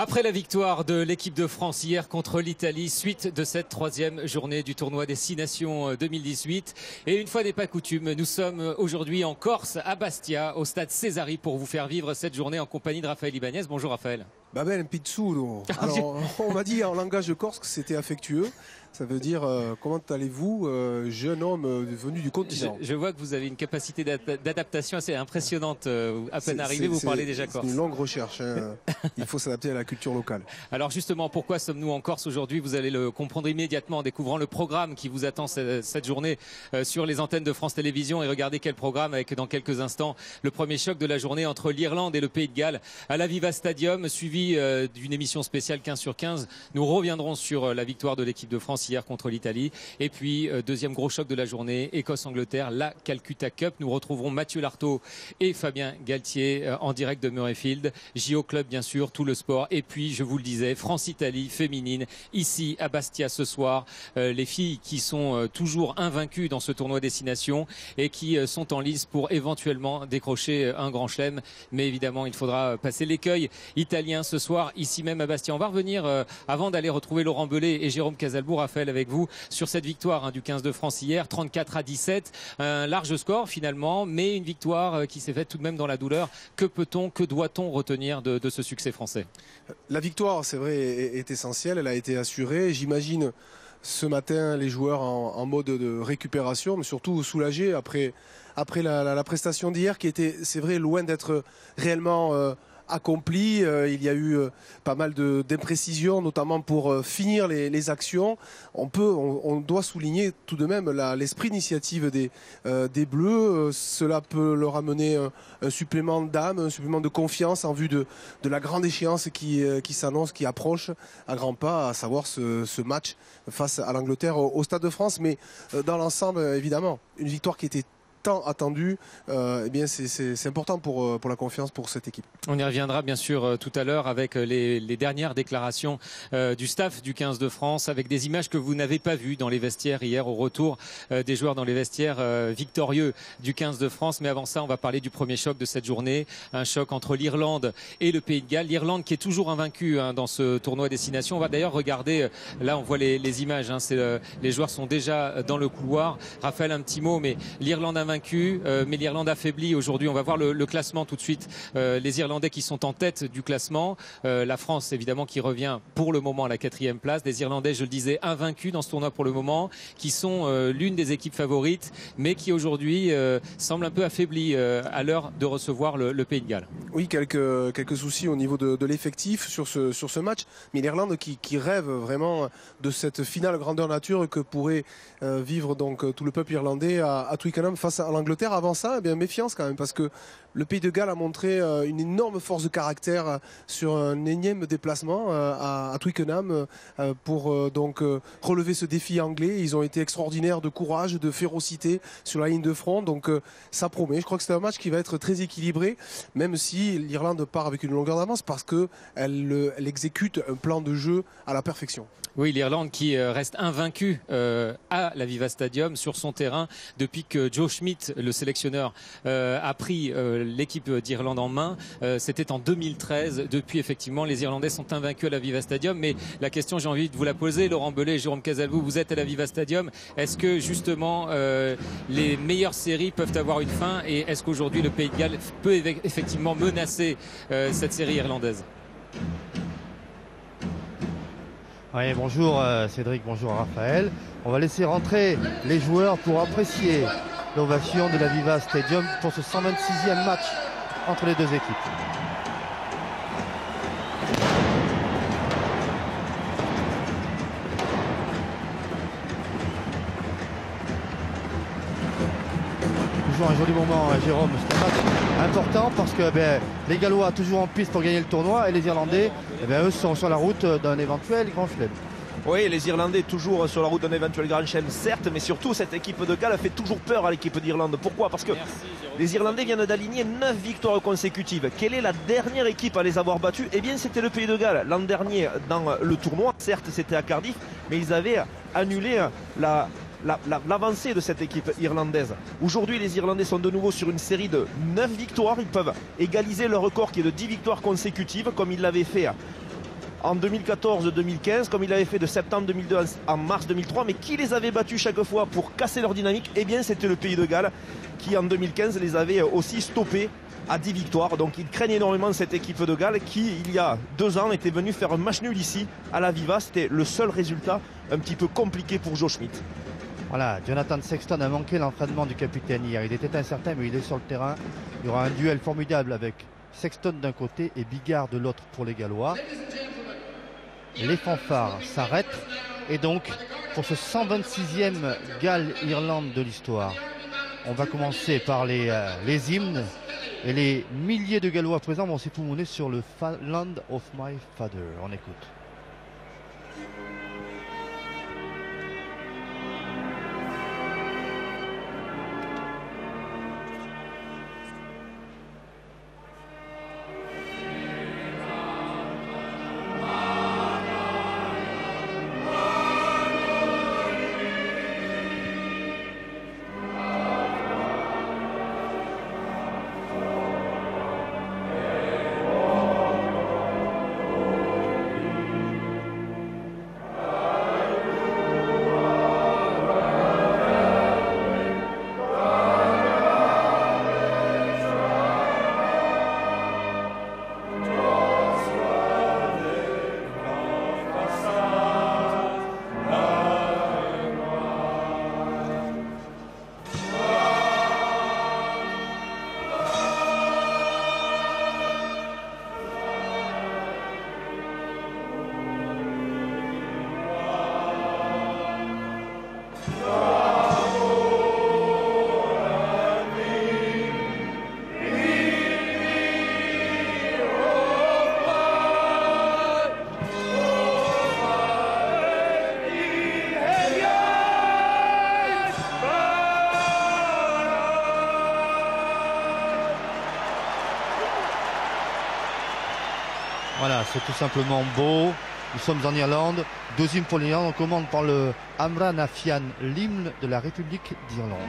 Après la victoire de l'équipe de France hier contre l'Italie, suite de cette troisième journée du tournoi des 6 Nations 2018. Et une fois n'est pas coutume, nous sommes aujourd'hui en Corse, à Bastia, au stade Césari, pour vous faire vivre cette journée en compagnie de Raphaël Ibanez. Bonjour Raphaël. Babel Pizzudo. Alors, on m'a dit en langage corse que c'était affectueux. Ça veut dire comment allez-vous, jeune homme venu du continent. Je vois que vous avez une capacité d'adaptation assez impressionnante. À peine arrivé, vous parlez déjà corse. C'est une longue recherche. Hein. Il faut s'adapter à la culture locale. Alors justement, pourquoi sommes-nous en Corse aujourd'hui? Vous allez le comprendre immédiatement en découvrant le programme qui vous attend cette journée sur les antennes de France Télévisions. Et regardez quel programme avec dans quelques instants le premier choc de la journée entre l'Irlande et le Pays de Galles à l'Aviva Stadium, suivi d'une émission spéciale 15 sur 15. Nous reviendrons sur la victoire de l'équipe de France hier contre l'Italie. Et puis, deuxième gros choc de la journée, Écosse-Angleterre, la Calcutta Cup. Nous retrouverons Mathieu Lartaud et Fabien Galtier en direct de Murrayfield. JO Club, bien sûr, tout le sport. Et puis, je vous le disais, France-Italie féminine, ici à Bastia ce soir. Les filles qui sont toujours invaincues dans ce tournoi Destination et qui sont en lice pour éventuellement décrocher un grand chelem. Mais évidemment, il faudra passer l'écueil italien ce soir, ici même à Bastia. On va revenir, avant d'aller retrouver Laurent Belay et Jérôme Casalbourg, Raphaël, avec vous, sur cette victoire du 15 de France hier, 34-17. Un large score finalement, mais une victoire qui s'est faite tout de même dans la douleur. Que peut-on, que doit-on retenir de ce succès français? La victoire, c'est vrai, est essentielle. Elle a été assurée. J'imagine ce matin les joueurs en mode de récupération, mais surtout soulagés après la prestation d'hier qui était, c'est vrai, loin d'être réellement accompli. Il y a eu pas mal d'imprécisions, notamment pour finir les actions. On doit souligner tout de même l'esprit d'initiative des Bleus. Cela peut leur amener un supplément d'âme, un supplément de confiance en vue de la grande échéance qui s'annonce, qui approche à grands pas, à savoir ce match face à l'Angleterre au Stade de France. Mais dans l'ensemble, évidemment, une victoire qui était tant attendu, eh bien c'est important pour la confiance pour cette équipe. On y reviendra bien sûr tout à l'heure avec les dernières déclarations du staff du 15 de France, avec des images que vous n'avez pas vues dans les vestiaires hier au retour des joueurs dans les vestiaires victorieux du 15 de France. Mais avant ça, on va parler du premier choc de cette journée, un choc entre l'Irlande et le Pays de Galles. L'Irlande qui est toujours invaincue dans ce tournoi Destination. On va d'ailleurs regarder, là on voit les images, les joueurs sont déjà dans le couloir. Raphaël, un petit mot, mais l'Irlande invaincue, mais l'Irlande affaiblie aujourd'hui. On va voir le classement tout de suite. Les Irlandais qui sont en tête du classement. La France, évidemment, qui revient pour le moment à la 4e place. Des Irlandais, je le disais, invaincus dans ce tournoi pour le moment, qui sont l'une des équipes favorites, mais qui aujourd'hui semblent un peu affaiblis à l'heure de recevoir le Pays de Galles. Oui, quelques soucis au niveau de l'effectif sur ce match, mais l'Irlande qui rêve vraiment de cette finale grandeur nature que pourrait vivre donc tout le peuple irlandais à Twickenham face à l'Angleterre. Avant ça, eh bien, méfiance quand même, parce que le Pays de Galles a montré une énorme force de caractère sur un énième déplacement à Twickenham pour donc relever ce défi anglais. Ils ont été extraordinaires de courage, de férocité sur la ligne de front, donc ça promet. Je crois que c'est un match qui va être très équilibré, même si l'Irlande part avec une longueur d'avance, parce qu'elle exécute un plan de jeu à la perfection. Oui, l'Irlande qui reste invaincue à l'Aviva Stadium sur son terrain depuis que Joe Schmidt, le sélectionneur, a pris l'équipe d'Irlande en main. C'était en 2013. Depuis, effectivement, les Irlandais sont invaincus à l'Aviva Stadium. Mais la question, j'ai envie de vous la poser, Laurent Belay et Jérôme Casalbourg, vous êtes à l'Aviva Stadium. Est-ce que justement les meilleures séries peuvent avoir une fin, et est-ce qu'aujourd'hui le Pays de Galles peut effectivement menacer cette série irlandaise? Oui, bonjour Cédric, bonjour Raphaël. On va laisser rentrer les joueurs pour apprécier l'ovation de l'Aviva Stadium pour ce 126e match entre les deux équipes. Toujours un joli moment, Jérôme. C'est un match important parce que les Gallois toujours en piste pour gagner le tournoi, et les Irlandais, eux sont sur la route d'un éventuel grand chelem. Oui, les Irlandais toujours sur la route d'un éventuel grand chelem, certes, mais surtout cette équipe de Galles fait toujours peur à l'équipe d'Irlande. Pourquoi? Parce que les Irlandais viennent d'aligner 9 victoires consécutives. Quelle est la dernière équipe à les avoir battus? Eh bien, c'était le Pays de Galles l'an dernier dans le tournoi. Certes, c'était à Cardiff, mais ils avaient annulé l'avancée de cette équipe irlandaise. Aujourd'hui, les Irlandais sont de nouveau sur une série de 9 victoires. Ils peuvent égaliser leur record qui est de 10 victoires consécutives, comme ils l'avaient fait en 2014-2015, comme il avait fait de septembre 2002 en mars 2003, mais qui les avait battus chaque fois pour casser leur dynamique? Eh bien, c'était le Pays de Galles qui, en 2015, les avait aussi stoppés à 10 victoires. Donc, ils craignent énormément cette équipe de Galles qui, il y a 2 ans, était venue faire un match nul ici à l'Aviva. C'était le seul résultat un petit peu compliqué pour Joe Schmidt. Voilà, Jonathan Sexton a manqué l'entraînement du capitaine hier. Il était incertain, mais il est sur le terrain. Il y aura un duel formidable avec Sexton d'un côté et Bigard de l'autre pour les Gallois. Les fanfares s'arrêtent. Et donc, pour ce 126e Galles-Irlande de l'histoire, on va commencer par les hymnes. Et les milliers de Gallois présents vont s'époumoner sur le Land of My Father. On écoute. Voilà, c'est tout simplement beau. Nous sommes en Irlande. 2 hymnes pour l'Irlande. On commande par le Amra na Fiann, l'hymne de la République d'Irlande.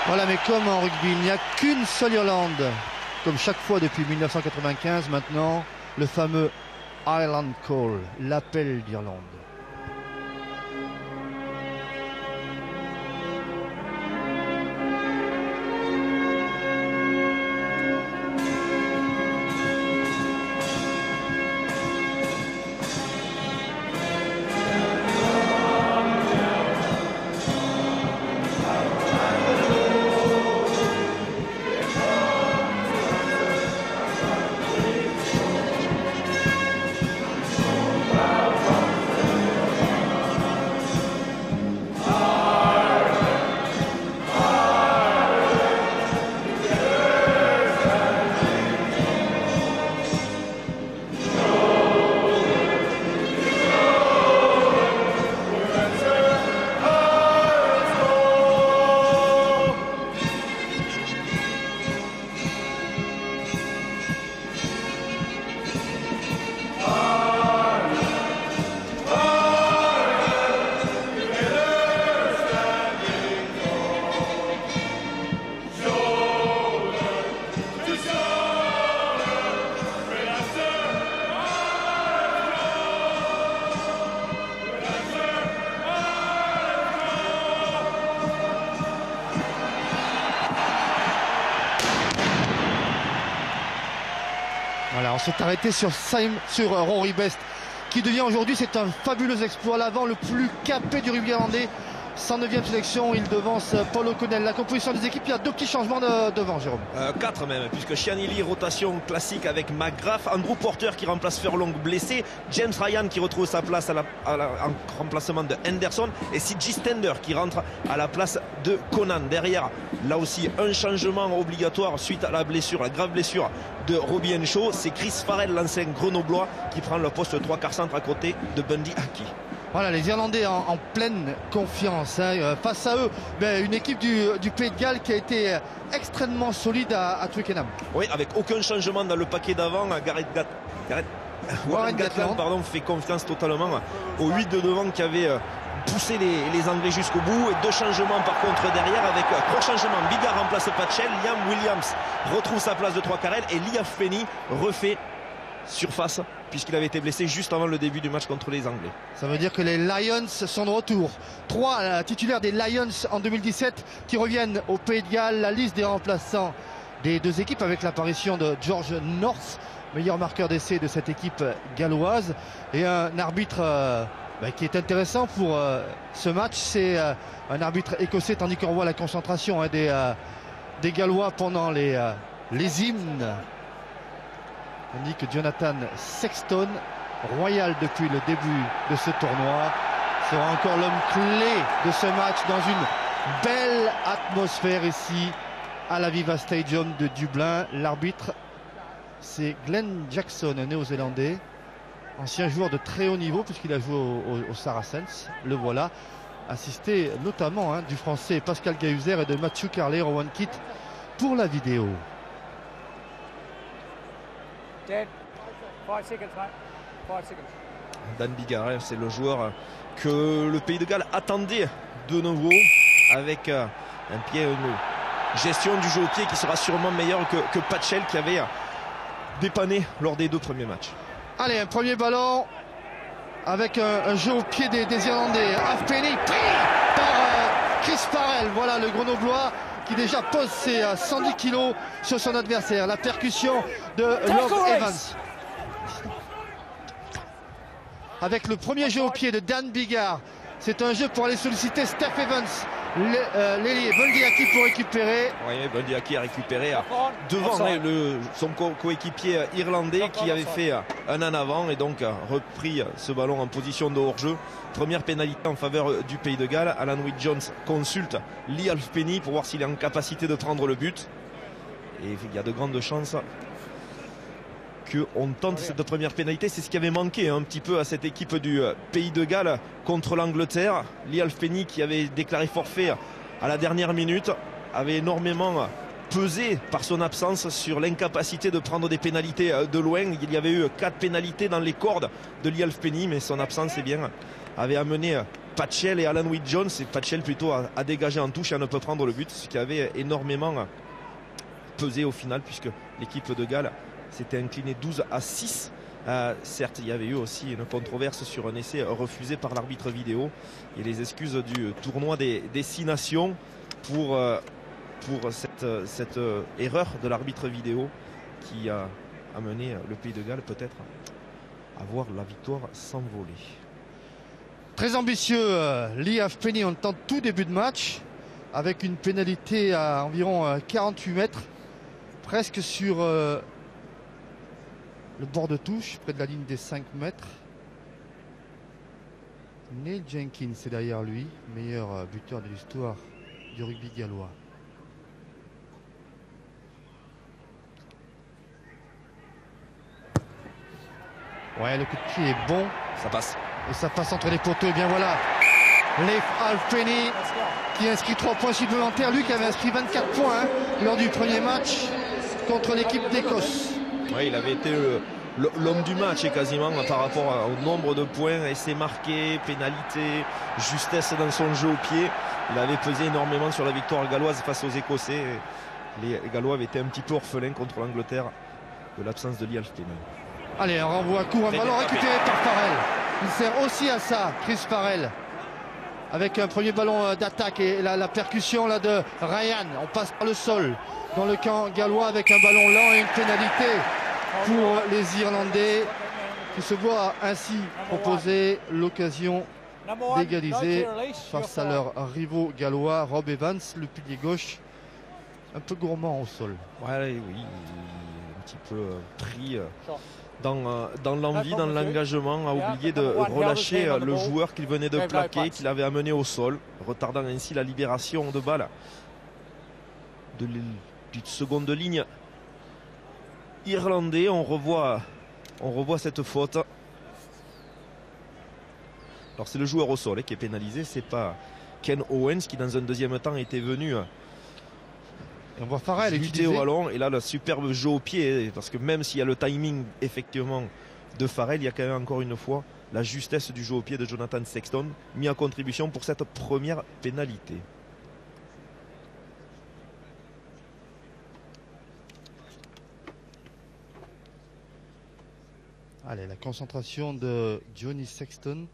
Voilà, mais comme en rugby, il n'y a qu'une seule Irlande. Comme chaque fois depuis 1995 maintenant, le fameux Ireland Call, l'appel d'Irlande. Voilà, on s'est arrêté sur Rory Best, qui devient aujourd'hui, c'est un fabuleux exploit, l'avant le plus capé du rugby irlandais, 109e sélection, il devance Paul O'Connell. La composition des équipes, il y a 2 petits changements devant, Jérôme. 4 même, puisque Chianilli, rotation classique avec McGrath, Andrew Porter qui remplace Furlong blessé, James Ryan qui retrouve sa place en remplacement de Henderson, et CJ Stender qui rentre à la place de Conan. Derrière, là aussi, un changement obligatoire suite à la blessure, la grave blessure de Robbie Henshaw. C'est Chris Farrell, l'ancien grenoblois, qui prend le poste 3/4 centre à côté de Bundy Aki. Voilà, les Irlandais en pleine confiance. Face à eux, une équipe du Pays de Galles qui a été extrêmement solide à Twickenham. Oui, avec aucun changement dans le paquet d'avant. Warren Gatland fait confiance totalement aux 8 de devant qui avaient poussé les Anglais jusqu'au bout. Et 2 changements par contre derrière, avec 3 changements. Biggar remplace Patchell, Liam Williams retrouve sa place de 3/4 et Liam Fenny refait surface puisqu'il avait été blessé juste avant le début du match contre les Anglais. Ça veut dire que les Lions sont de retour. 3 titulaires des Lions en 2017 qui reviennent au Pays de Galles. La liste des remplaçants des 2 équipes avec l'apparition de George North, meilleur marqueur d'essai de cette équipe galloise, et un arbitre qui est intéressant pour ce match. C'est un arbitre écossais, tandis qu'on voit la concentration des Gallois pendant les hymnes. On dit que Jonathan Sexton, royal depuis le début de ce tournoi, sera encore l'homme clé de ce match dans une belle atmosphère ici à l'Aviva Stadium de Dublin. L'arbitre, c'est Glenn Jackson, un néo-zélandais, ancien joueur de très haut niveau puisqu'il a joué au Saracens. Le voilà, assisté notamment du français Pascal Gahuzer et de Matthew Carley, Rowan Kitt pour la vidéo. Dan Biggar, c'est le joueur que le Pays de Galles attendait de nouveau, avec un pied, une gestion du jeu au pied qui sera sûrement meilleure que Patchell qui avait dépanné lors des 2 premiers matchs. Allez, un premier ballon avec un jeu au pied des Irlandais. Halfpenny pris par Chris Farrell. Voilà le grenoblois qui déjà pose ses 110 kilos sur son adversaire. La percussion de Love Evans. Avec le premier jeu au pied de Dan Biggar. C'est un jeu pour aller solliciter Steph Evans. L'ailier Bundy Aki pour récupérer. Oui, Bundy Aki a récupéré devant son coéquipier irlandais qui avait fait un en avant et donc a repris ce ballon en position de hors-jeu. Première pénalité en faveur du Pays de Galles. Alan Wheat-Jones consulte Lee Halfpenny pour voir s'il est en capacité de prendre le but. Et il y a de grandes chances qu'on tente cette première pénalité. C'est ce qui avait manqué un petit peu à cette équipe du Pays de Galles contre l'Angleterre. Lee Halfpenny, qui avait déclaré forfait à la dernière minute, avait énormément pesé par son absence sur l'incapacité de prendre des pénalités de loin. Il y avait eu 4 pénalités dans les cordes de Lee Halfpenny, mais son absence avait amené Patchell et Alan Wheat-Jones, et Patchell plutôt à dégager en touche et à ne pas prendre le but, ce qui avait énormément pesé au final, puisque l'équipe de Galles s'était inclinée 12-6. Certes, il y avait eu aussi une controverse sur un essai refusé par l'arbitre vidéo, et les excuses du tournoi des 6 nations pour cette erreur de l'arbitre vidéo qui a amené le Pays de Galles peut-être à voir la victoire s'envoler. Très ambitieux, Lee Halfpenny, on tente tout début de match avec une pénalité à environ 48 mètres, presque sur le bord de touche, près de la ligne des 5 mètres. Neil Jenkins est derrière lui, meilleur buteur de l'histoire du rugby gallois. Ouais, le coup de pied est bon. Ça passe. Et ça passe entre les poteaux. Et bien voilà, Leif Halfpenny qui inscrit 3 points supplémentaires. Lui qui avait inscrit 24 points lors du premier match contre l'équipe d'Écosse. Oui, il avait été l'homme du match quasiment par rapport au nombre de points, essais marqués, pénalités, justesse dans son jeu au pied. Il avait pesé énormément sur la victoire galloise face aux Écossais. Les Gallois avaient été un petit peu orphelins contre l'Angleterre de l'absence de Lee Halfpenny. Allez, un renvoi court, un ballon récupéré par Farrell. Il sert aussi à ça, Chris Farrell. Avec un premier ballon d'attaque et la percussion là de Ryan. On passe par le sol dans le camp gallois avec un ballon lent et une pénalité pour les Irlandais qui se voient ainsi proposer l'occasion d'égaliser face à leurs rivaux gallois. Rob Evans, le pilier gauche, un peu gourmand au sol. Ouais, oui, un petit peu pris dans l'envie, dans l'engagement, a oublié de relâcher le joueur qu'il venait de plaquer, qu'il avait amené au sol, retardant ainsi la libération de balle du seconde ligne irlandais. On revoit cette faute. Alors c'est le joueur au sol qui est pénalisé, c'est pas Ken Owens qui dans un deuxième temps était venu et on voit Farrell lutter au ballon. Et là le superbe jeu au pied, parce que même s'il y a le timing effectivement de Farrell, il y a quand même encore une fois la justesse du jeu au pied de Jonathan Sexton mis en contribution pour cette première pénalité. Allez, la concentration de Johnny Sexton.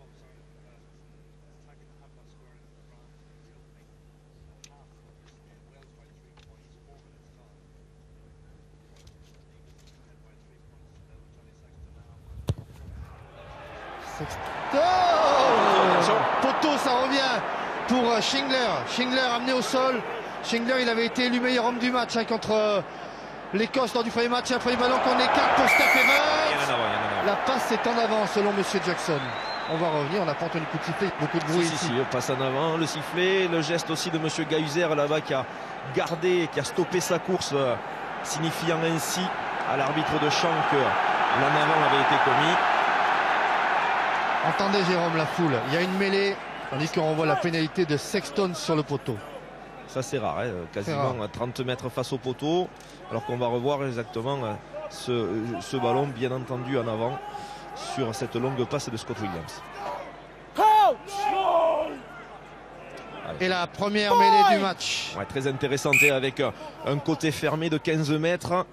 Poteau, ça revient pour Schindler. Schindler amené au sol. Schindler, il avait été élu meilleur homme du match contre l'Écosse lors du premier match. Un premier ballon qu'on écarte pour Steph Evans. La passe est en avant selon Monsieur Jackson. On va revenir, on n'a pas entendu coup de sifflet, beaucoup de bruit ici. Passe en avant, le sifflet, le geste aussi de Monsieur Gauzer là-bas qui a gardé, qui a stoppé sa course, signifiant ainsi à l'arbitre de champ que l'en avant avait été commis. Entendez Jérôme, la foule, il y a une mêlée, tandis qu'on voit la pénalité de Sexton sur le poteau. Ça c'est rare, quasiment rare. 30 mètres face au poteau, alors qu'on va revoir exactement ce ballon bien entendu en avant sur cette longue passe de Scott Williams. Et la première mêlée du match. Ouais, très intéressante avec un côté fermé de 15 mètres.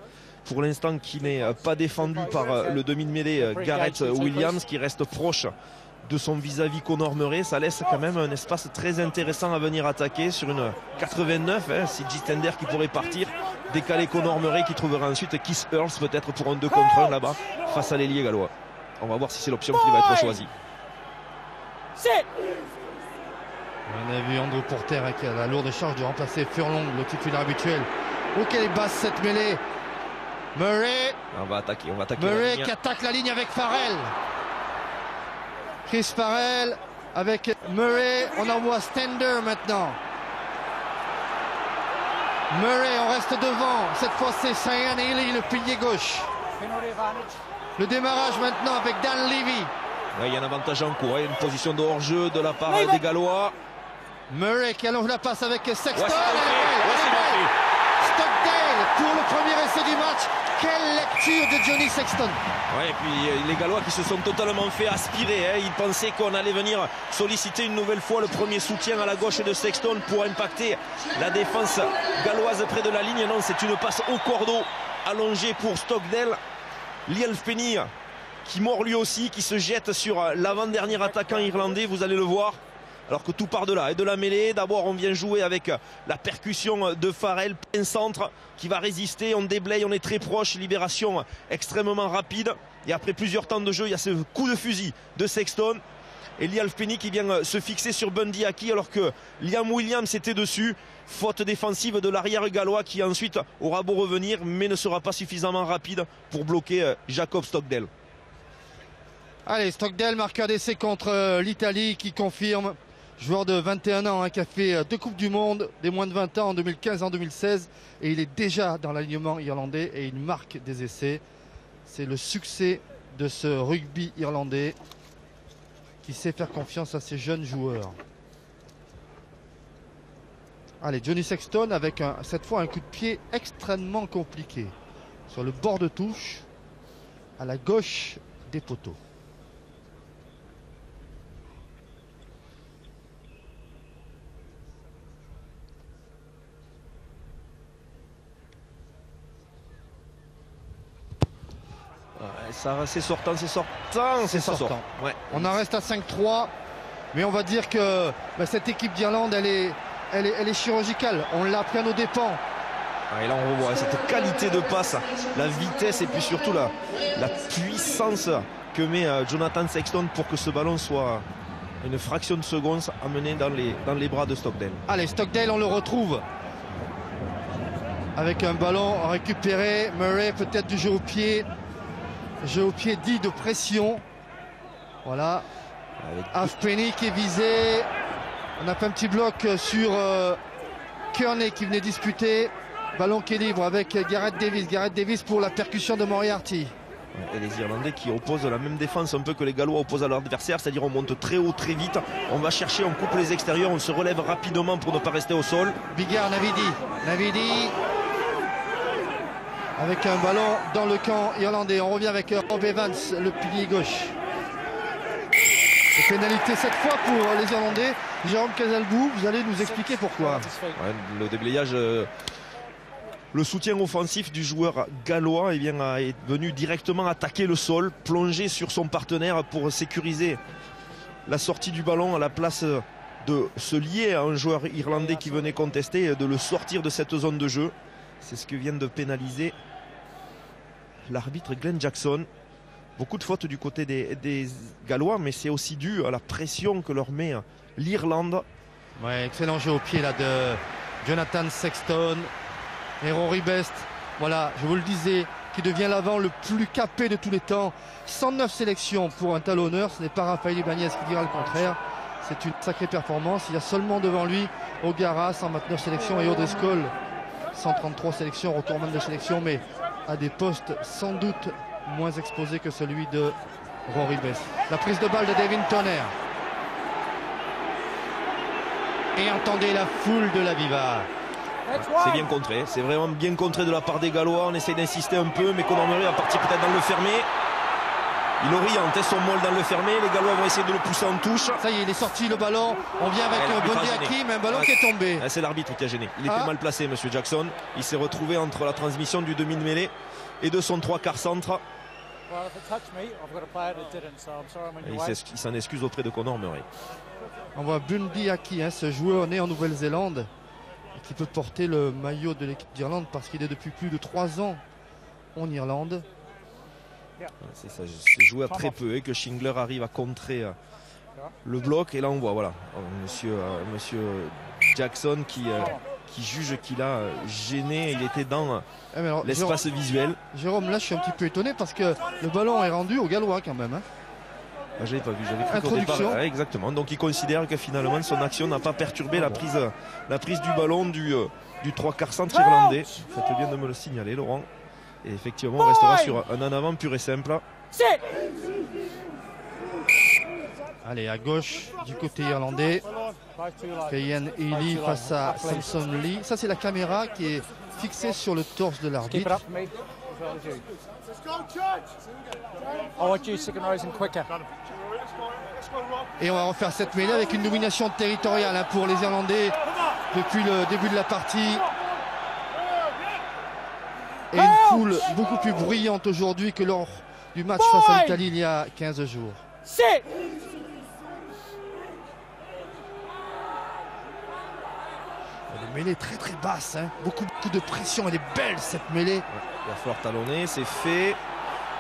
Pour l'instant qui n'est pas défendu par le demi de mêlée Garrett Williams, qui reste proche de son vis-à-vis Conor Murray. Ça laisse quand même un espace très intéressant à venir attaquer sur une 89. CJ Stender qui pourrait partir, décaler Conor Murray qui trouvera ensuite Keith Earls peut-être pour un 2 contre 1 là-bas face à l'ailier gallois. On va voir si c'est l'option qui va être choisie. On a vu Andrew Porter qui a la lourde charge de remplacer Furlong, le titulaire habituel. Oh, quelle est basse cette mêlée. Murray. On va attaquer Murray qui attaque la ligne avec Farrell. Chris Farrell avec Murray. On envoie Stender maintenant. Murray, on reste devant. Cette fois c'est Cyan Healy, le pilier gauche. Le démarrage maintenant avec Dan Levy. Ouais, il y a un avantage en cours, une position de hors-jeu de la part des Gallois. Murray qui allonge la passe avec Sexton. Ouais, Stockdale pour le premier essai du match. Quelle lecture de Johnny Sexton. Ouais, et puis les Gallois qui se sont totalement fait aspirer. Ils pensaient qu'on allait venir solliciter une nouvelle fois le premier soutien à la gauche de Sexton pour impacter la défense galloise près de la ligne. Non, c'est une passe au cordeau allongée pour Stockdale. Liel Penny qui mord lui aussi, qui se jette sur l'avant-dernier attaquant irlandais, vous allez le voir. Alors que tout part de là et de la mêlée. D'abord on vient jouer avec la percussion de Farrell, plein centre qui va résister, on déblaye, on est très proche, libération extrêmement rapide. Et après plusieurs temps de jeu, il y a ce coup de fusil de Sexton. Et Liam Penny qui vient se fixer sur Bundy Aki alors que Liam Williams était dessus. Faute défensive de l'arrière gallois qui ensuite aura beau revenir mais ne sera pas suffisamment rapide pour bloquer Jacob Stockdale. Allez, Stockdale, marqueur d'essai contre l'Italie qui confirme. Joueur de 21 ans qui a fait 2 Coupes du Monde des moins de 20 ans en 2015 et en 2016. Et il est déjà dans l'alignement irlandais et il marque des essais. C'est le succès de ce rugby irlandais qui sait faire confiance à ses jeunes joueurs. Allez, Johnny Sexton avec cette fois un coup de pied extrêmement compliqué. Sur le bord de touche, à la gauche des poteaux. C'est sortant. Ouais. On en reste à 5-3, mais on va dire que cette équipe d'Irlande, elle est chirurgicale. On l'a pris à nos dépens. Et là on revoit cette qualité de passe, la vitesse et puis surtout la puissance que met Jonathan Sexton pour que ce ballon soit Une fraction de seconde amenée dans les bras de Stockdale. Allez, Stockdale, on le retrouve. Avec un ballon récupéré. Murray, peut-être du jeu au pied. Jeu au pied dit de pression. Voilà. Halfpenny qui est visé. On a fait un petit bloc sur Kearney qui venait disputer. Ballon qui est libre avec Gareth Davis. Gareth Davis pour la percussion de Moriarty. Et les Irlandais qui opposent la même défense un peu que les Gallois opposent à leur adversaire, c'est-à-dire on monte très haut, très vite, on va chercher, on coupe les extérieurs, on se relève rapidement pour ne pas rester au sol. Biggar, Navidi avec un ballon dans le camp irlandais. On revient avec Rob Evans, le pilier gauche. Et pénalité cette fois pour les Irlandais. Jérôme Casalbou, vous allez nous expliquer pourquoi. Ouais, le déblayage, le soutien offensif du joueur gallois est venu directement attaquer le sol, plonger sur son partenaire pour sécuriser la sortie du ballon à la place de se lier à un joueur irlandais qui venait contester et de le sortir de cette zone de jeu. C'est ce que vient de pénaliser l'arbitre Glenn Jackson. Beaucoup de fautes du côté des Gallois, mais c'est aussi dû à la pression que leur met l'Irlande. Ouais, excellent jeu au pied là de Jonathan Sexton et Rory Best. Voilà, je vous le disais, qui devient l'avant le plus capé de tous les temps. 109 sélections pour un talonneur, ce n'est pas Raphaël Ibanez qui dira le contraire. C'est une sacrée performance. Il y a seulement devant lui O'Gara, 129 sélections, et O'Driscoll, 133 sélections, retournement de sélection, mais à des postes sans doute moins exposés que celui de Rory Best. La prise de balle de Devin Tonner. Et entendez la foule de la Viva. C'est bien contré, c'est vraiment bien contré de la part des Gallois. On essaie d'insister un peu, mais Conor Murray va partir peut-être dans le fermé. Il oriente son molle dans le fermé. Les Gallois vont essayer de le pousser en touche. Ça y est, il est sorti le ballon. On vient avec Bundy Hakim, un ballon qui est tombé. C'est l'arbitre qui a gêné. Il était mal placé, monsieur Jackson. Il s'est retrouvé entre la transmission du demi-mêlée et de son trois quarts centre. Et il s'en excuse auprès de Conor Murray. On voit Bundy Hakim, ce joueur né en Nouvelle-Zélande, qui peut porter le maillot de l'équipe d'Irlande parce qu'il est depuis plus de 3 ans en Irlande. C'est joué à très peu et que Shingler arrive à contrer le bloc. Et là on voit voilà monsieur Jackson qui juge qu'il a gêné. Il était dans l'espace visuel. Jérôme, là je suis un petit peu étonné parce que le ballon est rendu aux Gallois quand même. Je l'avais pas vu, j'avais cru qu'au départ. Exactement. Donc il considère que finalement son action n'a pas perturbé la prise du ballon du 3/4 centre irlandais. Faites bien de me le signaler, Laurent. Et effectivement, on restera sur un en avant pur et simple. Allez, à gauche du côté irlandais, Cian Healy face à Samson Lee. Ça, c'est la caméra qui est fixée sur le torse de l'arbitre. Et on va refaire cette mêlée avec une domination territoriale pour les Irlandais depuis le début de la partie. Et une foule beaucoup plus bruyante aujourd'hui que lors du match face à l'Italie il y a 15 jours. Une mêlée très très basse, beaucoup de pression, elle est belle cette mêlée. Il va falloir talonner, c'est fait.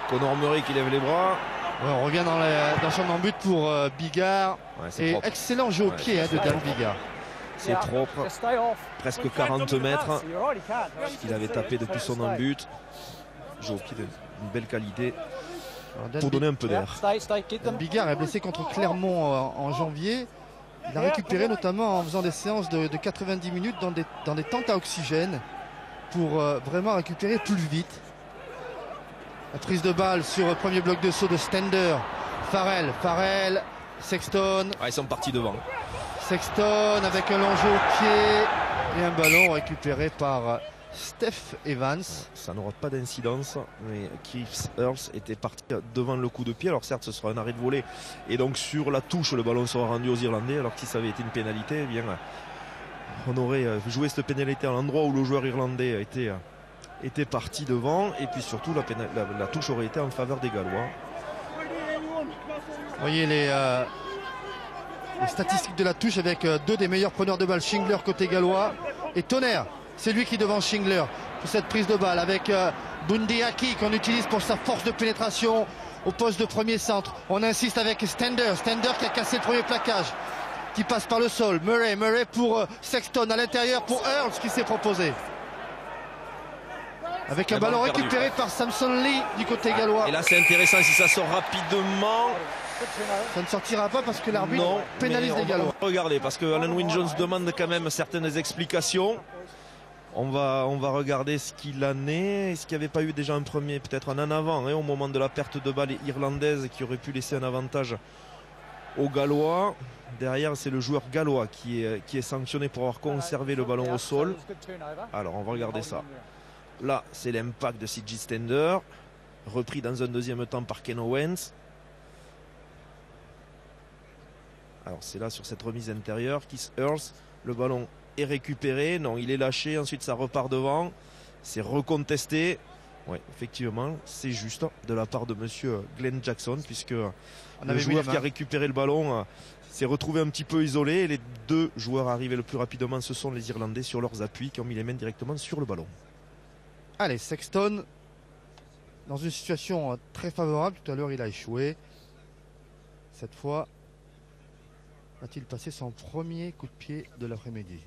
Conor Murray qui lève les bras. Ouais, on revient dans son en but pour Biggar. Et propre. Excellent jeu au pied de Dan Biggar. C'est propre, presque 40 mètres. Il avait tapé depuis son embut. Jeu au pied d'une belle qualité pour donner un peu d'air. Biggar est blessé contre Clermont en janvier. Il a récupéré notamment en faisant des séances de 90 minutes dans des tentes à oxygène pour vraiment récupérer plus vite. La prise de balle sur le premier bloc de saut de Stender. Farrell, Sexton. Ils sont partis devant. Sexton avec un long jeu au pied et un ballon récupéré par Steph Evans. Ça n'aura pas d'incidence, mais Keith Earls était parti devant le coup de pied. Alors certes, ce sera un arrêt de volée et donc sur la touche, le ballon sera rendu aux Irlandais. Alors que si ça avait été une pénalité, eh bien, on aurait joué cette pénalité à l'endroit où le joueur irlandais était parti devant. Et puis surtout, la touche aurait été en faveur des Gallois. Vous voyez les statistiques de la touche avec deux des meilleurs preneurs de balle, Shingler côté gallois et Tonner, c'est lui qui devant Shingler pour cette prise de balle avec Bundy Aki qu'on utilise pour sa force de pénétration au poste de premier centre. On insiste avec Stender qui a cassé le premier plaquage, qui passe par le sol. Murray pour Sexton à l'intérieur pour Earls qui s'est proposé. Avec un ballon récupéré par Samson Lee du côté gallois. Et là c'est intéressant si ça sort rapidement. Ça ne sortira pas parce que l'arbitre pénalise les Gallois. Regardez, parce que Alan Wynne-Jones demande quand même certaines explications. On va regarder ce qu'il en est. Est-ce qu'il n'y avait pas eu déjà un premier, peut-être un en avant au moment de la perte de balle irlandaise qui aurait pu laisser un avantage aux Gallois. Derrière, c'est le joueur gallois qui est sanctionné pour avoir conservé le ballon au sol. Alors, on va regarder ça. Là, c'est l'impact de C.J. Stender, repris dans un deuxième temps par Ken Owens. Alors, c'est là sur cette remise intérieure. Keith Earls, le ballon est récupéré. Non, il est lâché. Ensuite, ça repart devant. C'est recontesté. Oui, effectivement, c'est juste de la part de monsieur Glenn Jackson, puisque le joueur qui a récupéré le ballon s'est retrouvé un petit peu isolé. Et les deux joueurs arrivés le plus rapidement, ce sont les Irlandais sur leurs appuis qui ont mis les mains directement sur le ballon. Allez, Sexton, dans une situation très favorable. Tout à l'heure, il a échoué. Cette fois, va-t-il passer son premier coup de pied de l'après-midi?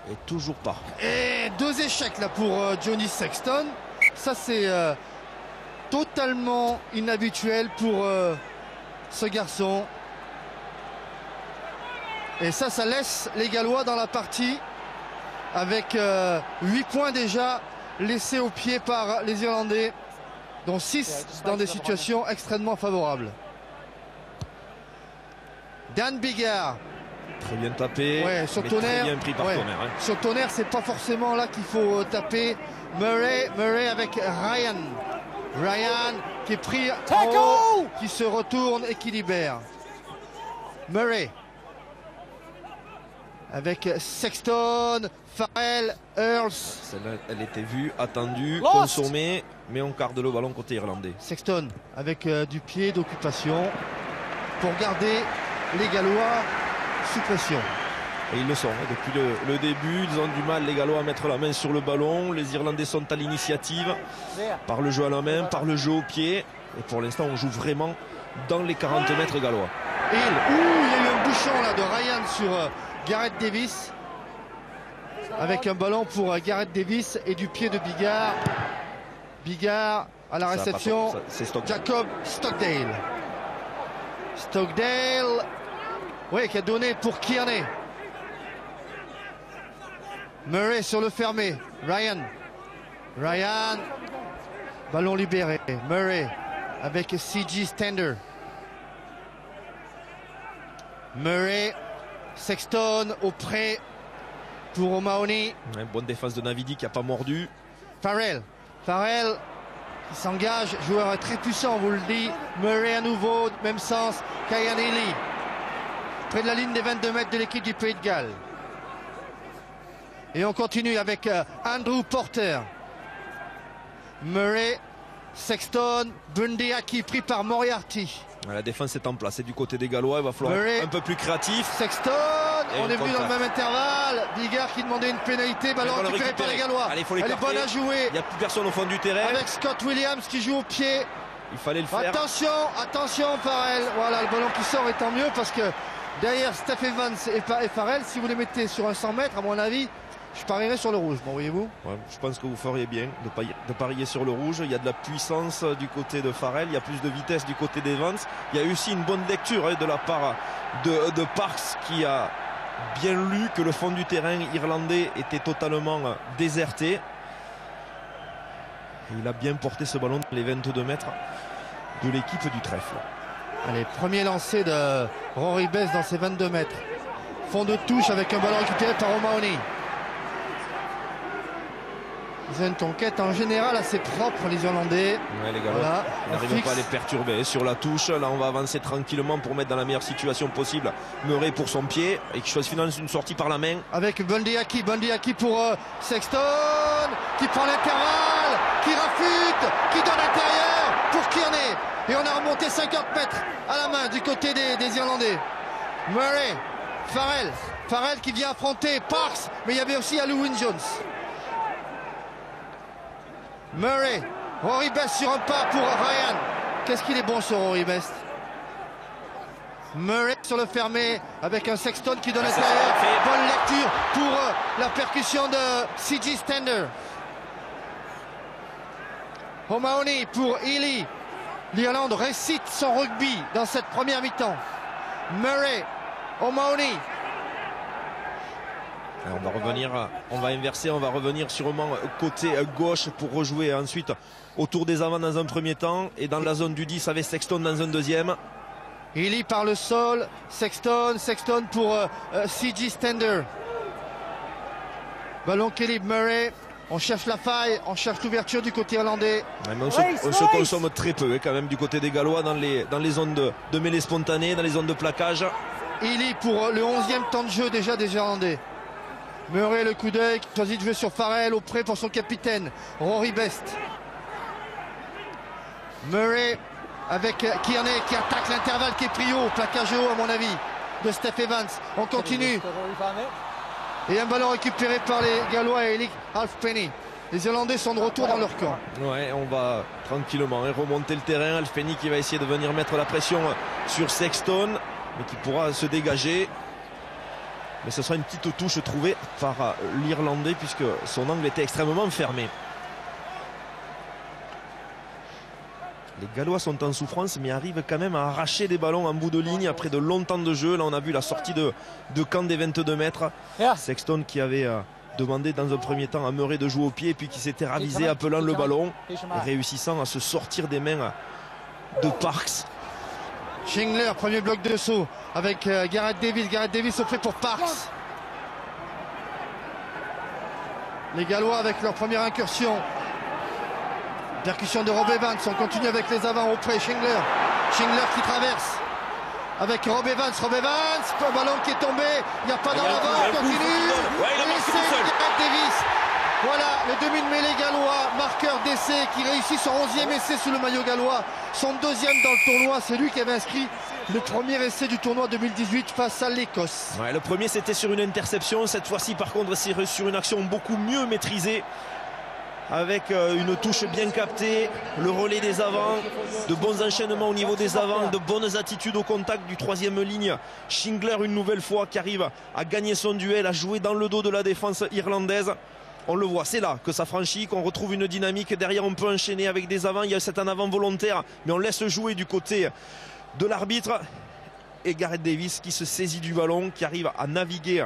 Et toujours pas. Et deux échecs là pour Johnny Sexton. Ça c'est totalement inhabituel pour ce garçon. Et ça laisse les Gallois dans la partie avec 8 points déjà laissés au pied par les Irlandais, dont 6 dans des situations extrêmement favorables. Dan Biggar. Très bien tapé, ouais, sur mais Tonnerre, très bien pris par Tonnerre. Hein. Sur Tonnerre, c'est pas forcément là qu'il faut taper. Murray avec Ryan. Ryan qui est pris en haut, qui se retourne et qui libère. Murray avec Sexton, Farrell, Earls. Celle-là, elle était vue, attendue, consommée, mais on garde le ballon côté irlandais. Sexton avec du pied d'occupation pour garder les Gallois sous pression. Et ils le sont, hein. Depuis le début, ils ont du mal les Gallois à mettre la main sur le ballon. Les Irlandais sont à l'initiative par le jeu à la main, par le jeu au pied. Et pour l'instant, on joue vraiment dans les 40 mètres gallois. Il y a eu un bouchon là de Ryan sur Gareth Davis. Avec un ballon pour Gareth Davis et du pied de Biggar. Biggar à la réception. Jacob Stockdale. Stockdale. Oui, qui a donné pour Kearney. Murray sur le fermé. Ryan. Ballon libéré. Murray avec C.J. Stender. Murray. Sexton au près pour O'Mahony. Ouais, bonne défense de Navidi qui n'a pas mordu. Farrell qui s'engage. Joueur très puissant, on vous le dit. Murray à nouveau, même sens. Kyan Healy. Près de la ligne des 22 mètres de l'équipe du Pays de Galles. Et on continue avec Andrew Porter. Murray, Sexton, Bundyaki pris par Moriarty. La défense est en place. Et du côté des Gallois, il va falloir Murray, être un peu plus créatif. Sexton, on est venu dans le même intervalle. Biggar qui demandait une pénalité. Ballon récupéré par les Gallois. Allez, faut les Elle est bonne à jouer. Il n'y a plus personne au fond du terrain. Avec Scott Williams qui joue au pied. Il fallait le faire. Attention Farrell. Voilà, le ballon qui sort est tant mieux parce que derrière Steph Evans et Farrell, si vous les mettez sur un 100 mètres, à mon avis, je parierais sur le rouge, voyez-vous. Ouais, je pense que vous feriez bien de parier sur le rouge. Il y a de la puissance du côté de Farrell, il y a plus de vitesse du côté d'Evans. Il y a eu aussi une bonne lecture de la part de Parks qui a bien lu que le fond du terrain irlandais était totalement déserté. Et il a bien porté ce ballon dans les 22 mètres de l'équipe du trèfle. Allez, premier lancé de Rory Bess dans ses 22 mètres. Fond de touche avec un ballon récupéré par O'Mahony. Ils ont une conquête en général assez propre, les Irlandais. Ouais, les Gallois, voilà, ils n'arrivent pas à les perturber sur la touche. Là, on va avancer tranquillement pour mettre dans la meilleure situation possible Murray pour son pied et qui choisit finalement une sortie par la main. Avec Bundyaki pour Sexton qui prend l'intervalle, qui rafute, qui donne l'intérieur. pour Kearney. Et on a remonté 50 mètres à la main du côté des Irlandais. Murray, Farrell qui vient affronter Parks, mais il y avait aussi Alun Jones. Murray, Rory Best sur un pas pour Ryan. Qu'est-ce qu'il est bon ce Rory Best. Murray sur le fermé avec un Sexton qui donne l'intérieur. Bonne lecture pour la percussion de C.J. Stander. O'Mahony pour Ely. L'Irlande récite son rugby dans cette première mi-temps. Murray, O'Mahony. On va inverser, on va revenir sûrement côté gauche pour rejouer ensuite autour des avants dans un premier temps et dans la zone du 10 avec Sexton dans un deuxième. Ely par le sol, Sexton pour C.J. Stander. Ballon Kelly Murray. On cherche la faille, on cherche l'ouverture du côté irlandais. Ouais, mais on se consomme très peu quand même du côté des Gallois dans les zones de mêlée spontanée, dans les zones de plaquage. Ely pour le 11e temps de jeu déjà des Irlandais. Murray le coup d'œil qui choisit de jouer sur Farrell auprès pour son capitaine Rory Best. Murray avec Kearney qui attaque l'intervalle qui est pris haut, plaquage haut à mon avis de Steph Evans. On continue. Et un ballon récupéré par les Gallois et Elic Halfpenny. Les Irlandais sont de retour dans leur camp. Ouais, on va tranquillement remonter le terrain. Halfpenny qui va essayer de venir mettre la pression sur Sexton, mais qui pourra se dégager. Mais ce sera une petite touche trouvée par l'Irlandais puisque son angle était extrêmement fermé. Les Gallois sont en souffrance mais arrivent quand même à arracher des ballons en bout de ligne après de longtemps de jeu. Là on a vu la sortie de camp des 22 mètres. Sexton qui avait demandé dans un premier temps à Murray de jouer au pied et puis qui s'était ravisé appelant le ballon et réussissant à se sortir des mains de Parks. Shingler, premier bloc de saut avec Gareth Davis. Gareth Davis au fait pour Parks. Les Gallois avec leur première incursion. Percussion de Rob Evans, on continue avec les avants auprès. Shingler qui traverse avec Rob Evans, un ballon qui est tombé, il n'y a pas dans l'avant, on continue. L'essai de Gareth Davis. Voilà le demi de mêlée gallois, marqueur d'essai qui réussit son 11e essai sous le maillot gallois, son 2e dans le tournoi. C'est lui qui avait inscrit le premier essai du tournoi 2018 face à l'Écosse. Ouais, le premier c'était sur une interception, cette fois-ci par contre c'est sur une action beaucoup mieux maîtrisée. Avec une touche bien captée, le relais des avants, de bons enchaînements au niveau des avants, de bonnes attitudes au contact du 3e ligne. Shingler une nouvelle fois qui arrive à gagner son duel, à jouer dans le dos de la défense irlandaise. On le voit, c'est là que ça franchit, qu'on retrouve une dynamique. Derrière on peut enchaîner avec des avants, il y a cet en avant volontaire, mais on laisse jouer du côté de l'arbitre. Et Gareth Davis qui se saisit du ballon, qui arrive à naviguer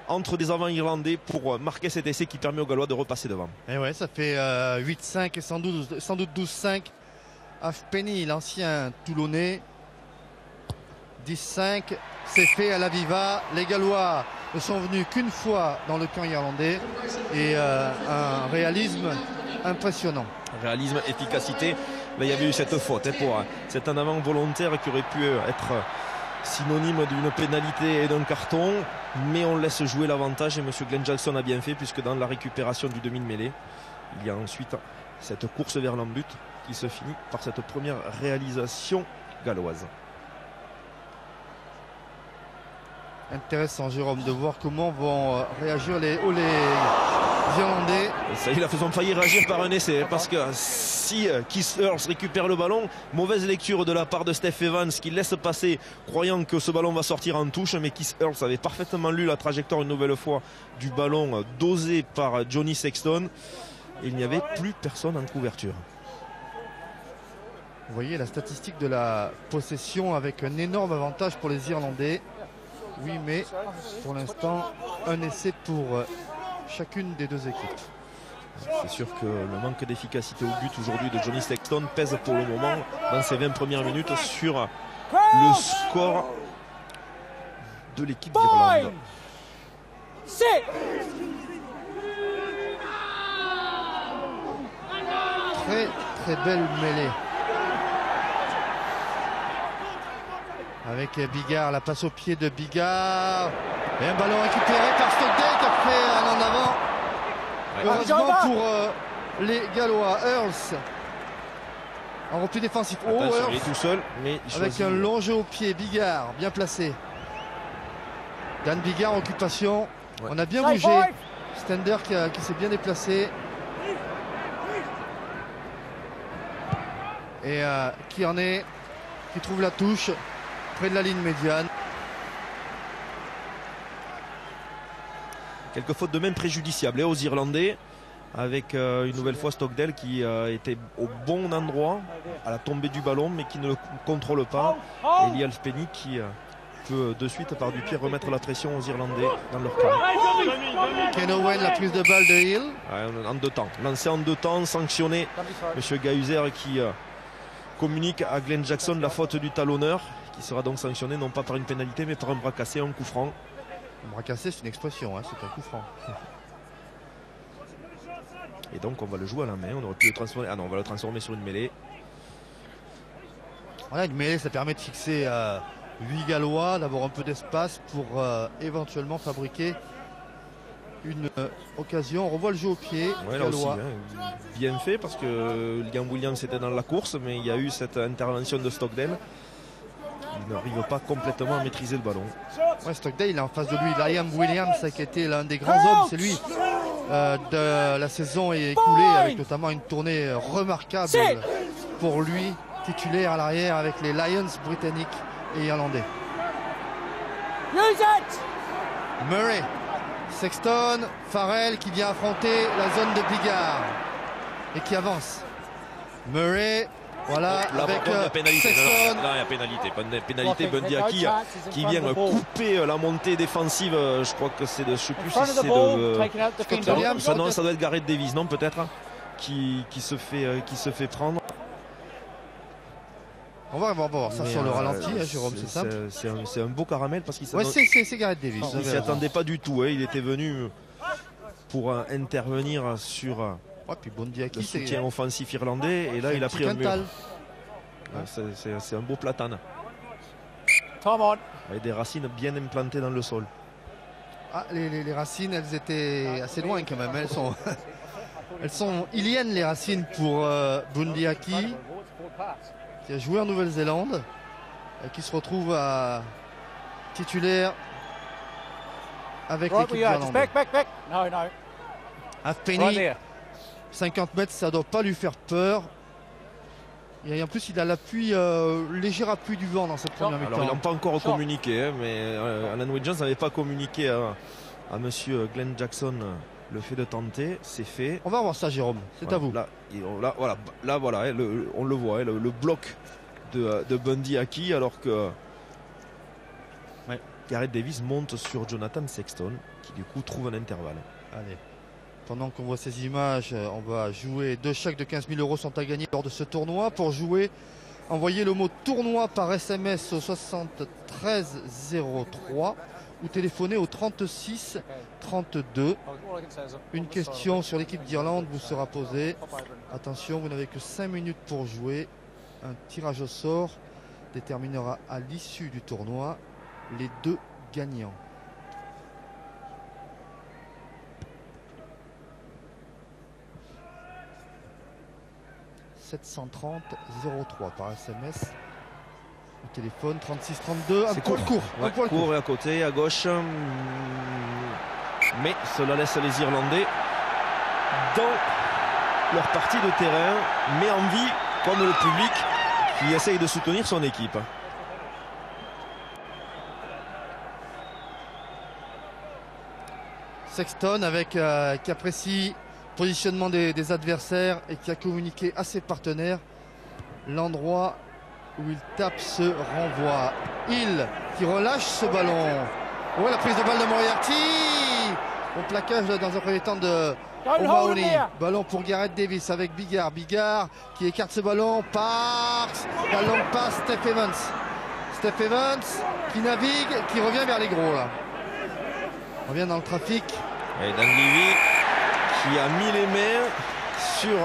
entre des avants irlandais pour marquer cet essai qui permet aux Gallois de repasser devant. Et ouais, ça fait 8-5 et sans doute 12-5. Halfpenny, l'ancien Toulonnais. 10-5, c'est fait à la Viva. Les Gallois ne sont venus qu'une fois dans le camp irlandais et un réalisme impressionnant. Réalisme, efficacité. Là, il y avait eu cette faute pour cet en avant volontaire qui aurait pu être synonyme d'une pénalité et d'un carton, mais on laisse jouer l'avantage et M. Glenn Jackson a bien fait puisque dans la récupération du demi de mêlée, il y a ensuite cette course vers l'embut qui se finit par cette première réalisation galloise. Intéressant, Jérôme, de voir comment vont réagir les Irlandais. Ça, ils ont failli réagir par un essai parce que si Keith Earls récupère le ballon, mauvaise lecture de la part de Steph Evans qui laisse passer croyant que ce ballon va sortir en touche, mais Keith Earls avait parfaitement lu la trajectoire une nouvelle fois du ballon dosé par Johnny Sexton et il n'y avait plus personne en couverture. Vous voyez la statistique de la possession avec un énorme avantage pour les Irlandais. Oui, mais pour l'instant, un essai pour chacune des deux équipes. C'est sûr que le manque d'efficacité au but aujourd'hui de Johnny Sexton pèse pour le moment dans ces 20 premières minutes sur le score de l'équipe d'Irlande. Très très belle mêlée. Avec Bigard, la passe au pied de Bigard. Et un ballon récupéré par Stockdale qui a fait un en avant. Heureusement pour les Gallois. Earls En repli défensif. Attention, il est tout seul, mais avec un long jeu au pied. Bigard, bien placé. Dan Bigard en occupation. Ouais. On a bien bougé. Stender qui s'est bien déplacé. Et qui trouve la touche près de la ligne médiane. Quelques fautes de même préjudiciables aux Irlandais, avec une nouvelle fois Stockdale qui était au bon endroit à la tombée du ballon mais qui ne le contrôle pas. Et Liam Penny qui peut de suite par du pied remettre la pression aux Irlandais dans leur camp. Ken Owen, la prise de balle de Hill. En 2 temps, lancé en 2 temps, sanctionné. Monsieur Gahuzer qui communique à Glenn Jackson la faute du talonneur, qui sera donc sanctionné non pas par une pénalité mais par un bras cassé, un coup franc. Un bras cassé, c'est une expression, hein, c'est un coup franc. Et donc on va le jouer à la main, on aurait pu le transformer. Ah non, on va le transformer sur une mêlée. Voilà, une mêlée, ça permet de fixer 8 Gallois, d'avoir un peu d'espace pour éventuellement fabriquer une occasion. On revoit le jeu au pied. Ouais, là aussi, hein, bien fait parce que Liam Williams était dans la course, mais il y a eu cette intervention de Stockdale. Il n'arrive pas complètement à maîtriser le ballon. Ouais, Stockdale, il est en face de lui. Liam Williams, qui a été l'un des grands hommes, c'est lui de la saison écoulée, avec notamment une tournée remarquable pour lui, titulaire à l'arrière avec les Lions britanniques et irlandais. Murray, Sexton, Farrell qui vient affronter la zone de Bigard et qui avance. Murray, voilà, là, avec la pénalité. Sexton. Là, il y a pénalité. Bundy Aki qui vient couper la montée défensive. Je crois que c'est de, je sais plus si c'est de Williams. Non, ça doit être Gareth Davis, non, peut-être, qui se fait prendre. On va voir ça sur le ralenti, Jérôme, c'est simple. C'est un beau caramel parce qu'il c'est Gareth Davis. Il ne s'y attendait pas du tout. Il était venu pour intervenir sur puis Bundy Aki, le soutien offensif irlandais. Et là, il a pris un mur. C'est un beau platane. Avec des racines bien implantées dans le sol. Les racines, elles étaient assez loin quand même. Elles sont iliennes, les racines, pour Bundy Aki, qui a joué en Nouvelle-Zélande, qui se retrouve à titulaire avec l'équipe d'Irlande. Halfpenny, 50 mètres, ça ne doit pas lui faire peur. Et en plus, il a l'appui, léger appui du vent dans cette première mi-temps. Alors, ils n'ont pas encore communiqué, mais Alan Williams n'avait pas communiqué à monsieur Glenn Jackson le fait de tenter. C'est fait. On va voir ça, Jérôme. C'est à vous. Là, voilà, on le voit, le bloc de Bundy Aki, alors que Gareth Davis monte sur Jonathan Sexton, qui du coup trouve un intervalle. Allez. Pendant qu'on voit ces images, on va jouer. 2 chèques de 15 000 € sont à gagner lors de ce tournoi. Pour jouer, envoyez le mot tournoi par SMS au 7303 ou téléphonez au 36 32. Une question sur l'équipe d'Irlande vous sera posée. Attention, vous n'avez que 5 minutes pour jouer. Un tirage au sort déterminera à l'issue du tournoi les 2 gagnants. « 730 03 par SMS. Au téléphone 36 32. Un poil court. Court et à côté, à gauche. Mais cela laisse les Irlandais dans leur partie de terrain, mais en vie, comme le public qui essaye de soutenir son équipe. Sexton avec qui apprécie le positionnement des adversaires et qui a communiqué à ses partenaires l'endroit où il tape ce renvoi. Hill qui relâche ce ballon. Ouais, la prise de balle de Moriarty. Au plaquage dans un premier temps de O'Mahony. Ballon pour Gareth Davis avec Bigard. Bigard qui écarte ce ballon. Parks. La longue passe. Steph Evans. Steph Evans qui navigue, qui revient vers les gros là. On revient dans le trafic. Et Dan Levy qui a mis les mains sur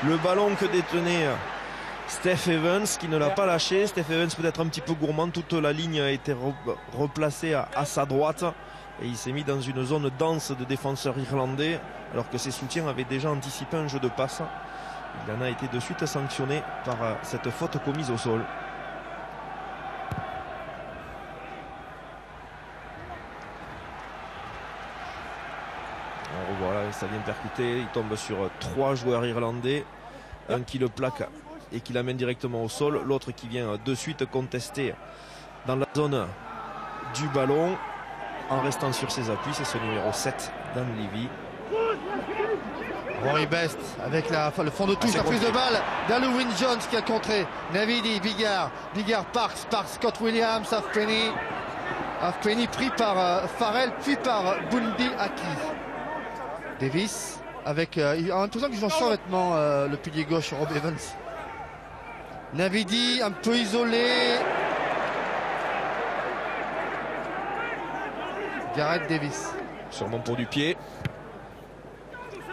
le ballon que détenait Steph Evans, qui ne l'a pas lâché. Steph Evans peut-être un petit peu gourmand. Toute la ligne a été replacée à sa droite. Et il s'est mis dans une zone dense de défenseurs irlandais, alors que ses soutiens avaient déjà anticipé un jeu de passe. Il en a été de suite sanctionné par cette faute commise au sol. On revoit là, ça vient percuter. Il tombe sur 3 joueurs irlandais. Un qui le plaque et qui l'amène directement au sol. L'autre qui vient de suite contester dans la zone du ballon en restant sur ses appuis. C'est ce numéro 7, Dan Levy. Rory Best avec le fond de touche, la prise de balle d'Alwyn Jones qui a contré. Navidi, Bigard, Parks, Scott Williams, Halfpenny pris par Farrell puis par Bundy Aki. Davis avec en même temps qu'ils ont sans vêtements le pilier gauche Rob Evans. Navidi un peu isolé. Gareth Davis. Sûrement pour du pied.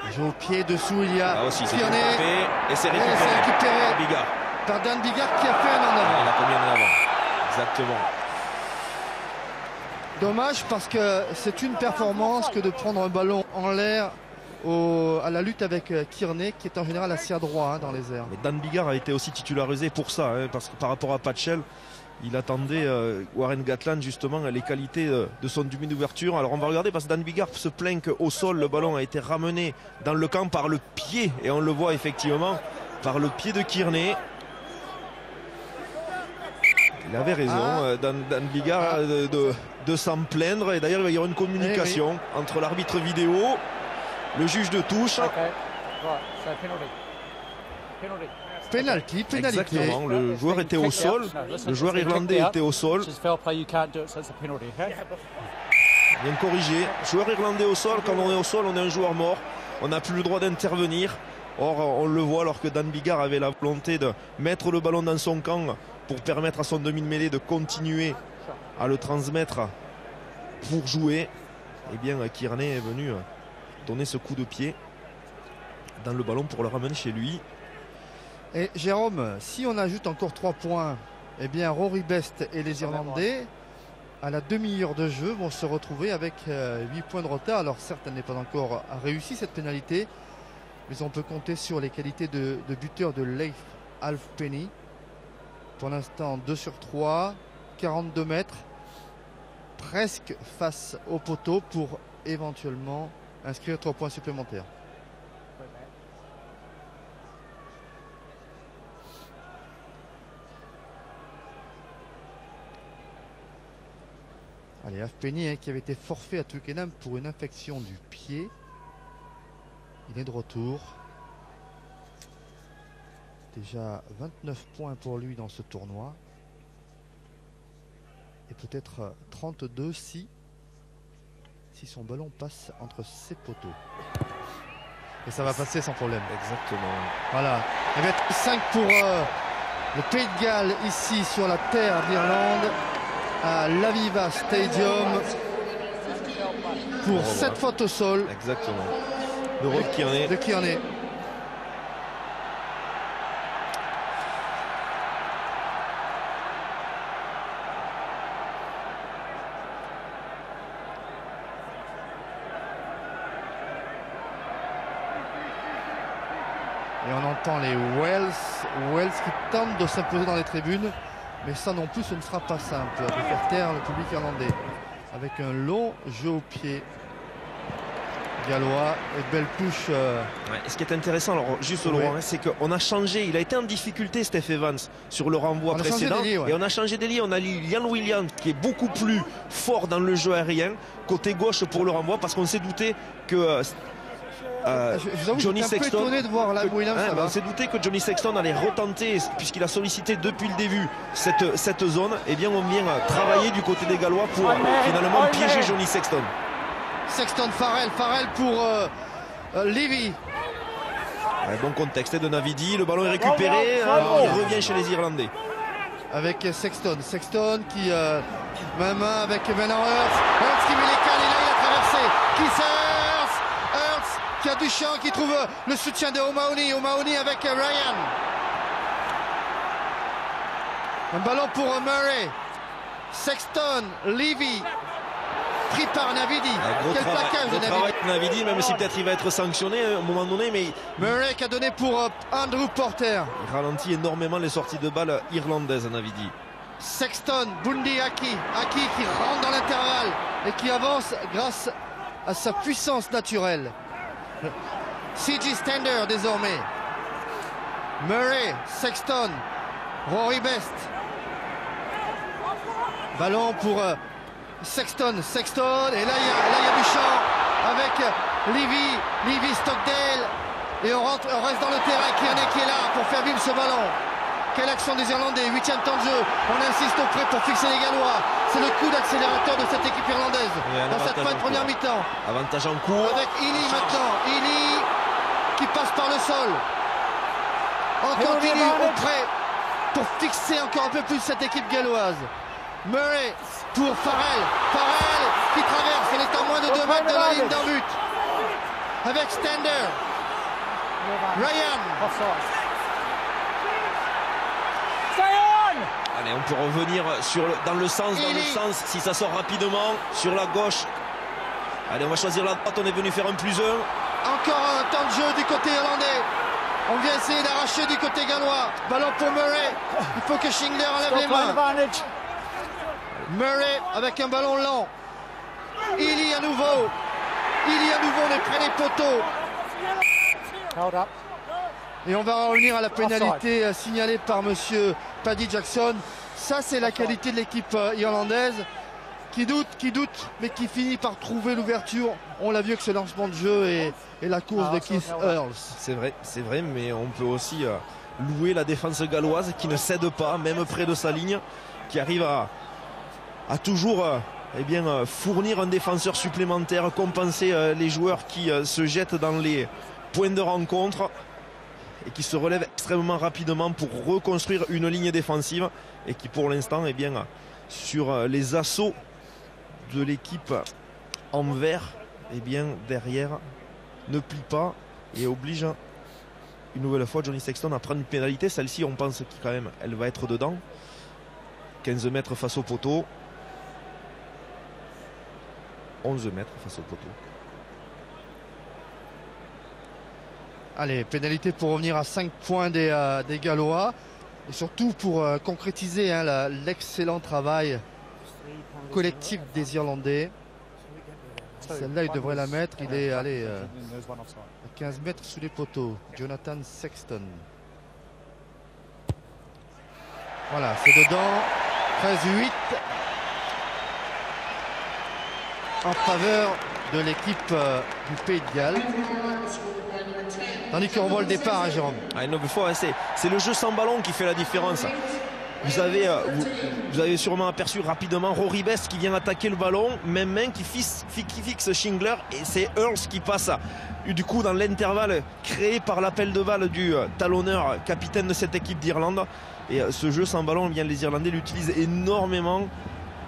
Il joue au pied dessous, il y a là aussi, c'est et c'est récupéré Bigard. Par Dan Bigard qui a fait un en avant. Il a combien en avant? Exactement. Dommage parce que c'est une performance que de prendre un ballon en l'air à la lutte avec Kearney qui est en général assez adroit dans les airs. Mais Dan Bigard a été aussi titularisé pour ça, parce que par rapport à Patchell, il attendait Warren Gatland justement les qualités de son demi d'ouverture. Alors on va regarder parce que Dan Bigard se plaint qu'au sol le ballon a été ramené dans le camp par le pied, et on le voit effectivement par le pied de Kearney. Il avait raison, Dan Bigard, de s'en plaindre, et d'ailleurs il va y avoir une communication entre l'arbitre vidéo, le juge de touche. Penalty. Exactement, le joueur était au sol, le joueur irlandais était au sol. Bien corrigé, joueur irlandais au sol, quand on est au sol on est un joueur mort, on n'a plus le droit d'intervenir. Or on le voit alors que Dan Bigard avait la volonté de mettre le ballon dans son camp pour permettre à son demi de mêlée de continuer à le transmettre pour jouer. Et bien Kearney est venu donner ce coup de pied dans le ballon pour le ramener chez lui. Et Jérôme, si on ajoute encore 3 points, eh bien Rory Best et les Irlandais à la demi-heure de jeu vont se retrouver avec 8 points de retard. Alors certes, elle n'est pas encore réussi cette pénalité, mais on peut compter sur les qualités de buteur de Leif Halfpenny. Pour l'instant 2 sur 3, 42 mètres, presque face au poteau pour éventuellement inscrire 3 points supplémentaires. Allez, Halfpenny qui avait été forfait à Twickenham pour une infection du pied. Il est de retour. Déjà 29 points pour lui dans ce tournoi. Et peut-être 32 si son ballon passe entre ses poteaux. Et ça va passer sans problème. Exactement. Voilà. Il va être 5 pour le Pays de Galles ici sur la terre d'Irlande à l'Aviva Stadium pour 7 fautes au sol. Exactement. De Kearney. Et on entend les Wells qui tentent de s'imposer dans les tribunes. Mais ça non plus, ce ne sera pas simple de faire taire le public irlandais. Avec un long jeu au pied gallois et belle touche. Ce qui est intéressant, alors juste Laurent, c'est qu'on a changé. Il a été en difficulté, Steph Evans, sur le renvoi précédent. Et on a changé d'ailier. On a Liam Williams qui est beaucoup plus fort dans le jeu aérien, côté gauche pour le renvoi, parce qu'on s'est douté que Johnny Sexton, de voir Williams, on s'est douté que Johnny Sexton allait retenter, puisqu'il a sollicité depuis le début cette zone. Et bien on vient travailler du côté des Gallois pour finalement piéger Johnny Sexton. Farrell pour Levy. Bon contexte de Navidi, le ballon est récupéré, il revient chez les Irlandais. Avec Sexton qui même avec Venant Hurst qui met les cales, et là il a traversé, Hurst qui a du champ, qui trouve le soutien de O'Mahony avec Ryan. Un ballon pour Murray. Sexton, Levy pris par Navidi. Quel plaquage de Navidi, même si peut-être il va être sanctionné à un moment donné, mais Murray qui a donné pour Andrew Porter. Il ralentit énormément les sorties de balles irlandaises, Navidi. Sexton, Bundy, Aki qui rentre dans l'intervalle et qui avance grâce à sa puissance naturelle. C.J. Stander désormais. Murray, Sexton, Rory Best. Ballon pour Sexton, et là il y a du champ avec Livy Stockdale, et on reste dans le terrain. Kearney qui est là pour faire vivre ce ballon. Quelle action des Irlandais, 8e temps de jeu, on insiste auprès pour fixer les Gallois. C'est le coup d'accélérateur de cette équipe irlandaise dans cette fin de première mi-temps. Avantage en cours. Avec Ely maintenant, Ely qui passe par le sol. On continue auprès pour fixer encore un peu plus cette équipe galloise. Murray pour Farrell qui traverse, on est à moins de 2 mètres de la ligne d'un but. Avec Stander, Ryan. Allez, on peut revenir dans le sens, si ça sort rapidement, sur la gauche. Allez, on va choisir la droite, on est venu faire un +1. Encore un temps de jeu du côté irlandais. On vient essayer d'arracher du côté gallois. Ballon pour Murray. Il faut que Shingler enlève les mains. Murray avec un ballon lent. Ely à nouveau. On est près des poteaux. Et on va revenir à la pénalité signalée par monsieur Paddy Jackson. Ça, c'est la qualité de l'équipe irlandaise qui doute, mais qui finit par trouver l'ouverture. On l'a vu avec ce lancement de jeu et la course de Keith Earls. C'est vrai, mais on peut aussi louer la défense galloise qui ne cède pas, même près de sa ligne, qui arrive à toujours fournir un défenseur supplémentaire, compenser les joueurs qui se jettent dans les points de rencontre et qui se relèvent extrêmement rapidement pour reconstruire une ligne défensive, et qui pour l'instant, sur les assauts de l'équipe en vert, derrière ne plie pas et oblige une nouvelle fois Johnny Sexton à prendre une pénalité. Celle-ci, on pense qu'elle va être dedans. 15 mètres face au poteau, 11 mètres face au poteau. Allez, pénalité pour revenir à 5 points des Gallois, et surtout pour concrétiser l'excellent travail collectif des Irlandais. Celle-là, il devrait la mettre. Il est à 15 mètres sous les poteaux. Jonathan Sexton. Voilà, c'est dedans. 13-8 en faveur de l'équipe du Pays de Galles. Tandis qu'on voit le départ, Jérôme. C'est le jeu sans ballon qui fait la différence. Vous avez sûrement aperçu rapidement Rory Best qui vient attaquer le ballon, même main qui fixe Shingler, et c'est Earls qui passe du coup dans l'intervalle créé par l'appel de balle du talonneur, capitaine de cette équipe d'Irlande. Et ce jeu sans ballon, les Irlandais l'utilisent énormément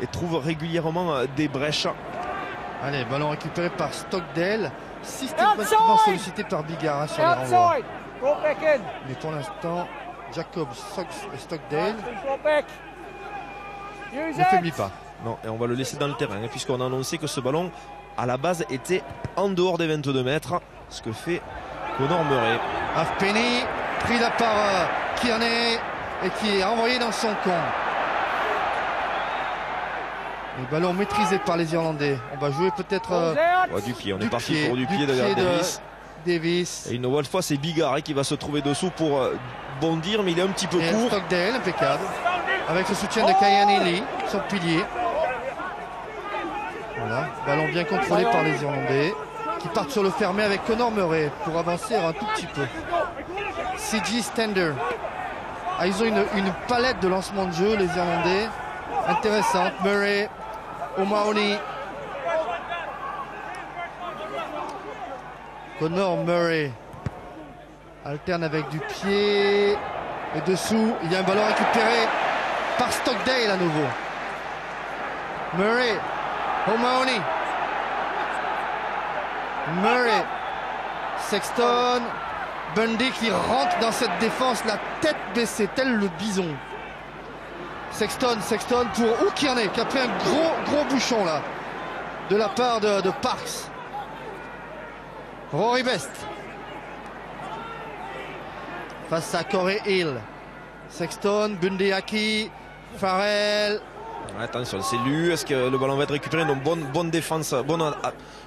et trouvent régulièrement des brèches. Allez, ballon récupéré par Stockdale, systématiquement sollicité par Bigard sur les renvois. Mais pour l'instant, Jacob Stockdale ne faiblit pas. Non, et on va le laisser dans le terrain, puisqu'on a annoncé que ce ballon, à la base, était en dehors des 22 mètres, ce que fait Conor Murray. Halfpenny, pris là par Kearney, et qui est envoyé dans son camp. Le ballon maîtrisé par les Irlandais. On va jouer peut-être du pied. On est parti pour du pied de Davis. Et une nouvelle fois, c'est Bigard qui va se trouver dessous pour bondir, mais il est un petit peu court. Stockdale, impeccable. Avec le soutien de Kyan Ely, son pilier. Voilà, ballon bien contrôlé par les Irlandais, qui partent sur le fermé avec Conor Murray pour avancer un tout petit peu. C.J. Stander. Ils ont une palette de lancement de jeu, les Irlandais. Intéressante. Murray, O'Mahony. Conor Murray alterne avec du pied. Et dessous, il y a un ballon récupéré par Stockdale à nouveau. Murray, O'Mahony. Murray, Sexton, Bundy qui rentre dans cette défense, la tête baissée, tel le bison. Sexton pour Kearney qui a pris un gros bouchon là. de la part de Parks. Rory Best face à Corey Hill. Sexton, Bundee Aki, Farrell. Attention, c'est lui. Est-ce que le ballon va être récupéré? Donc bonne défense, bon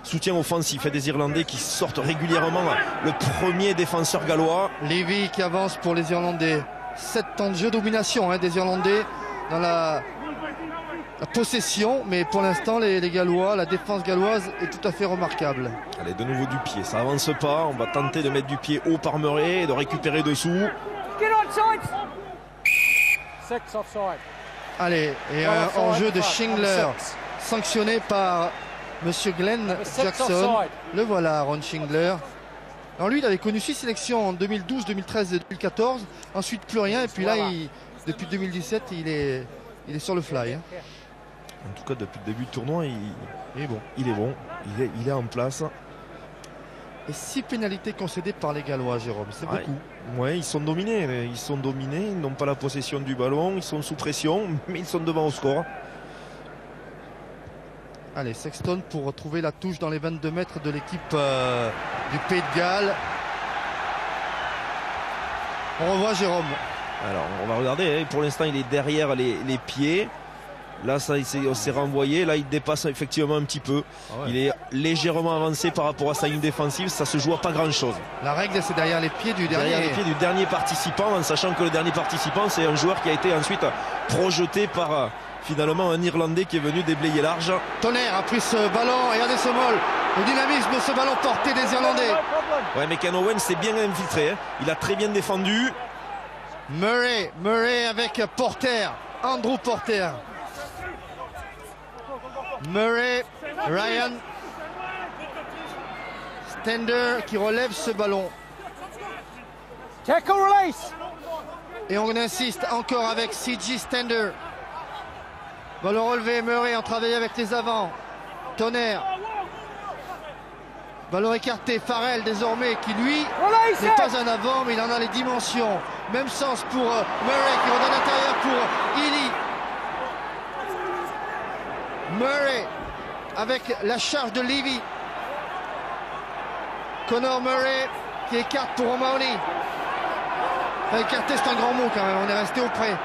soutien offensif et des Irlandais qui sortent régulièrement. Le premier défenseur gallois. Levy qui avance pour les Irlandais. 7 temps de jeu, domination des Irlandais dans la possession, mais pour l'instant les Gallois, la défense galloise est tout à fait remarquable. Allez, de nouveau du pied, ça avance pas. On va tenter de mettre du pied haut par Murray et de récupérer dessous. Allez, et un enjeu de Shingler sanctionné par Monsieur Glenn Jackson. Le voilà, Ron Shingler. Alors lui, il avait connu 6 sélections en 2012, 2013 et 2014. Ensuite, plus rien. Et puis là, depuis 2017, il est sur le fly. En tout cas, depuis le début du tournoi, il est bon. Il est en place. Et 6 pénalités concédées par les Gallois, Jérôme. C'est beaucoup. Ouais, ils sont dominés. Ils n'ont pas la possession du ballon. Ils sont sous pression, mais ils sont devant au score. Allez, Sexton pour retrouver la touche dans les 22 mètres de l'équipe du Pays de Galles. On revoit Jérôme. Alors, on va regarder. Pour l'instant, il est derrière les pieds. Là, ça s'est renvoyé. Là, il dépasse effectivement un petit peu. Il est légèrement avancé par rapport à sa ligne défensive. Ça se joue à pas grand-chose. La règle, c'est derrière les pieds du dernier. Derrière les pieds du dernier participant, en sachant que le dernier participant, c'est un joueur qui a été ensuite projeté par finalement un Irlandais qui est venu déblayer large. Tonnerre a pris ce ballon. Regardez ce vol. Le dynamisme de ce ballon porté des Irlandais. Ouais, mais Ken Owen s'est bien infiltré. Il a très bien défendu. Murray avec Porter. Andrew Porter. Murray, Ryan Stender qui relève ce ballon. Et on insiste encore avec C.J. Stender. Ballon relevé, Murray en travaille avec les avants. Tonnerre. Ballon écarté, Farrell désormais qui lui n'est pas un avant mais il en a les dimensions. Même sens pour Murray qui redonne à l'intérieur pour Ely. Murray avec la charge de Levy. Connor Murray qui écarte pour O'Mahony. Écarté, c'est un grand mot quand même, on est resté auprès.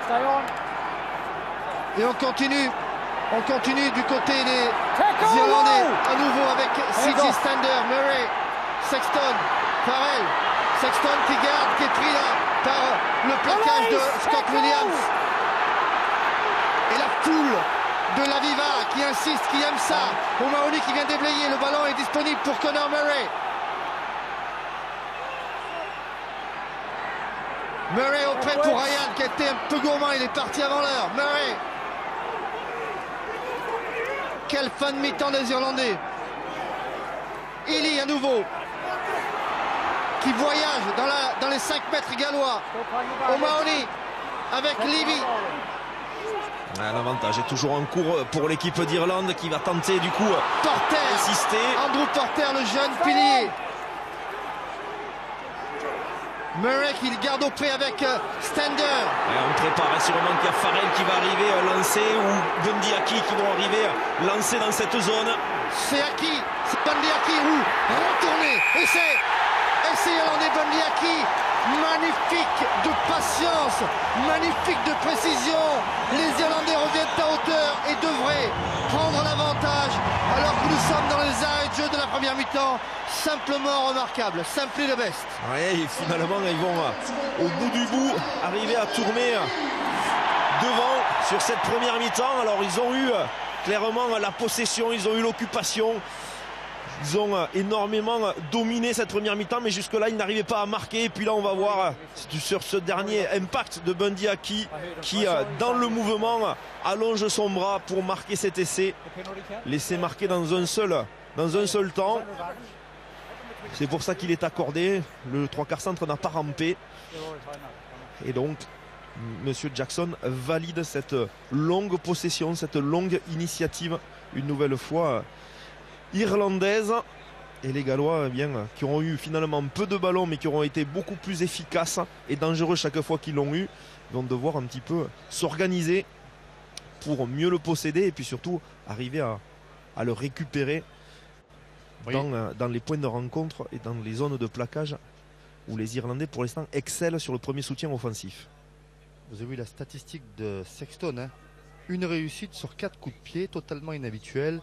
Et on continue du côté des Irlandais. À nouveau avec C.J. Stender, Murray, Sexton, Farrell. Sexton qui garde, qui est pris là par le plaquage de Scott Williams. Et la foule de l'Aviva qui insiste, qui aime ça. O'Mahony qui vient déblayer, le ballon est disponible pour Connor Murray. Murray auprès pour Ryan qui a été un peu gourmand, il est parti avant l'heure. Murray. Quelle fin de mi-temps des Irlandais. Ely à nouveau qui voyage dans les 5 mètres gallois. O'Mahony avec Levy. L'avantage est toujours en cours pour l'équipe d'Irlande qui va tenter du coup d'insister. Andrew Porter, le jeune pilier. Murray qui le garde auprès avec Stender. Et on prépare sûrement qu'il y a Farrell qui va arriver lancer ou Bundee Aki qui vont arriver lancer dans cette zone. C'est Aki, c'est Bundee Aki ou retourner. Et c'est Irlandais Bundee Aki. Magnifique de patience, magnifique de précision. Les Irlandais reviennent à hauteur et devraient prendre l'avantage alors que nous sommes dans les arrêts de jeu de la première mi-temps. Simplement remarquable, simply the best. Oui, finalement ils vont au bout du bout arriver à tourner devant sur cette première mi-temps. Alors ils ont eu clairement la possession, ils ont eu l'occupation. Ils ont énormément dominé cette première mi-temps, mais jusque-là, ils n'arrivaient pas à marquer. Et puis là, on va voir sur ce dernier impact de Bundee Aki qui, dans le mouvement, allonge son bras pour marquer cet essai. L'essai marqué dans un seul temps. C'est pour ça qu'il est accordé. Le 3/4 centre n'a pas rampé. Et donc, Monsieur Jackson valide cette longue possession, cette longue initiative, une nouvelle fois irlandaise. Et les Gallois qui auront eu finalement peu de ballons mais qui auront été beaucoup plus efficaces et dangereux chaque fois qu'ils l'ont eu, vont devoir un petit peu s'organiser pour mieux le posséder et puis surtout arriver à le récupérer dans les points de rencontre et dans les zones de plaquage où les Irlandais pour l'instant excellent sur le premier soutien offensif. Vous avez vu la statistique de Sexton, hein. Une réussite sur 4 coups de pied, totalement inhabituel.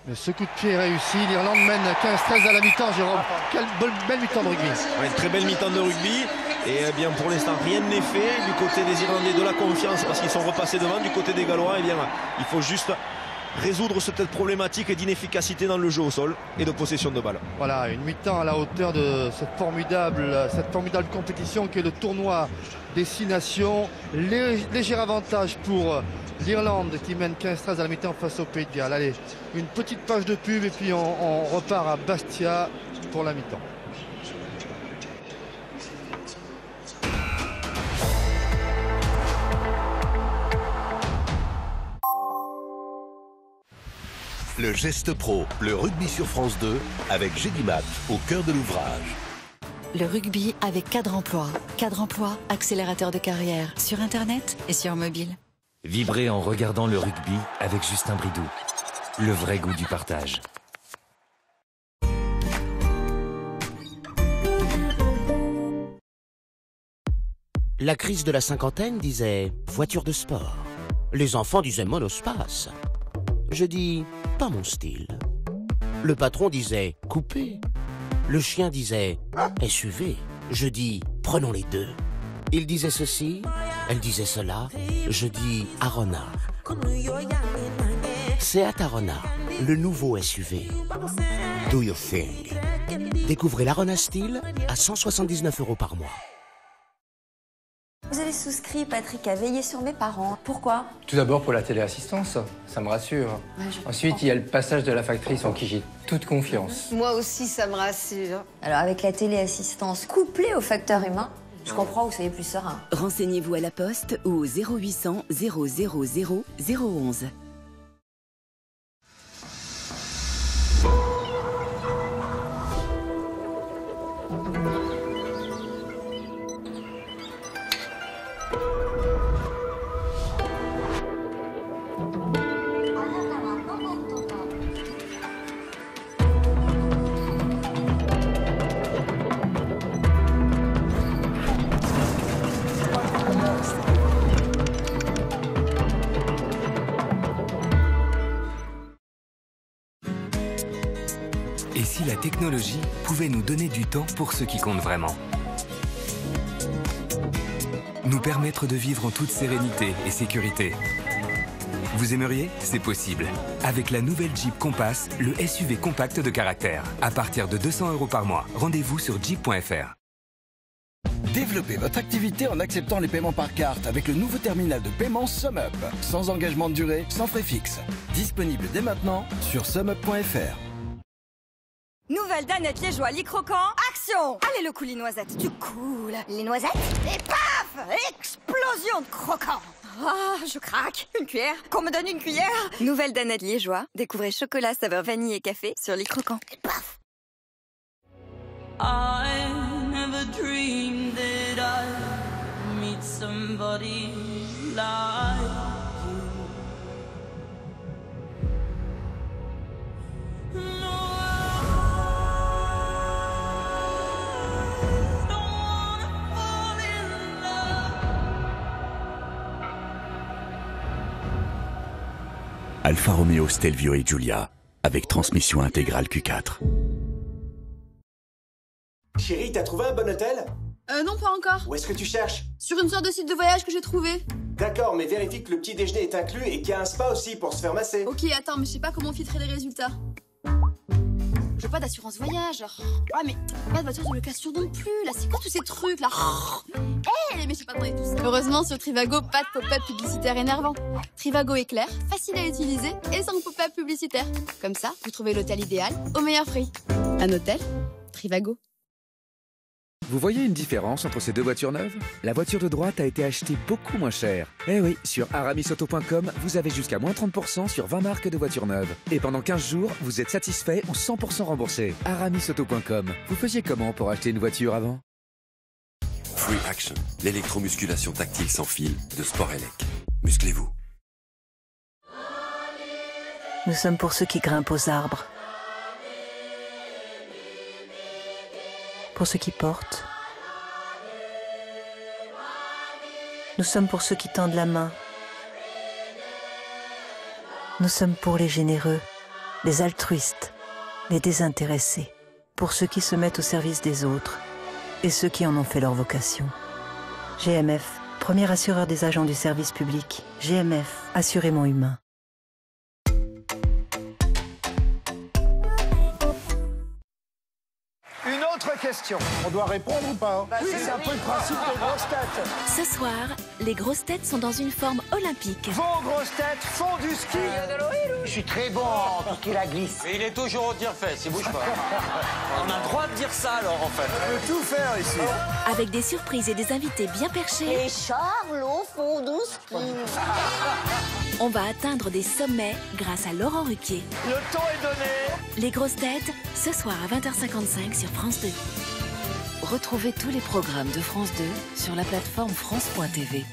Mais ce coup de pied est réussi, l'Irlande mène 15-13 à la mi-temps, Jérôme. Quelle belle mi-temps de rugby. Ouais, une très belle mi-temps de rugby. Et bien pour l'instant rien n'est fait du côté des Irlandais, de la confiance parce qu'ils sont repassés devant. Du côté des Gallois, et bien il faut juste résoudre cette problématique d'inefficacité dans le jeu au sol et de possession de balle. Voilà, une mi-temps à la hauteur de cette formidable compétition qui est le tournoi des 6 nations. Léger avantage pour l'Irlande qui mène 15-13 à la mi-temps face au Pays de Galles. Allez, une petite page de pub et puis on repart à Bastia pour la mi-temps. Le geste pro, le rugby sur France 2, avec Gédimat, au cœur de l'ouvrage. Le rugby avec Cadre Emploi. Cadre Emploi, accélérateur de carrière, sur Internet et sur mobile. Vibrez en regardant le rugby avec Justin Bridou. Le vrai goût du partage. La crise de la cinquantaine disait voiture de sport. Les enfants disaient monospace. Je dis pas mon style. Le patron disait coupé. Le chien disait SUV. Je dis prenons les deux. Il disait ceci, elle disait cela. Je dis Arona. Seat Arona, le nouveau SUV. Do your thing. Découvrez l'Arona Style à 179 € par mois. Vous avez souscrit, Patrick, à veiller sur mes parents. Pourquoi? Tout d'abord pour la téléassistance, ça me rassure. Ouais, Ensuite, il y a le passage de la factrice en qui j'ai toute confiance. Moi aussi, ça me rassure. Alors, avec la téléassistance couplée au facteur humain, je comprends, vous soyez plus serein. Renseignez-vous à la poste ou au 0800 000 011. Et si la technologie pouvait nous donner du temps pour ce qui compte vraiment? Nous permettre de vivre en toute sérénité et sécurité. Vous aimeriez? C'est possible. Avec la nouvelle Jeep Compass, le SUV compact de caractère. À partir de 200 € par mois. Rendez-vous sur jeep.fr. Développez votre activité en acceptant les paiements par carte avec le nouveau terminal de paiement SumUp. Sans engagement de durée, sans frais fixes. Disponible dès maintenant sur sumup.fr. Nouvelle danette liégeois lit croquant, action! Allez le coulis noisette, tu coules. Les noisettes? Et paf! Explosion de croquant! Ah, je craque. Une cuillère? Qu'on me donne une cuillère? Nouvelle danette liégeois. Découvrez chocolat saveur vanille et café sur lit croquant. Et paf! I never dreamed that I'd meet somebody like you. No. Alfa Romeo Stelvio et Giulia, avec transmission intégrale Q4. Chérie, t'as trouvé un bon hôtel? Non, pas encore. Où est-ce que tu cherches? Sur une sorte de site de voyage que j'ai trouvé. D'accord, mais vérifie que le petit déjeuner est inclus et qu'il y a un spa aussi pour se faire masser. Ok, attends, mais je sais pas comment filtrer les résultats. Je veux pas d'assurance voyage. Ah, mais pas de voiture de location non plus. Là, c'est quoi tous ces trucs là? Mais je sais pas demander tout ça. Heureusement, sur Trivago, pas de pop-up publicitaire énervant. Trivago est clair, facile à utiliser et sans pop-up publicitaire. Comme ça, vous trouvez l'hôtel idéal au meilleur prix. Un hôtel? Trivago. Vous voyez une différence entre ces deux voitures neuves? La voiture de droite a été achetée beaucoup moins cher. Eh oui, sur aramisauto.com, vous avez jusqu'à moins 30% sur 20 marques de voitures neuves. Et pendant 15 jours, vous êtes satisfait ou 100% remboursé. aramisauto.com. Vous faisiez comment pour acheter une voiture avant? Free Action, l'électromusculation tactile sans fil de Sport Elec. Musclez-vous. Nous sommes pour ceux qui grimpent aux arbres, pour ceux qui portent. Nous sommes pour ceux qui tendent la main. Nous sommes pour les généreux, les altruistes, les désintéressés, pour ceux qui se mettent au service des autres et ceux qui en ont fait leur vocation. GMF, premier assureur des agents du service public. GMF, assurément humain. Une autre question. On doit répondre ou pas? Oui, c'est un peu le principe des grosses têtes. Ce soir, les grosses têtes sont dans une forme olympique. Vos grosses têtes font du ski. Je suis très bon en piquer la glisse. Mais il est toujours au tire-fesse, il bouge pas. On a le droit de dire ça alors en fait. On peut tout faire ici. Avec des surprises et des invités bien perchés. Et Charlot font du ski. On va atteindre des sommets grâce à Laurent Ruquier. Le temps est donné. Les grosses têtes, ce soir à 20h55 sur France 2. Retrouvez tous les programmes de France 2 sur la plateforme France.tv.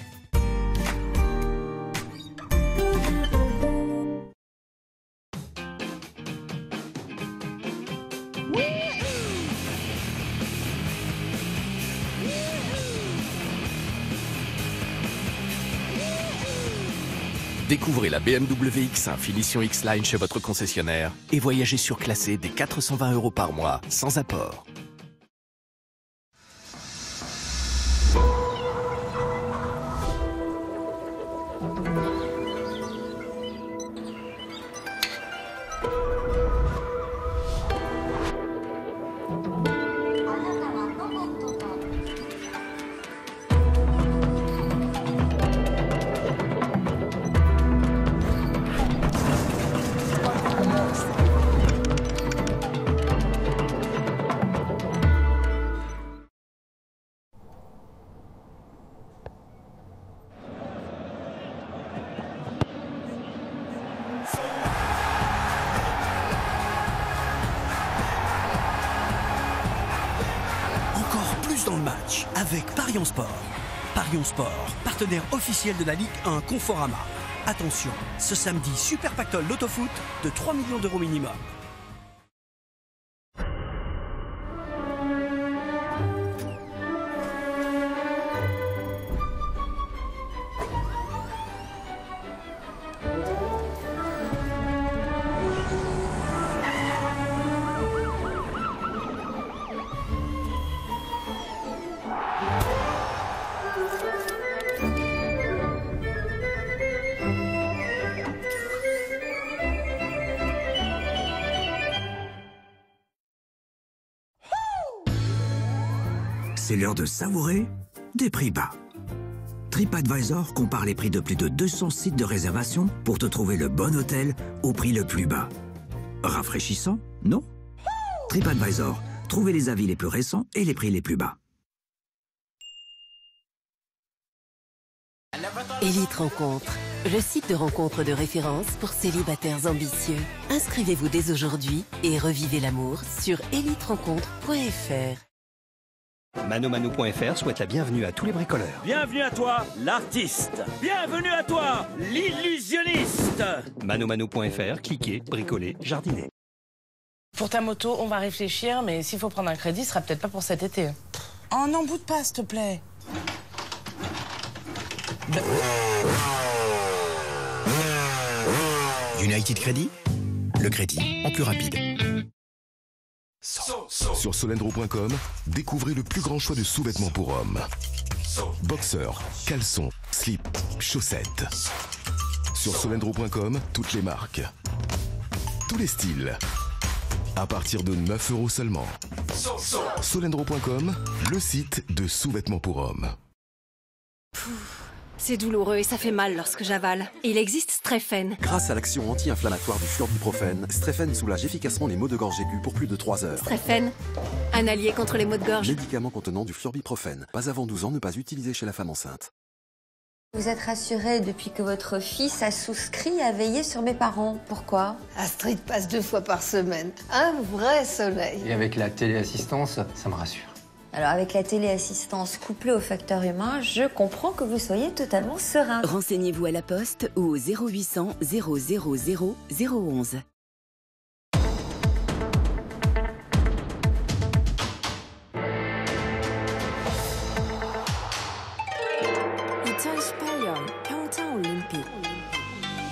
Découvrez la BMW X1 Finition X-Line chez votre concessionnaire et voyagez surclassé dès 420 € par mois, sans apport. Dans le match avec Parions Sport. Parions Sport, partenaire officiel de la Ligue 1 Conforama. Attention, ce samedi, Super Pactole Loto-Foot de 3 millions d'euros minimum. C'est l'heure de savourer des prix bas. TripAdvisor compare les prix de plus de 200 sites de réservation pour te trouver le bon hôtel au prix le plus bas. Rafraîchissant, non? TripAdvisor, trouvez les avis les plus récents et les prix les plus bas. Élite Rencontre, le site de rencontre de référence pour célibataires ambitieux. Inscrivez-vous dès aujourd'hui et revivez l'amour sur éliterencontre.fr. ManoMano.fr souhaite la bienvenue à tous les bricoleurs. Bienvenue à toi, l'artiste. Bienvenue à toi, l'illusionniste. ManoMano.fr, cliquez, bricolez, jardinez. Pour ta moto, on va réfléchir, mais s'il faut prendre un crédit, ce sera peut-être pas pour cet été. Oh, n'en boude pas, s'il te plaît. United Credit, le crédit en plus rapide. Sur solendro.com, découvrez le plus grand choix de sous-vêtements pour hommes. Boxers, caleçons, slips, chaussettes. Sur solendro.com, toutes les marques. Tous les styles. À partir de 9 € seulement. Solendro.com, le site de sous-vêtements pour hommes. C'est douloureux et ça fait mal lorsque j'avale. Il existe Streifen. Grâce à l'action anti-inflammatoire du flurbiprophène, Streifen soulage efficacement les maux de gorge aigus pour plus de 3 heures. Streifen, un allié contre les maux de gorge. Médicament contenant du flurbiprophène. Pas avant 12 ans, ne pas utiliser chez la femme enceinte. Vous êtes rassurée depuis que votre fils a souscrit à veiller sur mes parents. Pourquoi? Astrid passe 2 fois par semaine. Un vrai soleil. Et avec la téléassistance, ça me rassure. Alors avec la téléassistance couplée au facteur humain, je comprends que vous soyez totalement serein. Renseignez-vous à la poste ou au 0800 000 011.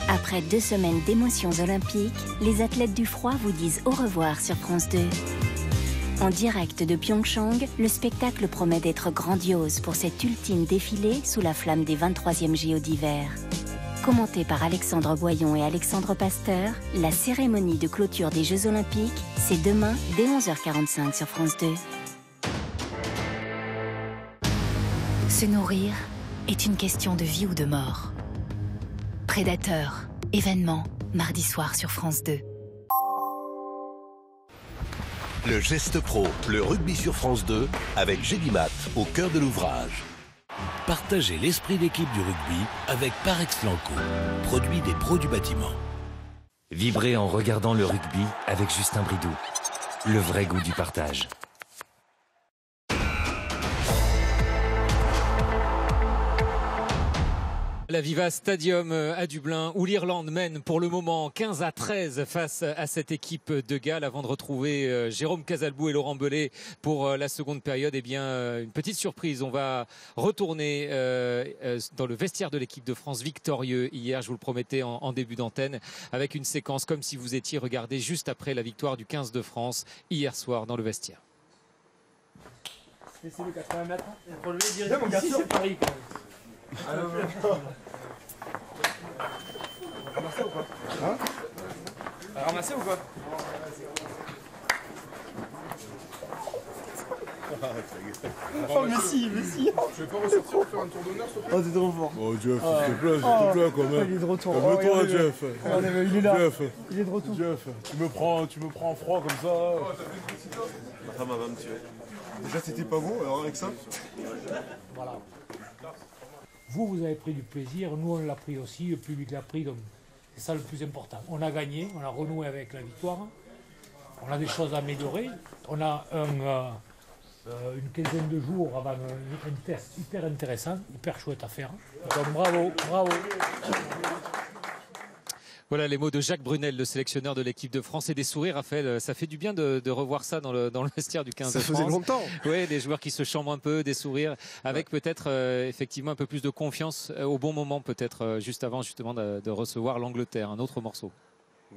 Après 2 semaines d'émotions olympiques, les athlètes du froid vous disent au revoir sur France 2. En direct de Pyeongchang, le spectacle promet d'être grandiose pour cet ultime défilé sous la flamme des 23e JO d'hiver. Commenté par Alexandre Boyon et Alexandre Pasteur, la cérémonie de clôture des Jeux Olympiques, c'est demain dès 11h45 sur France 2. Se nourrir est une question de vie ou de mort. Prédateur, événement, mardi soir sur France 2. Le geste pro, le rugby sur France 2, avec Gélimat, au cœur de l'ouvrage. Partagez l'esprit d'équipe du rugby avec Parex Flanco, produit des pros du bâtiment. Vibrez en regardant le rugby avec Justin Bridou. Le vrai goût du partage. La Viva Stadium à Dublin, où l'Irlande mène pour le moment 15-13 face à cette équipe de Galles, avant de retrouver Jérôme Casalbou et Laurent Belay pour la seconde période. Eh bien, une petite surprise, on va retourner dans le vestiaire de l'équipe de France, victorieux hier, je vous le promettais en début d'antenne, avec une séquence comme si vous étiez regardé juste après la victoire du 15 de France hier soir dans le vestiaire. C'est le 80 mètres, relevé direct ici, c'est Paris quand même. Ramasser ou quoi? Hein? Ramasser ou quoi? Oh Messi. Je vais pas ressortir pour faire un tour d'honneur s'il te plaît. Oh t'es trop fort. Oh Jeff, s'il te plaît quand même. Il est de retour. Calme-toi Jeff. Il est là. Jeff. Il est de retour. Jeff, tu me prends froid comme ça. Ma femme va me tuer. Déjà c'était pas bon, alors avec ça. Voilà. Vous avez pris du plaisir, nous on l'a pris aussi, le public l'a pris, donc c'est ça le plus important. On a gagné, on a renoué avec la victoire, on a des choses à améliorer, on a une quinzaine de jours avant un test hyper intéressant, hyper chouette à faire. Donc bravo. Voilà les mots de Jacques Brunel, le sélectionneur de l'équipe de France, et des sourires, Raphaël. Ça fait du bien de revoir ça dans le vestiaire du 15 de France. Ça faisait longtemps. Oui, des joueurs qui se chambrent un peu, des sourires, avec peut-être effectivement un peu plus de confiance au bon moment, peut-être juste avant justement de recevoir l'Angleterre, un autre morceau.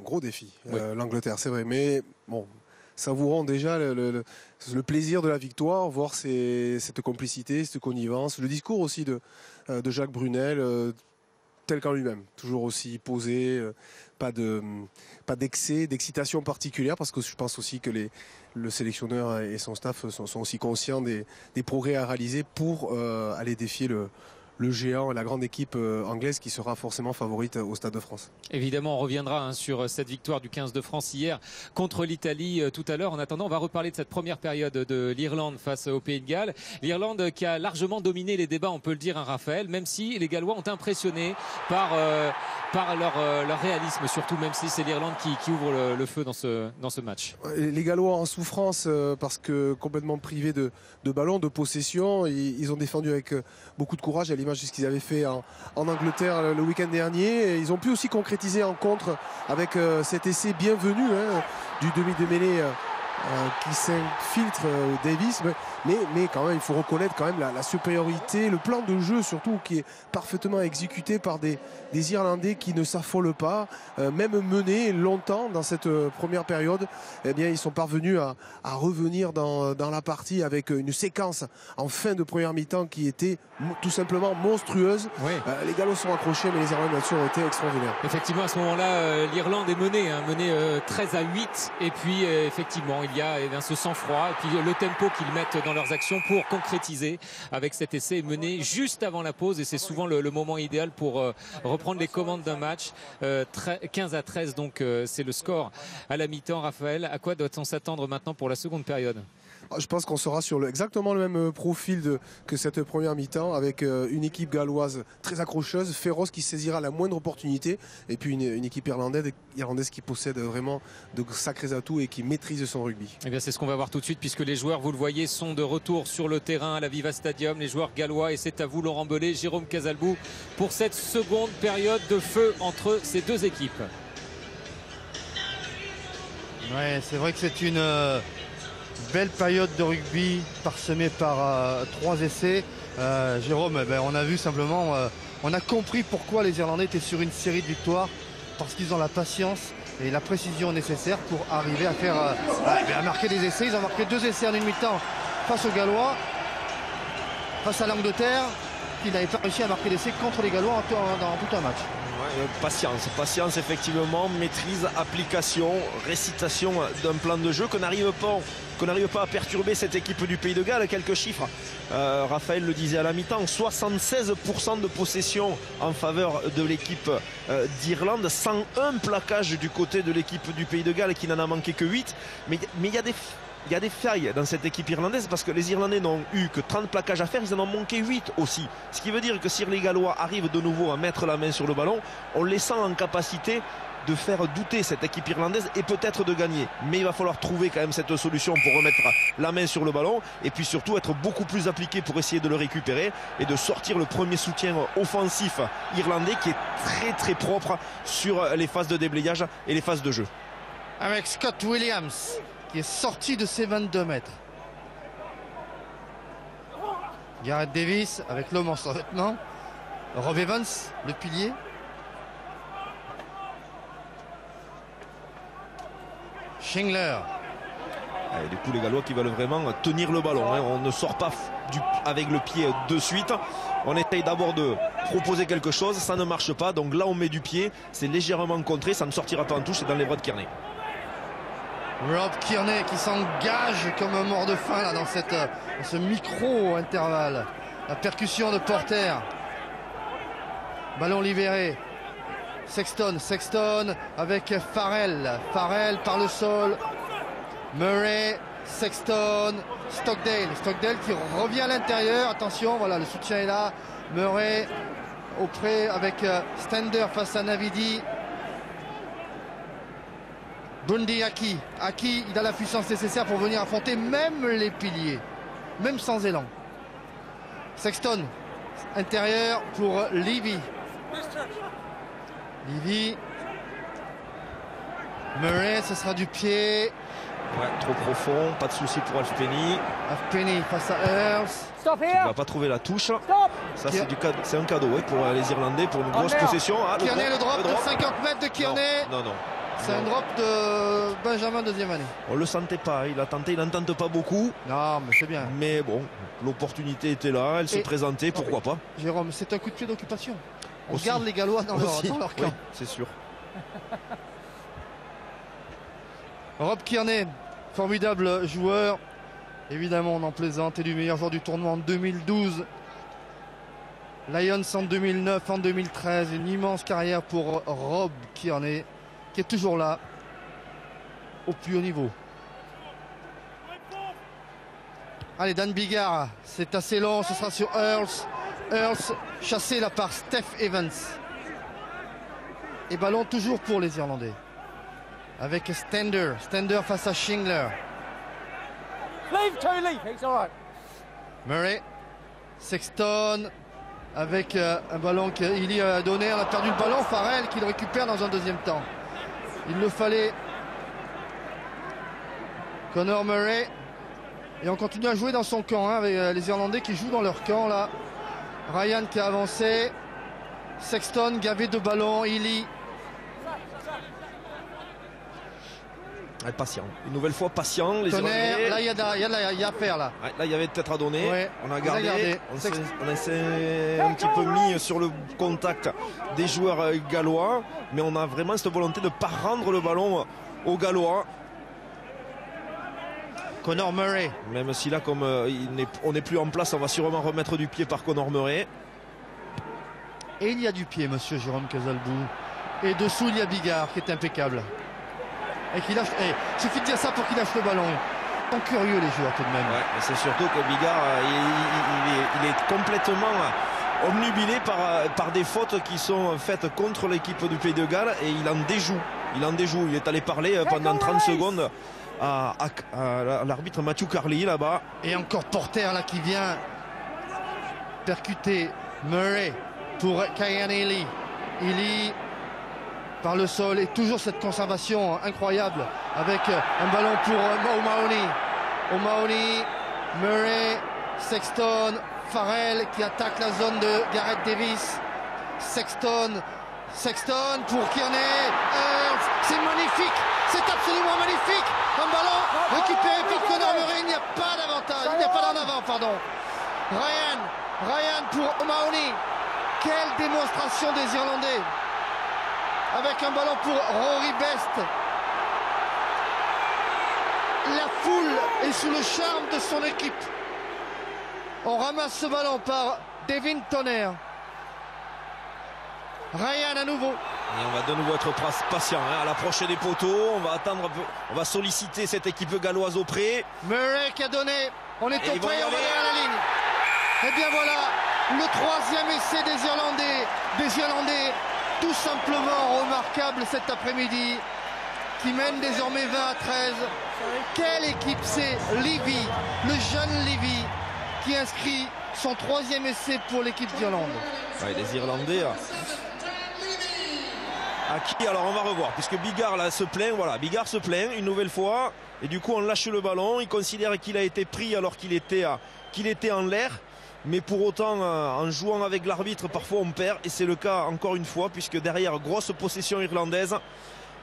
Gros défi, oui. L'Angleterre, c'est vrai. Mais bon, savourant déjà le plaisir de la victoire, voir cette complicité, cette connivence, le discours aussi de Jacques Brunel. Tel qu'en lui-même, toujours aussi posé, pas d'excès, d'excitation particulière, parce que je pense aussi que le sélectionneur et son staff sont aussi conscients des progrès à réaliser pour aller défier le géant et la grande équipe anglaise qui sera forcément favorite au Stade de France. Évidemment, on reviendra sur cette victoire du 15 de France hier contre l'Italie tout à l'heure. En attendant, on va reparler de cette première période de l'Irlande face au Pays de Galles. L'Irlande qui a largement dominé les débats, on peut le dire, Raphaël, même si les Gallois ont impressionné par leur réalisme, surtout, même si c'est l'Irlande qui ouvre le feu dans ce match. Les Gallois en souffrance parce que complètement privés de ballon, de possession, ils ont défendu avec beaucoup de courage à l'image de ce qu'ils avaient fait en Angleterre le week-end dernier. Et ils ont pu aussi concrétiser en contre avec cet essai bienvenu du demi de mêlée qui s'infiltre Davis, mais quand même il faut reconnaître quand même la supériorité, le plan de jeu surtout qui est parfaitement exécuté par des Irlandais qui ne s'affolent pas, même menés longtemps dans cette première période. Eh bien ils sont parvenus à revenir dans la partie avec une séquence en fin de première mi-temps qui était tout simplement monstrueuse. Oui. Les Gallois sont accrochés, mais les Irlandais là-dessus ont été extraordinaires. Effectivement, à ce moment-là, l'Irlande est menée 13-8, et puis effectivement il y a ce sang-froid et puis le tempo qu'ils mettent dans leurs actions pour concrétiser avec cet essai mené juste avant la pause, et c'est souvent le moment idéal pour reprendre les commandes d'un match. 15-13, donc c'est le score à la mi-temps. Raphaël, à quoi doit-on s'attendre maintenant pour la seconde période? Je pense qu'on sera sur exactement le même profil que cette première mi-temps, avec une équipe galloise très accrocheuse, féroce, qui saisira la moindre opportunité, et puis une équipe irlandaise qui possède vraiment de sacrés atouts et qui maîtrise son rugby. Eh bien, c'est ce qu'on va voir tout de suite, puisque les joueurs, vous le voyez, sont de retour sur le terrain à l'Aviva Stadium, les joueurs gallois, et c'est à vous, Laurent Belay, Jérôme Casalbou, pour cette seconde période de feu entre ces deux équipes. Ouais, c'est vrai que c'est une belle période de rugby parsemée par 3 essais. Jérôme, on a vu simplement, on a compris pourquoi les Irlandais étaient sur une série de victoires, parce qu'ils ont la patience et la précision nécessaire pour arriver à faire à marquer des essais. Ils ont marqué 2 essais en une mi-temps face aux Gallois, face à l'Angleterre, qui n'avait pas réussi à marquer d'essais contre les Gallois dans tout un match. Patience effectivement, maîtrise, application, récitation d'un plan de jeu qu'on n'arrive pas à perturber cette équipe du Pays de Galles. Quelques chiffres, Raphaël le disait à la mi-temps, 76% de possession en faveur de l'équipe d'Irlande, 101 plaquages du côté de l'équipe du Pays de Galles qui n'en a manqué que 8, mais il y a des failles dans cette équipe irlandaise, parce que les Irlandais n'ont eu que 30 plaquages à faire, ils en ont manqué 8 aussi. Ce qui veut dire que si les Gallois arrivent de nouveau à mettre la main sur le ballon, on les sent en capacité de faire douter cette équipe irlandaise et peut-être de gagner. Mais il va falloir trouver quand même cette solution pour remettre la main sur le ballon, et puis surtout être beaucoup plus appliqué pour essayer de le récupérer et de sortir le premier soutien offensif irlandais qui est très très propre sur les phases de déblayage et les phases de jeu. Avec Scott Williams qui est sorti de ses 22 mètres. Gareth Davis avec l'homme en survêtement. Rob Evans, le pilier. Shingler. Et du coup, les Gallois qui veulent vraiment tenir le ballon. On ne sort pas avec le pied de suite. On essaye d'abord de proposer quelque chose. Ça ne marche pas. Donc là, on met du pied. C'est légèrement contré. Ça ne sortira pas en touche. C'est dans les bras de Kearney. Rob Kearney qui s'engage comme un mort de faim là, dans ce micro-intervalle. La percussion de Porter. Ballon libéré. Sexton avec Farrell. Farrell par le sol. Murray, Sexton, Stockdale qui revient à l'intérieur. Attention, voilà, le soutien est là. Murray auprès avec Stander face à Navidi. Bundy Aki, il a la puissance nécessaire pour venir affronter même les piliers, même sans élan. Sexton, intérieur pour Levy. Murray, ce sera du pied. Ouais, trop profond, pas de souci pour Halfpenny. Halfpenny face à Earls. Il va pas trouver la touche. Ça, c'est un cadeau pour les Irlandais, pour une grosse possession. Kearney, le drop de 50 mètres de Kearney. Non. C'est un drop de Benjamin, deuxième année. On le sentait pas, il a tenté, il n'en tente pas beaucoup. Non, mais c'est bien. Mais bon, l'opportunité était là, elle se présentait, pourquoi pas. Jérôme, c'est un coup de pied d'occupation. On garde les Gallois dans leur camp. Oui, c'est sûr. Rob Kearney, formidable joueur. Évidemment, on en plaisante, élu meilleur joueur du tournoi en 2012. Lions en 2009, en 2013. Une immense carrière pour Rob Kearney, qui est toujours là, au plus haut niveau. Allez, Dan Biggar, c'est assez long, ce sera sur Earls. Earls chassé là par Steph Evans. Et ballon toujours pour les Irlandais. Avec Stander face à Shingler. Murray, Sexton avec un ballon qu'il a donné. On a perdu le ballon. Farrell qui le récupère dans un deuxième temps. Il le fallait. Conor Murray. Et on continue à jouer dans son camp avec les Irlandais qui jouent dans leur camp là. Ryan qui a avancé. Sexton gavé de ballons. Ely. Patient, une nouvelle fois patient. Les Irlandais. Là il y a à faire là. Ouais, là il y avait peut-être à donner. Ouais, on a gardé. On s'est un petit peu mis sur le contact des joueurs gallois, mais on a vraiment cette volonté de ne pas rendre le ballon aux Gallois. Conor Murray. Même si là, comme on n'est plus en place, on va sûrement remettre du pied par Conor Murray. Et il y a du pied, monsieur Jérôme Casalbou. Et dessous, il y a Biggar qui est impeccable. Et qui lâche. Il suffit de dire ça pour qu'il lâche le ballon. Ils sont curieux les joueurs tout de même. Ouais, mais c'est surtout que Bigard, il est complètement omnubilé par des fautes qui sont faites contre l'équipe du Pays de Galles et il en déjoue. Il est allé parler pendant 30 secondes à l'arbitre Matthew Carley là-bas. Et encore Porter là qui vient percuter Murray pour Kyan Ely. Ely par le sol et toujours cette conservation incroyable avec un ballon pour O'Mahony, Murray, Sexton, Farrell qui attaque la zone de Gareth Davis. Sexton pour Kearney. C'est magnifique, c'est absolument magnifique. Un ballon récupéré par Conor Murray. Il n'y a pas d'avantage, il n'y a pas d'en avant, pardon. Ryan pour O'Mahony. Quelle démonstration des Irlandais. Avec un ballon pour Rory Best. La foule est sous le charme de son équipe. On ramasse ce ballon par Devin Tonner. Ryan à nouveau. Et on va de nouveau être patient à l'approche des poteaux. On va attendre un peu. On va solliciter cette équipe galloise au près. Murray qui a donné. On est au près, on va aller à la ligne. Et bien voilà, le troisième essai des Irlandais. Tout simplement remarquable cet après-midi, qui mène désormais 20-13. Quelle équipe c'est? Levy, le jeune Levy, qui inscrit son troisième essai pour l'équipe d'Irlande. Ouais, les Irlandais. À qui? Alors on va revoir, puisque Bigard là se plaint. Voilà, Bigard se plaint une nouvelle fois. Et du coup on lâche le ballon. Il considère qu'il a été pris alors qu'il était en l'air. Mais pour autant, en jouant avec l'arbitre, parfois on perd. Et c'est le cas encore une fois, puisque derrière, grosse possession irlandaise.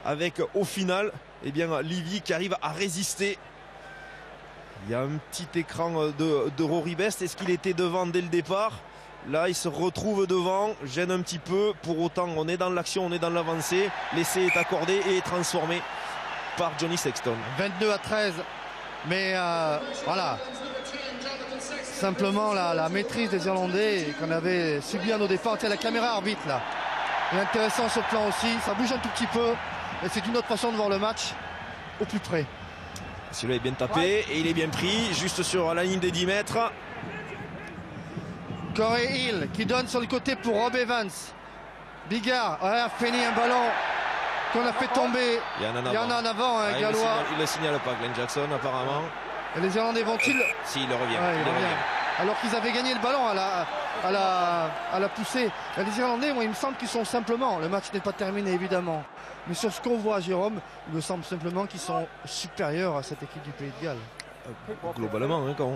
Avec au final, eh bien, Levy qui arrive à résister. Il y a un petit écran de Rory Best. Est-ce qu'il était devant dès le départ? Là, il se retrouve devant, gêne un petit peu. Pour autant, on est dans l'action, on est dans l'avancée. L'essai est accordé et est transformé par Johnny Sexton. 22-13. Mais voilà. Simplement la maîtrise des Irlandais qu'on avait subi à nos dépens. Tiens, la caméra arbitre là. C'est intéressant ce plan aussi. Ça bouge un tout petit peu. Et c'est une autre façon de voir le match au plus près. Celui-là est bien tapé et il est bien pris. Juste sur la ligne des 10 mètres. Corey Hill qui donne sur le côté pour Rob Evans. Bigard a fini un ballon qu'on a fait tomber. Il y en a en avant, un Gallois. Il le signale pas, Glenn Jackson, apparemment. Et les Irlandais vont-ils? Si, il revient. Ouais, il revient. Alors qu'ils avaient gagné le ballon à la poussée. Et les Irlandais, moi, il me semble qu'ils sont simplement, le match n'est pas terminé évidemment, mais sur ce qu'on voit, Jérôme, il me semble simplement qu'ils sont supérieurs à cette équipe du Pays de Galles. Globalement, hein, quand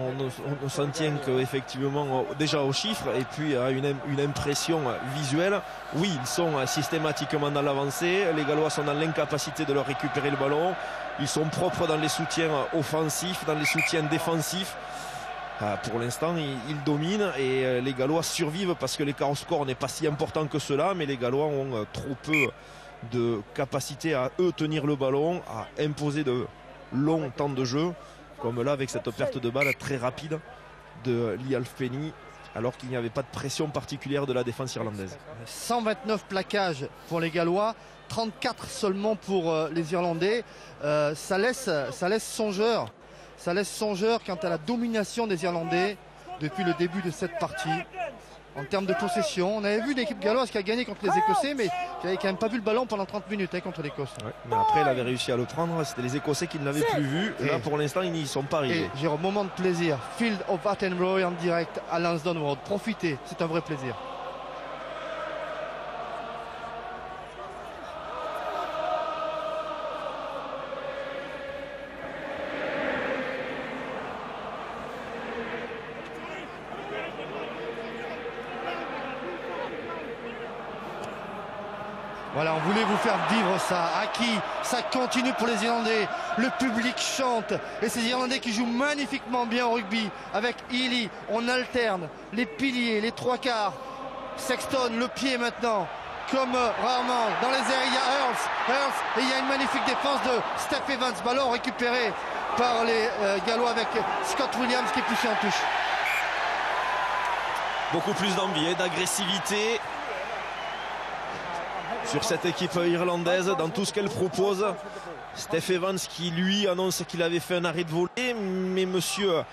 on s'en tient effectivement déjà aux chiffres et puis à une impression visuelle, oui, ils sont systématiquement dans l'avancée. Les Gallois sont dans l'incapacité de leur récupérer le ballon. Ils sont propres dans les soutiens offensifs, dans les soutiens défensifs. Pour l'instant, ils dominent et les Gallois survivent parce que l'écart au score n'est pas si important que cela, mais les Gallois ont trop peu de capacité à eux tenir le ballon, à imposer de longs temps de jeu. Comme là avec cette perte de balle très rapide de Lee Halfpenny, alors qu'il n'y avait pas de pression particulière de la défense irlandaise. 129 plaquages pour les Gallois, 34 seulement pour les Irlandais. Ça laisse songeur. Ça laisse songeur quant à la domination des Irlandais depuis le début de cette partie. En termes de possession, on avait vu l'équipe galloise qui a gagné contre les Écossais, mais qui n'avait quand même pas vu le ballon pendant 30 minutes contre l'Écosse. Ouais, mais après, il avait réussi à le prendre. C'était les Écossais qui ne l'avaient plus vu. Et là, pour l'instant, ils n'y sont pas arrivés. Et Jérôme, moment de plaisir. Field of Attenborough en direct à Lansdowne Road. Profitez, c'est un vrai plaisir. Voilà, on voulait vous faire vivre ça. À qui ça continue pour les Irlandais. Le public chante. Et ces Irlandais qui jouent magnifiquement bien au rugby. Avec Ely, on alterne les piliers, les trois quarts. Sexton, le pied maintenant. Comme rarement. Dans les airs, il y a Earls. Et il y a une magnifique défense de Steph Evans. Ballon récupéré par les Gallois avec Scott Williams qui est poussé en touche. Beaucoup plus d'envie et d'agressivité. sur cette équipe irlandaise, dans tout ce qu'elle propose. Steph Evans qui lui annonce qu'il avait fait un arrêt de volée, mais monsieur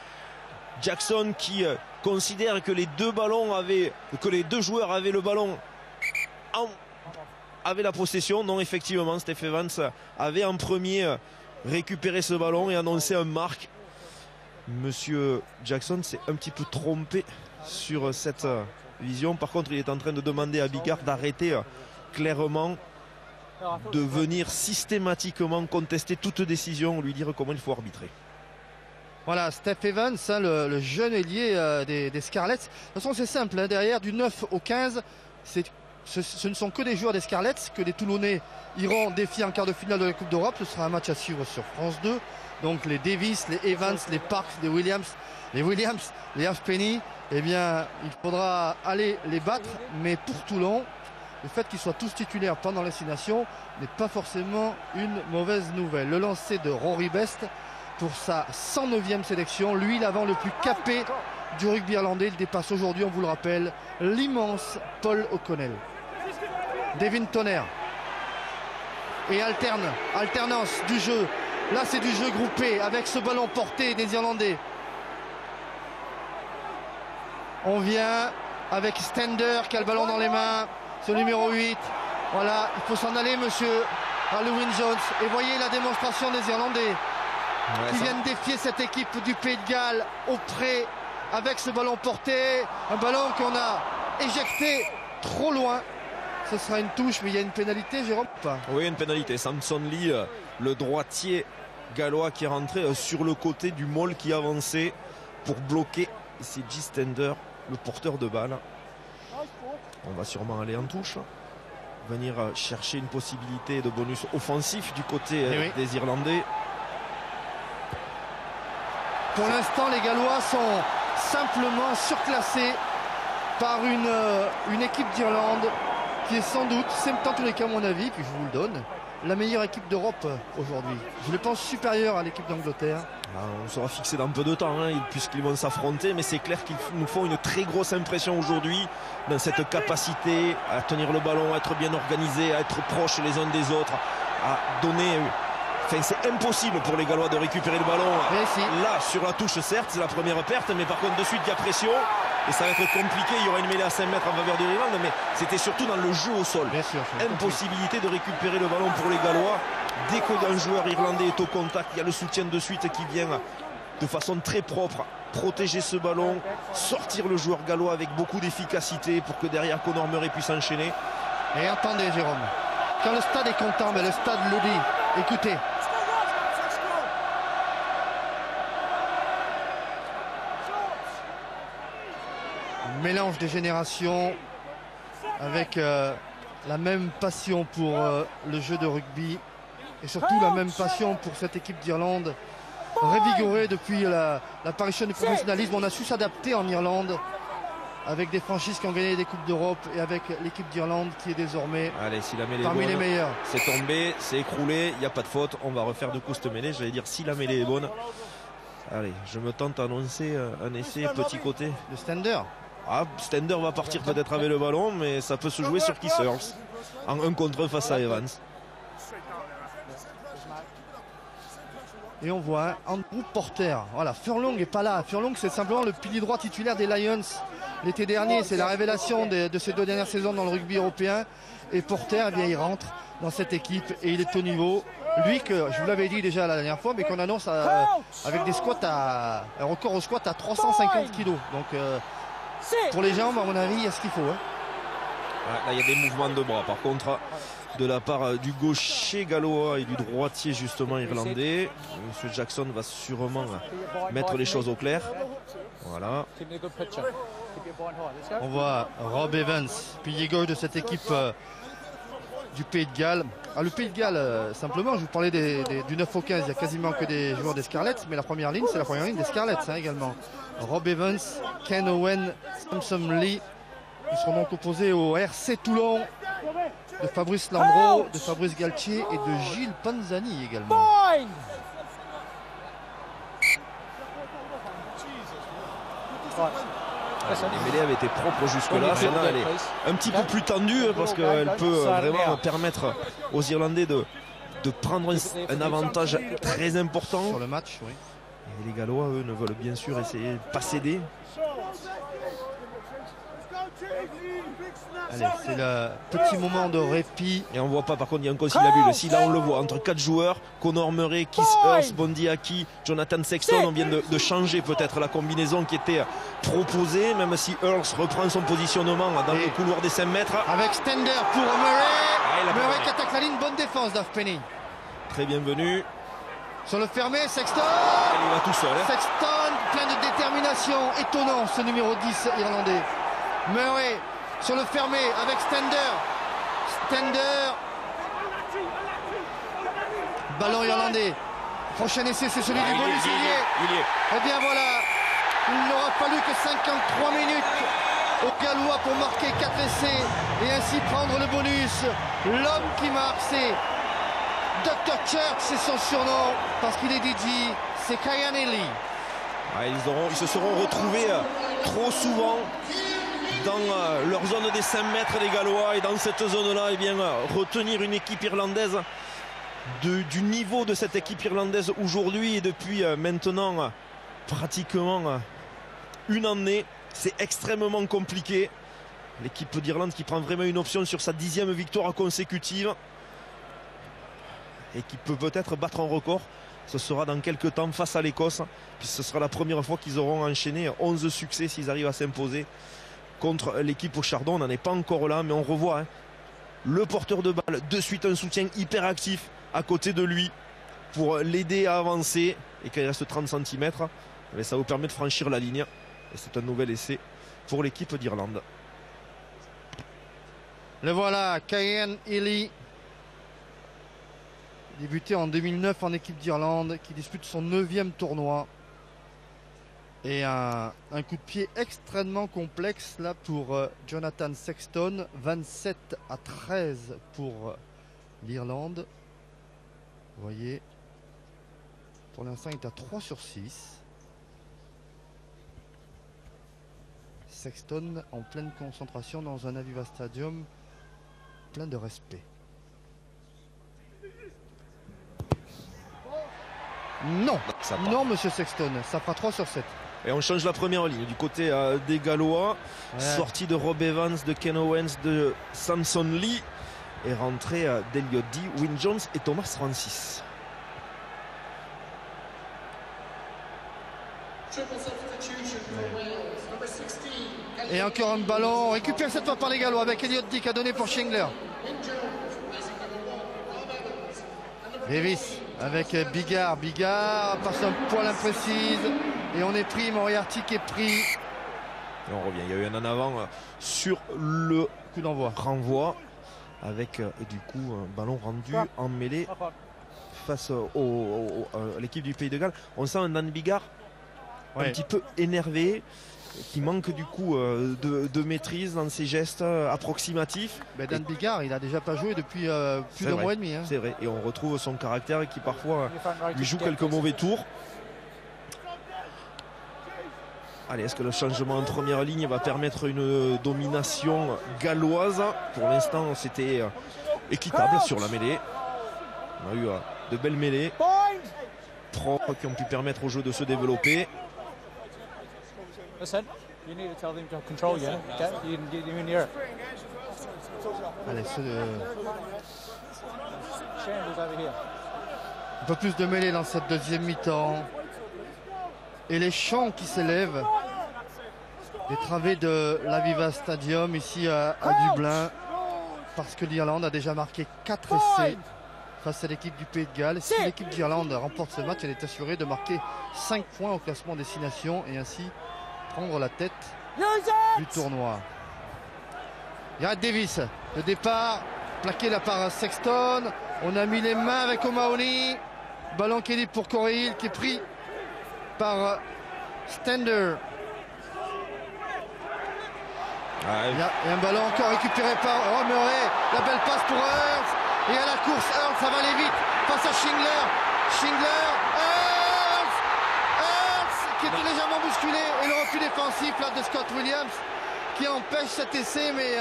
Jackson qui considère que les deux joueurs avaient le ballon, avaient la possession. Non, effectivement, Steph Evans avait en premier récupéré ce ballon et annoncé un marque. Monsieur Jackson s'est un petit peu trompé sur cette vision. Par contre, il est en train de demander à Bigard d'arrêter clairement de venir systématiquement contester toute décision, lui dire comment il faut arbitrer. Voilà, Steph Evans, hein, le jeune ailier des Scarlets. De toute façon, c'est simple, hein, derrière, du 9 au 15, ce ne sont que des joueurs des Scarlets, que les Toulonnais iront défier en quart de finale de la Coupe d'Europe. Ce sera un match à suivre sur France 2. Donc les Davis, les Evans, les Parks, les Williams, les Halfpenny, eh bien, il faudra aller les battre. Mais pour Toulon, le fait qu'ils soient tous titulaires pendant l'assignation n'est pas forcément une mauvaise nouvelle. Le lancer de Rory Best pour sa 109e sélection. Lui, l'avant le plus capé du rugby irlandais. Il dépasse aujourd'hui, on vous le rappelle, l'immense Paul O'Connell. Devin Tonnerre. Et alternance du jeu. Là, c'est du jeu groupé avec ce ballon porté des Irlandais. On vient avec Stender qui a le ballon dans les mains. Ce numéro 8. Voilà, il faut s'en aller, monsieur Halloween Jones. Et voyez la démonstration des Irlandais qui viennent défier cette équipe du Pays de Galles au pré avec ce ballon porté. Un ballon qu'on a éjecté trop loin. Ce sera une touche, mais il y a une pénalité, Jérôme, ou pas? Oui, une pénalité. Samson Lee, le droitier gallois qui est rentré sur le côté du Maul qui avançait pour bloquer. C'est G. Stender, le porteur de balle. On va sûrement aller en touche. Venir chercher une possibilité de bonus offensif du côté des Irlandais. Pour l'instant, les Gallois sont simplement surclassés par une équipe d'Irlande qui est sans doute, c'est dans tous les cas mon avis, puis je vous le donne, la meilleure équipe d'Europe aujourd'hui. Je le pense supérieure à l'équipe d'Angleterre. On sera fixé dans peu de temps, hein, puisqu'ils vont s'affronter, mais c'est clair qu'ils nous font une très grosse impression aujourd'hui dans cette capacité à tenir le ballon, à être bien organisé, à être proches les uns des autres, à donner... Enfin, c'est impossible pour les Gallois de récupérer le ballon. Là, sur la touche, certes, c'est la première perte, mais par contre, de suite, il y a pression. Et ça va être compliqué. Il y aura une mêlée à 5 mètres en faveur de l'Irlande, mais c'était surtout dans le jeu au sol. Bien sûr, impossibilité de récupérer le ballon pour les Gallois. Dès qu'un joueur irlandais est au contact, il y a le soutien de suite qui vient de façon très propre protéger ce ballon, sortir le joueur gallois avec beaucoup d'efficacité pour que derrière Conor Murray puisse enchaîner. Et attendez, Jérôme, quand le stade est content, mais le stade le dit. Écoutez. Mélange des générations avec la même passion pour le jeu de rugby et surtout la même passion pour cette équipe d'Irlande révigorée depuis l'apparition du professionnalisme. On a su s'adapter en Irlande avec des franchises qui ont gagné des Coupes d'Europe et avec l'équipe d'Irlande qui est désormais parmi les meilleurs. C'est tombé, c'est écroulé, il n'y a pas de faute. On va refaire de coups cette mêlée. J'allais dire si la mêlée est bonne. Allez, je me tente à annoncer un essai petit côté. Le Stender. Ah, Stender va partir peut-être avec le ballon, mais ça peut se jouer sur Kissers en 1 contre 1 face à Evans. Et on voit Andrew Porter. Voilà, Furlong n'est pas là. Furlong, c'est simplement le pilier droit titulaire des Lions l'été dernier. C'est la révélation de ces 2 dernières saisons dans le rugby européen. Et Porter, eh bien, il rentre dans cette équipe et il est au niveau. Lui, que je vous l'avais dit déjà la dernière fois, mais qu'on annonce avec des squats un record au squat à 350 kg. Donc, pour les jambes, à mon avis, il y a ce qu'il faut. Hein. Là, il y a des mouvements de bras. Par contre, de la part du gaucher gallois et du droitier justement irlandais, M. Jackson va sûrement mettre les choses au clair. Voilà. On voit Rob Evans, pilier gauche de cette équipe du Pays de Galles. Le Pays de Galles, simplement, je vous parlais du 9 au 15, il n'y a quasiment que des joueurs des Scarlets, mais la première ligne, c'est la première ligne des Scarlets également. Rob Evans, Ken Owen, Samson Lee, ils seront donc opposés au RC Toulon de Fabrice Lambro, de Fabrice Galtier et de Gilles Panzani également. Les mêlées avaient été propres jusque-là. Celle-là, elle est un petit peu plus tendue parce qu'elle peut vraiment permettre aux Irlandais de prendre un avantage très important sur le match. Oui. Et les Gallois, eux, ne veulent bien sûr essayer de ne pas céder. Allez, c'est le petit moment de répit. Et on voit pas, par contre, il y a un conciliabule. Si là on le voit, entre 4 joueurs, Connor Murray, Keith Hurst, Bondi Aki, Jonathan Sexton, on vient de changer peut-être la combinaison qui était proposée, même si Hurst reprend son positionnement dans le couloir des 5 mètres. Avec Stender pour Murray. Murray qui attaque la ligne, bonne défense d'Halfpenny. Très bienvenue. Sur le fermé, Sexton. Il va tout seul. Sexton, plein de détermination. Étonnant ce numéro 10 irlandais. Murray sur le fermé avec Stender. Stender. Ballon irlandais. Prochain essai, c'est celui du bonus. Il y est. Eh bien voilà. Il n'aura fallu que 53 minutes aux Gallois pour marquer 4 essais et ainsi prendre le bonus. L'homme qui marque, c'est Dr. Church, c'est son surnom parce qu'il est DJ, c'est Kyan Ely. Ils se seront retrouvés trop souvent dans leur zone des 5 mètres, les Gallois, et dans cette zone-là, eh bien, retenir une équipe irlandaise du niveau de cette équipe irlandaise aujourd'hui et depuis maintenant pratiquement une année, c'est extrêmement compliqué. L'équipe d'Irlande qui prend vraiment une option sur sa 10e victoire consécutive et qui peut peut-être battre un record. Ce sera dans quelques temps face à l'Écosse, puis ce sera la première fois qu'ils auront enchaîné 11 succès s'ils arrivent à s'imposer contre l'équipe au chardon. On n'en est pas encore là, mais on revoit le porteur de balle, de suite un soutien hyper actif à côté de lui pour l'aider à avancer, et quand il reste 30 cm, ça vous permet de franchir la ligne, et c'est un nouvel essai pour l'équipe d'Irlande. Le voilà, Kyan Ely, débuté en 2009 en équipe d'Irlande, qui dispute son 9e tournoi. Et un coup de pied extrêmement complexe là pour Jonathan Sexton. 27-13 pour l'Irlande. Vous voyez, pour l'instant il est à 3 sur 6. Sexton en pleine concentration dans un Aviva Stadium plein de respect. Non, non monsieur Sexton, ça fera 3 sur 7. Et on change la première ligne du côté des Gallois. Ouais. Sortie de Rob Evans, de Ken Owens, de Samson Lee. Et rentrée d'Eliot Dee, Wyn Jones et Thomas Francis. Et encore un ballon récupéré cette fois par les Gallois avec Eliot Dee qui a donné pour Shingler. Davis avec Bigard. Bigard passe un poil imprécise. Et on est pris, Moriarty qui est pris. Et on revient, il y a eu un en avant sur le coup d'envoi. Renvoi avec du coup un ballon rendu en mêlée face à l'équipe du Pays de Galles. On sent un Dan Bigard un petit peu énervé, qui manque du coup de maîtrise dans ses gestes approximatifs. Ben Dan Bigard, il a déjà pas joué depuis plus d'un mois et demi. C'est vrai, et on retrouve son caractère qui parfois lui joue quelques mauvais tours. Allez, est-ce que le changement en première ligne va permettre une domination galloise? Pour l'instant, c'était équitable sur la mêlée. On a eu de belles mêlées propres qui ont pu permettre au jeu de se développer. Allez, un peu plus de mêlée dans cette deuxième mi-temps. Et les chants qui s'élèvent des travées de l'Aviva Stadium ici à Dublin, parce que l'Irlande a déjà marqué 4 essais face à l'équipe du Pays de Galles. Si l'équipe d'Irlande remporte ce match, elle est assurée de marquer 5 points au classement destination et ainsi prendre la tête du tournoi. Gareth Davis, le départ plaqué là par Sexton. On a mis les mains avec O'Mahony. Ballon qui est libre pour Corey Hill qui est pris par Stender. Il y a un ballon encore récupéré par Murray. La belle passe pour Hurst. Et à la course, Hurst, ça va aller vite face à Shingler. Shingler, Hurst qui qui était légèrement bousculé. Et le refus défensif là, de Scott Williams qui empêche cet essai. Mais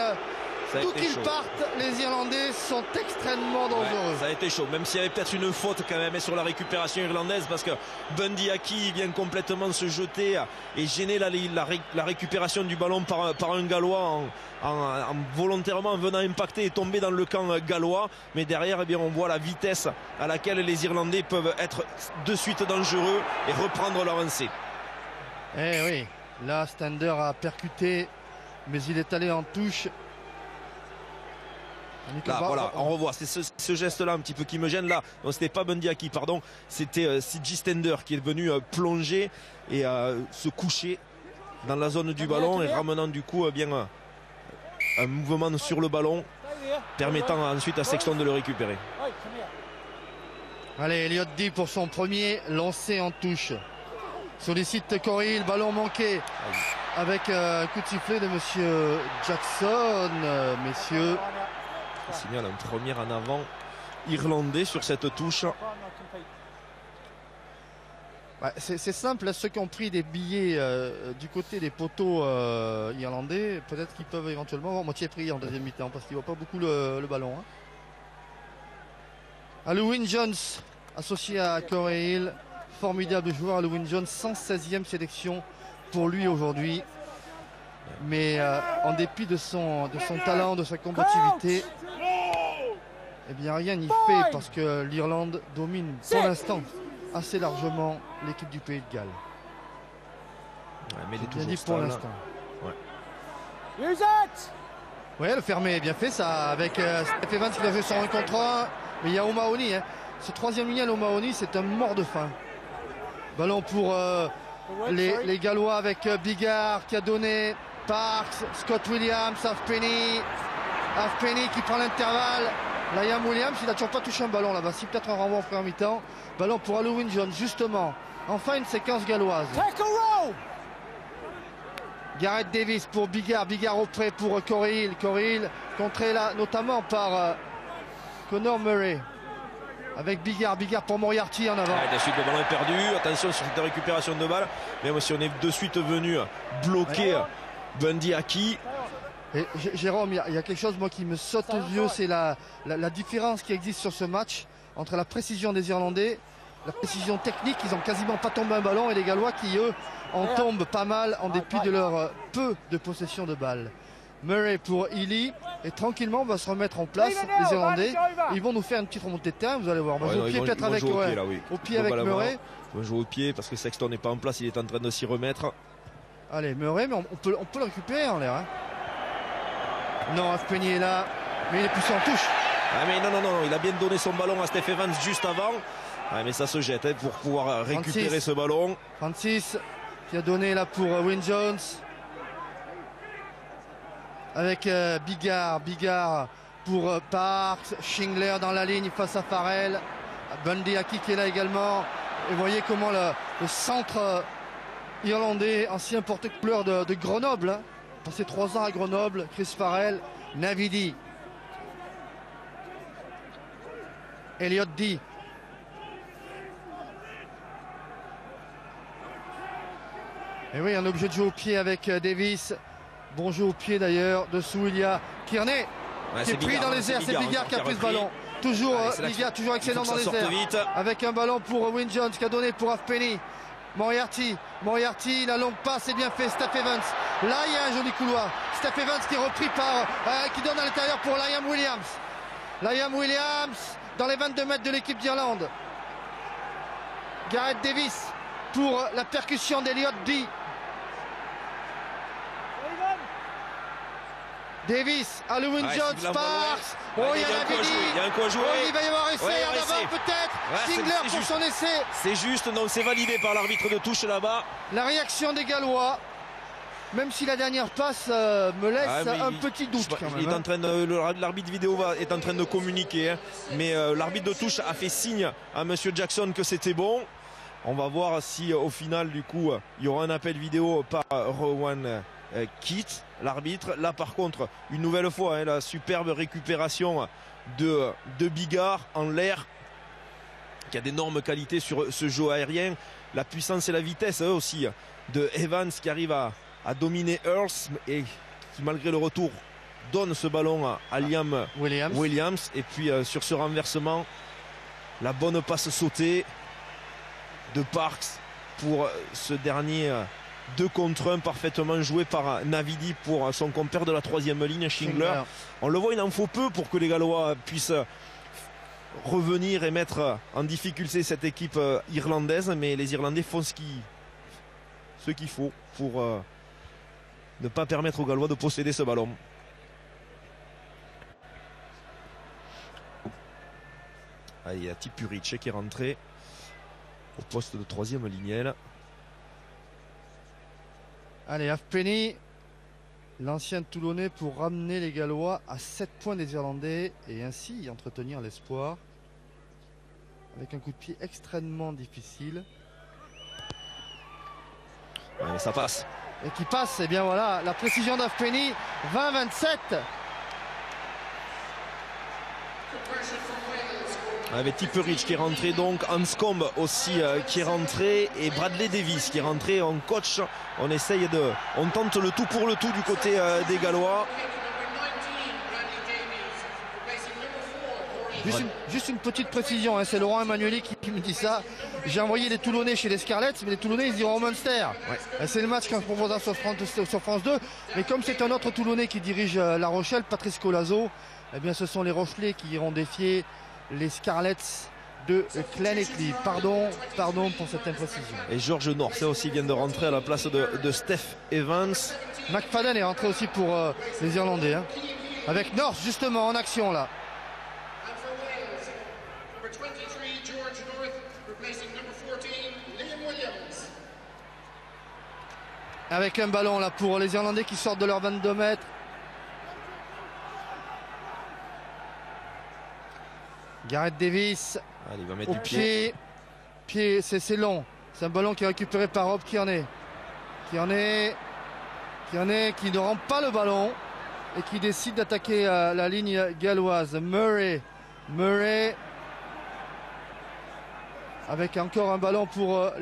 d'où qu'ils partent, les Irlandais sont extrêmement dangereux. Ouais, ça a été chaud, même s'il y avait peut-être une faute quand même sur la récupération irlandaise, parce que Bundee Aki vient complètement se jeter et gêner la récupération du ballon par un Gallois en volontairement venant impacter et tomber dans le camp gallois. Mais derrière, eh bien, on voit la vitesse à laquelle les Irlandais peuvent être de suite dangereux et reprendre leur lancée. Eh oui, là Stander a percuté, mais il est allé en touche. Là, voilà, on revoit, c'est ce geste-là un petit peu qui me gêne. Là, c'était pas Bundee Aki, pardon, c'était CJ Stander qui est venu plonger et se coucher dans la zone du ballon et ramenant du coup bien un mouvement sur le ballon, permettant ensuite à Sexton de le récupérer. Allez, Elliott Dee pour son premier lancé en touche. Sollicite Corey, le ballon manqué avec un coup de sifflet de monsieur Jackson, messieurs. Ça signale un premier en avant irlandais sur cette touche. Ouais, c'est simple, ceux qui ont pris des billets du côté des poteaux irlandais, peut-être qu'ils peuvent éventuellement avoir moitié prix en deuxième mi-temps parce qu'ils ne voient pas beaucoup le ballon. Hein. Halloween Jones, associé à Corey Hill, formidable joueur. Halloween Jones, 116e sélection pour lui aujourd'hui. Mais en dépit de son talent, de sa combativité, eh bien rien n'y fait parce que l'Irlande domine pour l'instant assez largement l'équipe du Pays de Galles. Ouais, mais il est bien dit pour l'instant. Ouais. Ouais, le fermé est bien fait ça avec Steph Evans qui a joué son 1 contre 1. Mais il y a O'Mahony. Hein. Ce troisième ligne à O'Mahony, c'est un mort de faim. Ballon pour les Gallois avec Bigard qui a donné. Parks, Scott Williams, Halfpenny qui prend l'intervalle. Liam Williams, il n'a toujours pas touché un ballon là-bas. Si peut-être un renvoi en première mi-temps. Ballon pour Halloween Jones, justement. Enfin une séquence galloise. Gareth Davis pour Bigard. Bigard au près pour Corey Hill. Corey Hill contré là notamment par Conor Murray. Avec Bigard pour Moriarty en avant. De suite le ballon est perdu. Attention sur cette récupération de balle. Même si on est de suite venu bloquer Bundee Aki. Et Jérôme, il y a quelque chose moi qui me saute aux yeux, c'est la différence qui existe sur ce match entre la précision des Irlandais, la précision technique, ils n'ont quasiment pas tombé un ballon, et les Gallois qui eux en tombent pas mal en dépit de leur peu de possession de balle. Murray pour Ely, et tranquillement on va se remettre en place les Irlandais. Ils vont nous faire une petite remontée de terrain, vous allez voir. On va jouer au pied peut-être avec Murray. On va jouer au pied parce que Sexton n'est pas en place, il est en train de s'y remettre. Allez, Murray, mais on peut le récupérer en l'air. Hein. Non, Halfpenny est là, mais il est poussé en touche. Ah mais non, il a bien donné son ballon à Steph Evans juste avant. Ah, mais ça se jette hein, pour pouvoir récupérer ce ballon. Francis qui a donné là pour Wyn Jones. Avec Bigard pour Parks, Shingler dans la ligne face à Farrell. Bundee Aki qui est là également. Et vous voyez comment le centre irlandais, ancien porte-couleur de Grenoble, hein, passé 3 ans à Grenoble, Chris Farrell, Navidi, Elliott Dee. Et oui, un objet de jeu au pied avec Davis. Bon jeu au pied d'ailleurs. Dessous il y a Kearney qui est pris dans les airs. C'est Bigard qui a pris ce ballon. Toujours Bigard, toujours excellent dans les airs. Vite. Avec un ballon pour Wyn Jones qui a donné pour Halfpenny. Moriarty, la longue passe est bien fait. Steph Evans. Là il y a un joli couloir. Steph Evans qui est repris par qui donne à l'intérieur pour Liam Williams. Liam Williams dans les 22 mètres de l'équipe d'Irlande. Gareth Davis pour la percussion d'Elliott Dee. Davis, Halloween Jones, Sparks. Oh, il y a Navidi. Il y a un coup à jouer. Oh, il va y avoir essai en avant peut-être. Singler pour son essai. C'est juste, non, c'est validé par l'arbitre de touche là-bas. La réaction des Gallois, même si la dernière passe me laisse un petit doute quand même. Il est en train de, l'arbitre vidéo est en train de communiquer, hein, mais l'arbitre de touche a fait signe à monsieur Jackson que c'était bon. On va voir si au final du coup il y aura un appel vidéo par Rowan Keats, l'arbitre. Là par contre une nouvelle fois la superbe récupération de Bigard en l'air qui a d'énormes qualités sur ce jeu aérien. La puissance et la vitesse aussi de Evans qui arrive à dominer Earls et qui malgré le retour donne ce ballon à Liam Williams. Et puis sur ce renversement, la bonne passe sautée de Parks pour ce dernier 2 contre 1 parfaitement joué par Navidi pour son compère de la 3e ligne, Schindler. On le voit, il en faut peu pour que les Gallois puissent revenir et mettre en difficulté cette équipe irlandaise, mais les Irlandais font ce qu'il faut pour ne pas permettre aux Gallois de posséder ce ballon. Allez, il y a Tipuric qui est rentré au poste de 3e lignel. Allez, Halfpenny, l'ancien Toulonnais, pour ramener les Gallois à 7 points des Irlandais et ainsi entretenir l'espoir. Avec un coup de pied extrêmement difficile. Ouais, mais ça passe. Et qui passe, et bien voilà, la précision d'Halfpenny, 20-27. Avec Tipuric qui est rentré, donc Anscombe aussi qui est rentré et Bradley Davis qui est rentré. On coach, on tente le tout pour le tout du côté des Gallois. Juste une petite précision, hein, c'est Laurent Emmanueli qui me dit ça. J'ai envoyé les Toulonnais chez les Scarlets, mais les Toulonnais ils iront au Munster. Ouais. C'est le match qu'on proposera sur France 2. Mais comme c'est un autre Toulonnais qui dirige La Rochelle, Patrice Colazo, eh bien ce sont les Rochelais qui iront défier les Scarlets de Claneckley. Pardon pour cette imprécision. Et George North aussi vient de rentrer à la place de Steph Evans. McFadden est rentré aussi pour les Irlandais. Hein. Avec North justement en action là. Avec un ballon là pour les Irlandais qui sortent de leurs 22 mètres. Gareth Davis. Allez, il va mettre au du pied. C'est long. C'est un ballon qui est récupéré par Rob Kearney. Kearney qui ne rend pas le ballon et qui décide d'attaquer la ligne galloise. Murray avec encore un ballon pour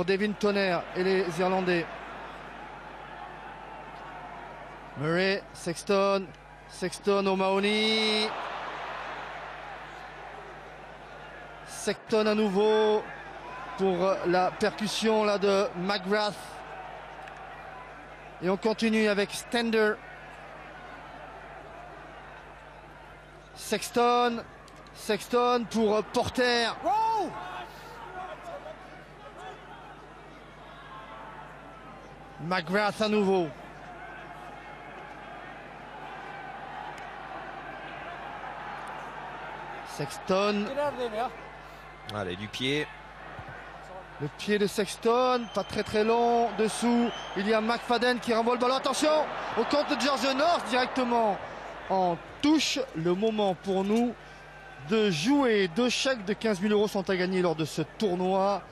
Devin Tonner et les Irlandais. Murray, Sexton O'Mahony. Sexton à nouveau pour la percussion là de McGrath. Et on continue avec Stender. Sexton pour Porter. McGrath à nouveau. Sexton. Allez, du pied. Le pied de Sexton, pas très long. Dessous, il y a McFadden qui renvoie le ballon. Attention, au compte de George North directement en touche. Le moment pour nous de jouer. 2 chèques de 15 000 € sont à gagner lors de ce tournoi.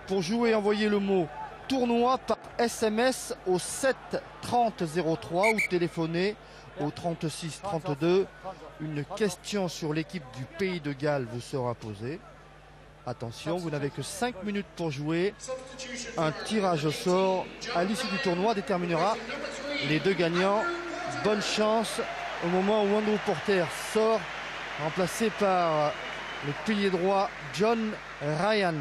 Pour jouer, envoyez le mot tournoi par SMS au 7 30 03 ou téléphonez au 36 32. Une question sur l'équipe du Pays de Galles vous sera posée. Attention, vous n'avez que 5 minutes pour jouer. Un tirage au sort à l'issue du tournoi déterminera les 2 gagnants. Bonne chance au moment où Andrew Porter sort, remplacé par le pilier droit John Ryan.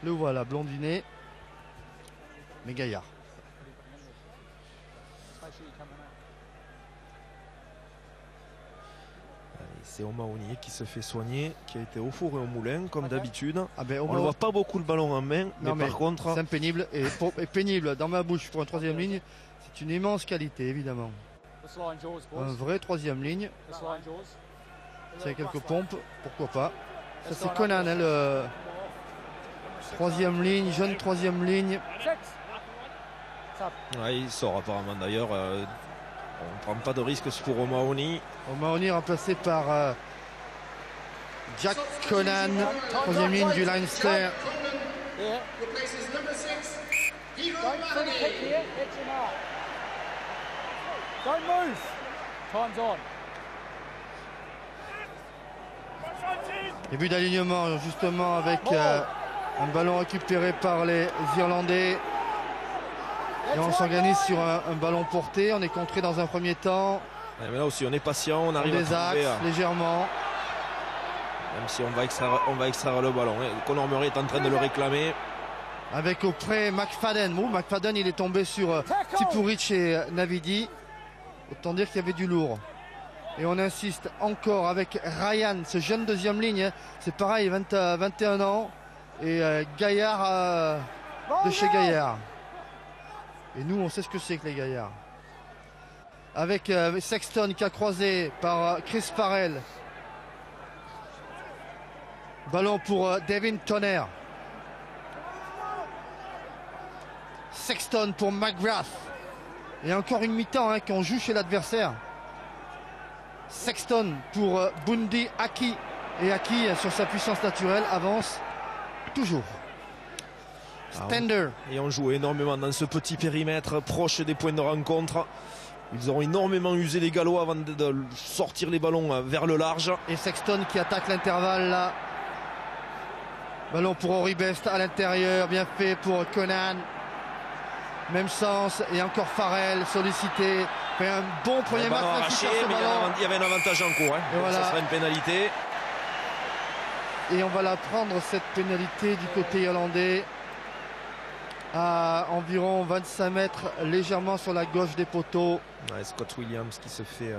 Le voilà, blondiné, mais gaillard. C'est O'Mahony qui se fait soigner, qui a été au four et au moulin, comme d'habitude. Ah ben, on ne voit pas beaucoup le ballon en main, non, mais par contre... c'est pénible, et pénible dans ma bouche pour une 3e ligne. C'est une immense qualité, évidemment. Un vrai 3e ligne. S'il y a quelques pompes, pourquoi pas. Ça c'est Conan, hein, le 3e ligne, jeune 3e ligne. Ouais, il sort apparemment d'ailleurs. On ne prend pas de risque pour O'Mahony. O'Mahony remplacé par Jack Conan, 3e ligne du Leinster. Début d'alignement justement avec un ballon récupéré par les Irlandais. Et on s'organise sur un ballon porté. On est contré dans un premier temps. Ouais, mais là aussi on est patient, on arrive des à trouver, axes légèrement. Même si on va extraire le ballon. Conor Murray est en train de le réclamer. Avec auprès McFadden. McFadden il est tombé sur Tipuric et Navidi. Autant dire qu'il y avait du lourd. Et on insiste encore avec Ryan, ce jeune deuxième ligne. C'est pareil, 21 ans. Et Gaillard de chez Gaillard. Et nous on sait ce que c'est que les Gaillards. Avec Sexton qui a croisé par Chris Farrell. Ballon pour Devin Tonner. Sexton pour McGrath. Et encore une mi-temps qu'on joue chez l'adversaire. Sexton pour Bundy Aki. Et Aki, sur sa puissance naturelle, avance toujours. Stender. Et on joue énormément dans ce petit périmètre proche des points de rencontre. Ils auront énormément usé les Gallois avant de sortir les ballons vers le large. Et Sexton qui attaque l'intervalle là. Ballon pour Henry Best à l'intérieur, bien fait pour Conan. Même sens, et encore Farrell sollicité. Fait un bon premier match arraché, mais il y avait un avantage en cours. Et voilà. Ça sera une pénalité. Et on va la prendre cette pénalité du côté irlandais. À environ 25 mètres, légèrement sur la gauche des poteaux. Ouais, Scott Williams qui se fait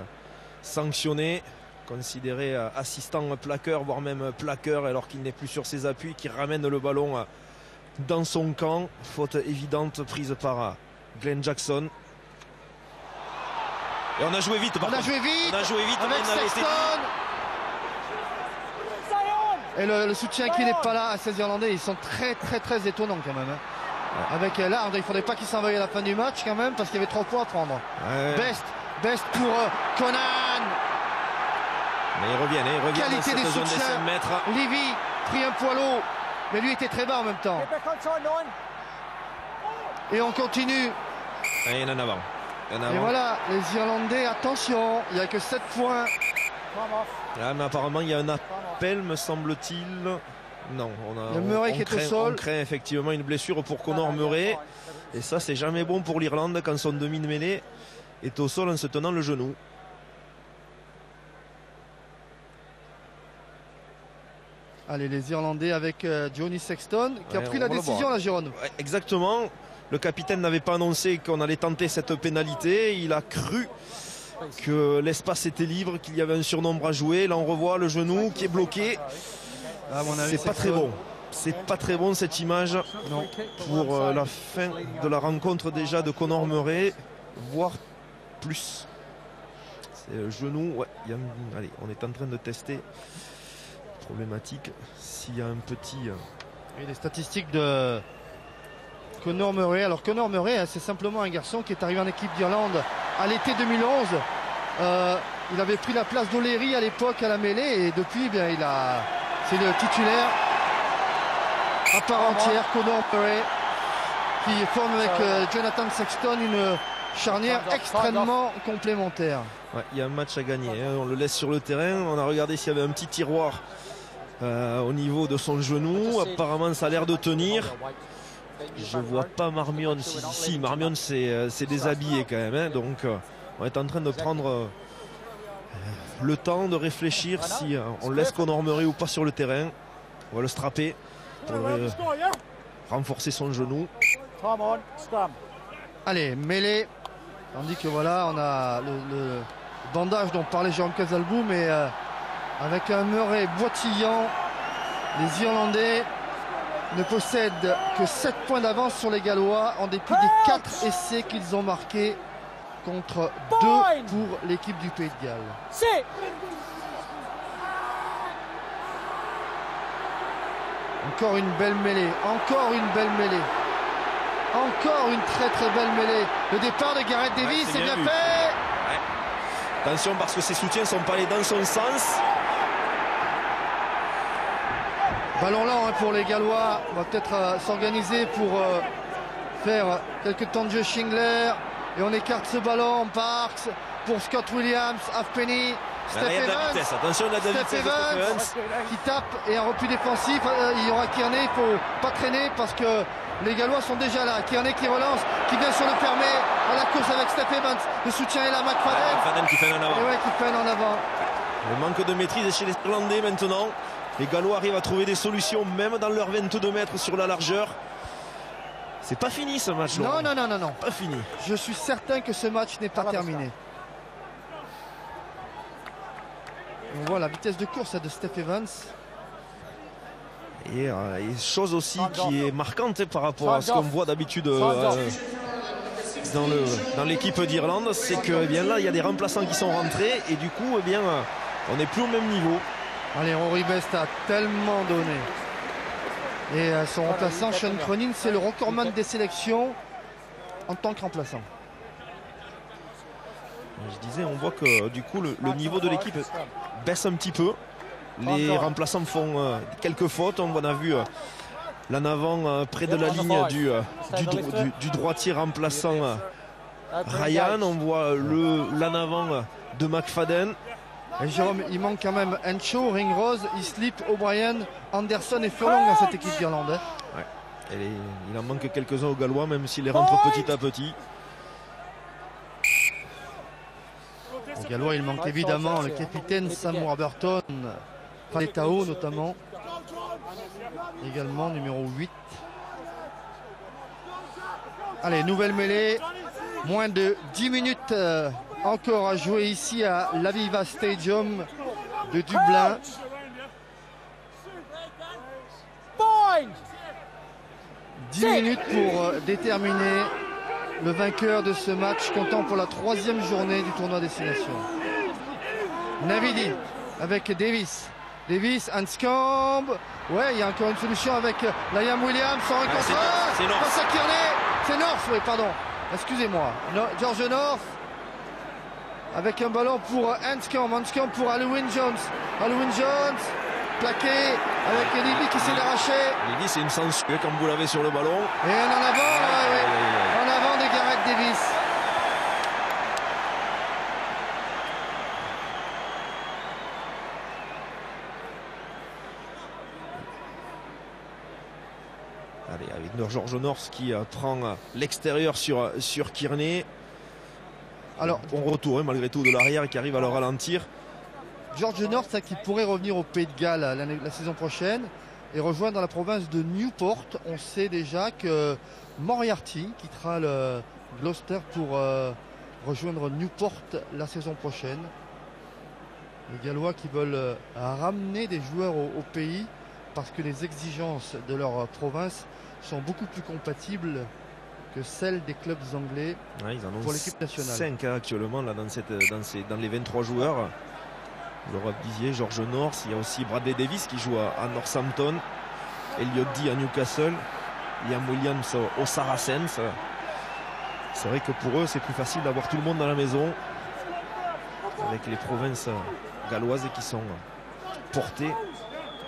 sanctionner, considéré assistant plaqueur, voire même plaqueur, alors qu'il n'est plus sur ses appuis, qui ramène le ballon dans son camp. Faute évidente prise par Glenn Jackson. Et on a joué vite. On a joué vite avec Sexton. Et le soutien qui n'est pas là à ces Irlandais, ils sont très étonnants quand même. Avec là, il ne faudrait pas qu'il s'envoie à la fin du match quand même, parce qu'il y avait 3 points à prendre. Ouais. Best pour Conan. Mais il revient Qualité dans cette des zone des 5 mètres. Levy pris un poil haut, mais lui était très bas en même temps. Et on continue. Et il y en a en avant. Et voilà, les Irlandais, attention, il n'y a que 7 points. Ah, mais apparemment il y a un appel, me semble-t-il. Non, on craint effectivement une blessure pour Conor Murray. Et ça, c'est jamais bon pour l'Irlande quand son demi de mêlée est au sol en se tenant le genou. Allez, les Irlandais avec Johnny Sexton qui a pris la décision là, Jérôme. Ouais, exactement. Le capitaine n'avait pas annoncé qu'on allait tenter cette pénalité. Il a cru que l'espace était libre, qu'il y avait un surnombre à jouer. Là, on revoit le genou qui est bloqué. C'est pas très bon. C'est pas très bon cette image. Non. Pour la fin de la rencontre déjà de Conor Murray, voire plus. C'est le genou. Ouais, allez, on est en train de tester. Problématique. S'il y a un petit. Et les statistiques de Conor Murray. Alors Conor Murray, c'est simplement un garçon qui est arrivé en équipe d'Irlande à l'été 2011. Il avait pris la place d'O'Leary à l'époque à la mêlée et depuis, c'est le titulaire à part entière, Conor Murray, qui forme avec Jonathan Sexton une charnière extrêmement complémentaire. Ouais, il y a un match à gagner, on le laisse sur le terrain. On a regardé s'il y avait un petit tiroir au niveau de son genou. Apparemment ça a l'air de tenir. Je vois pas Marmion. Si Marmion c'est déshabillé quand même, donc on est en train de prendre le temps de réfléchir si on laisse Conor Murray ou pas sur le terrain. On va le strapper pour renforcer son genou. Allez, mêlée. Tandis que voilà, on a le bandage dont parlait Jérôme Casalbou, mais avec un Murray boitillant, les Irlandais ne possèdent que 7 points d'avance sur les Gallois en dépit des 4 essais qu'ils ont marqués contre 2 pour l'équipe du Pays de Galles. Encore une belle mêlée, encore une belle mêlée. Encore une très belle mêlée. Le départ de Gareth Davis, c'est bien fait. Ouais. Attention parce que ses soutiens ne sont pas allés dans son sens. Ballon lent pour les Gallois. On va peut-être s'organiser pour faire quelques temps de jeu Shingler. Et on écarte ce ballon. Parks pour Scott Williams. Halfpenny vitesse. Attention, il a de la vitesse. Evans qui tape et un repli défensif. Il y aura Kearney, il ne faut pas traîner parce que les Gallois sont déjà là. Kearney qui relance, qui vient sur le fermé à la course avec Steph Evans. Le soutien est là, McFadden. McFadden qui fait en avant. Et ouais, qui fait en avant. Le manque de maîtrise est chez les Irlandais maintenant. Les Gallois arrivent à trouver des solutions même dans leurs 22 mètres sur la largeur. C'est pas fini ce match. Non. Pas fini. Je suis certain que ce match n'est pas terminé. On voit la vitesse de course de Steph Evans. Et chose aussi qui est marquante par rapport à ce qu'on voit d'habitude dans l'équipe d'Irlande, c'est que bien là il y a des remplaçants qui sont rentrés et du coup on n'est plus au même niveau. Allez, Rory Best a tellement donné. Et son remplaçant Sean Cronin, c'est le recordman des sélections en tant que remplaçant. Je disais, on voit que du coup le niveau de l'équipe baisse un petit peu. Les remplaçants font quelques fautes. On a vu l'en avant près de la ligne du droitier remplaçant Ryan. On voit l'en avant de McFadden. Et Jérôme, il manque quand même Henshaw, Ringrose, Islip, O'Brien, Anderson et Furlong dans cette équipe d'Irlande. Ouais. Il en manque quelques-uns aux Gallois, même s'ils les rentrent petit à petit. Aux Gallois, il manque évidemment le capitaine Sam Warburton, Paletao notamment. Également numéro 8. Allez, nouvelle mêlée. Moins de 10 minutes encore à jouer ici à l'Aviva Stadium de Dublin. 10 minutes pour déterminer le vainqueur de ce match comptant pour la 3e journée du tournoi Destination. Navidi avec Davis. Davis, Hanscomb. Ouais, il y a encore une solution avec Liam Williams sans un contre. C'est North. Face à Kearney. C'est North, oui, pardon. Excusez-moi. George North. Avec un ballon pour Hanscomb. Hanscomb pour Alwyn Jones. Alwyn Jones. Plaqué avec Levy qui s'est arraché. Levy, c'est une censure comme vous l'avez sur le ballon. Et en avant, en avant de Gareth Davis. Allez, avec George North qui prend l'extérieur sur Kearney. Alors, on retourne malgré tout de l'arrière qui arrive à le ralentir. George North qui pourrait revenir au Pays de Galles la saison prochaine et rejoindre la province de Newport. On sait déjà que Moriarty quittera le Gloucester pour rejoindre Newport la saison prochaine. Les Gallois qui veulent ramener des joueurs au pays parce que les exigences de leur province sont beaucoup plus compatibles que celles des clubs anglais pour l'équipe nationale. 5 actuellement là, dans les 23 joueurs. Vous le disiez, George North, il y a aussi Bradley Davis qui joue à Northampton, Elliot Dee à Newcastle, Liam Williams au Saracens. C'est vrai que pour eux c'est plus facile d'avoir tout le monde dans la maison avec les provinces galloises qui sont portées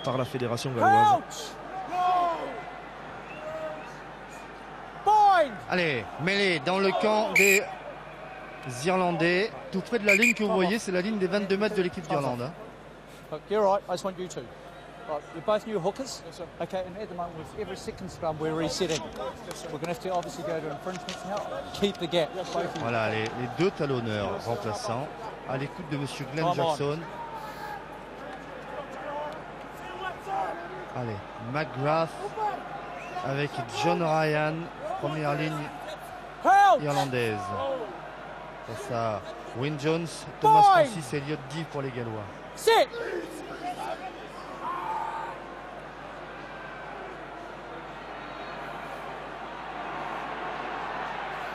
par la fédération galloise. Allez, mêlée dans le camp des Irlandais, tout près de la ligne que vous voyez, c'est la ligne des 22 mètres de l'équipe d'Irlande. You're right, I just want you two. Right, you're both new hookers. Okay, and at the moment, with every second scrum, we're resetting. We're going to have to obviously go to infringements now. Keep the gap. Voilà, les deux talonneurs remplaçants à l'écoute de monsieur Glenn Jackson. Allez, McGrath avec John Ryan, première ligne irlandaise. Face à Wyn Jones, Thomas Francis et Elliot Dee pour les Gallois.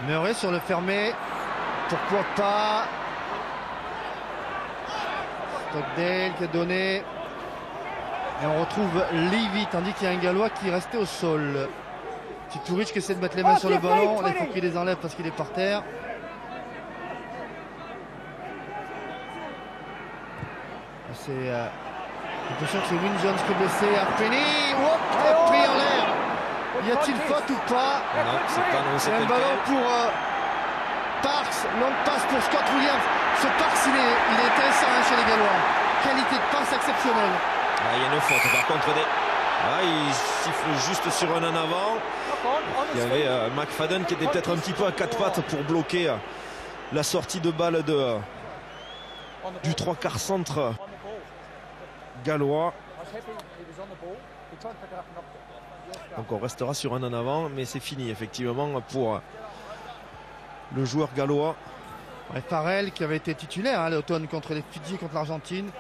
Murray sur le fermé, pourquoi pas. Stockdale qui a donné. Et on retrouve Levy, tandis qu'il y a un Gallois qui est resté au sol. Titouridge qui essaie de mettre les mains sur le ballon. Il faut qu'il les enlève parce qu'il est par terre. C'est l'impression que c'est Wyn Jones qui est blessé. Arpini, pris en l'air. Y a-t-il faute ou pas? Non, c'est pas non, c'est un ballon pour Parks, longue passe pour Scott Williams. Ce Parks, il est intéressant chez les Gallois. Qualité de passe exceptionnelle. Il y a une faute par contre. Il siffle juste sur un en avant. Il y avait McFadden qui était peut-être un petit peu à quatre pattes pour bloquer la sortie de balle du 3/4 centre gallois. Donc on restera sur un en avant, mais c'est fini effectivement pour le joueur gallois. Farrell qui avait été titulaire à l'automne contre les Fidji, contre l'Argentine.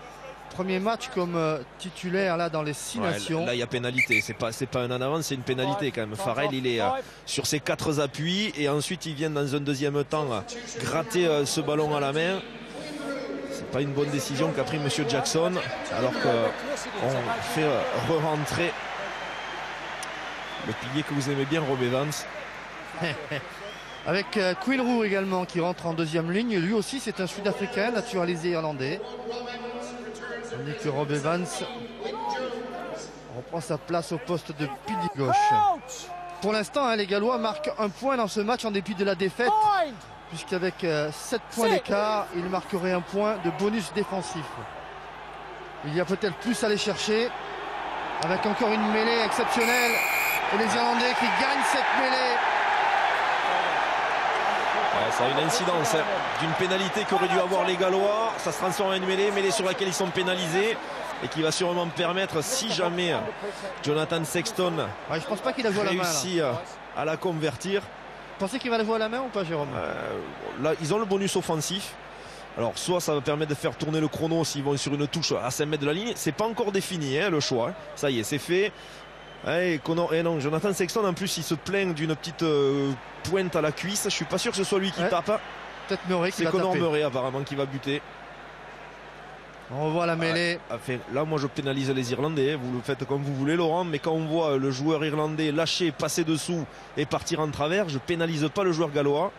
Premier match comme titulaire là dans les 6 nations. Là il y a pénalité, c'est pas un en avant, c'est une pénalité quand même. Farrell il est sur ses 4 appuis et ensuite il vient dans un deuxième temps gratter ce ballon à la main. C'est pas une bonne décision qu'a pris Monsieur Jackson, alors qu'on fait re-rentrer le pilier que vous aimez bien, Rob Evans. Avec Quilroux également qui rentre en deuxième ligne. Lui aussi c'est un Sud-Africain naturalisé irlandais. Tandis que Rob Evans reprend sa place au poste de pilier gauche. Pour l'instant, les Gallois marquent un point dans ce match en dépit de la défaite. Puisqu'avec 7 points d'écart, il marquerait un point de bonus défensif. Il y a peut-être plus à aller chercher. Avec encore une mêlée exceptionnelle. Et les Irlandais qui gagnent cette mêlée. Ça a une incidence d'une pénalité qu'auraient dû avoir les Gallois. Ça se transforme en une mêlée sur laquelle ils sont pénalisés. Et qui va sûrement permettre, si jamais Jonathan Sexton je pense pas qu'il a joué réussit à la convertir. Vous pensez qu'il va la jouer à la main ou pas, Jérôme? Là, ils ont le bonus offensif. Alors, soit ça va permettre de faire tourner le chrono s'ils vont sur une touche à 5 mètres de la ligne. C'est pas encore défini, le choix. Ça y est, c'est fait. Non, Jonathan Sexton, en plus, il se plaint d'une petite pointe à la cuisse. Je suis pas sûr que ce soit lui qui tape. Peut-être Murray qui va taper. C'est Conor Murray, apparemment, qui va buter. On revoit la mêlée. Là, moi, je pénalise les Irlandais. Vous le faites comme vous voulez, Laurent. Mais quand on voit le joueur irlandais lâcher, passer dessous et partir en travers, je pénalise pas le joueur gallois.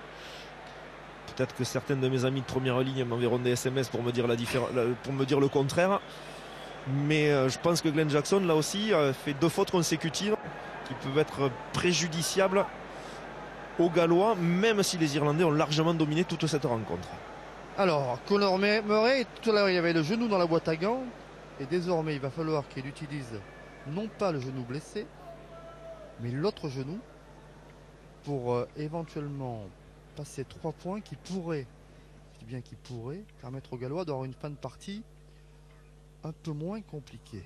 Peut-être que certains de mes amis de première ligne m'enverront des SMS pour me dire le contraire. Mais je pense que Glenn Jackson, là aussi, fait 2 fautes consécutives qui peuvent être préjudiciables aux Gallois, même si les Irlandais ont largement dominé toute cette rencontre. Alors, Conor Murray, tout à l'heure il y avait le genou dans la boîte à gants. Et désormais, il va falloir qu'il utilise non pas le genou blessé, mais l'autre genou pour éventuellement passer 3 points qui pourraient, je dis bien qui pourraient, permettre aux Gallois d'avoir une fin de partie un peu moins compliquée.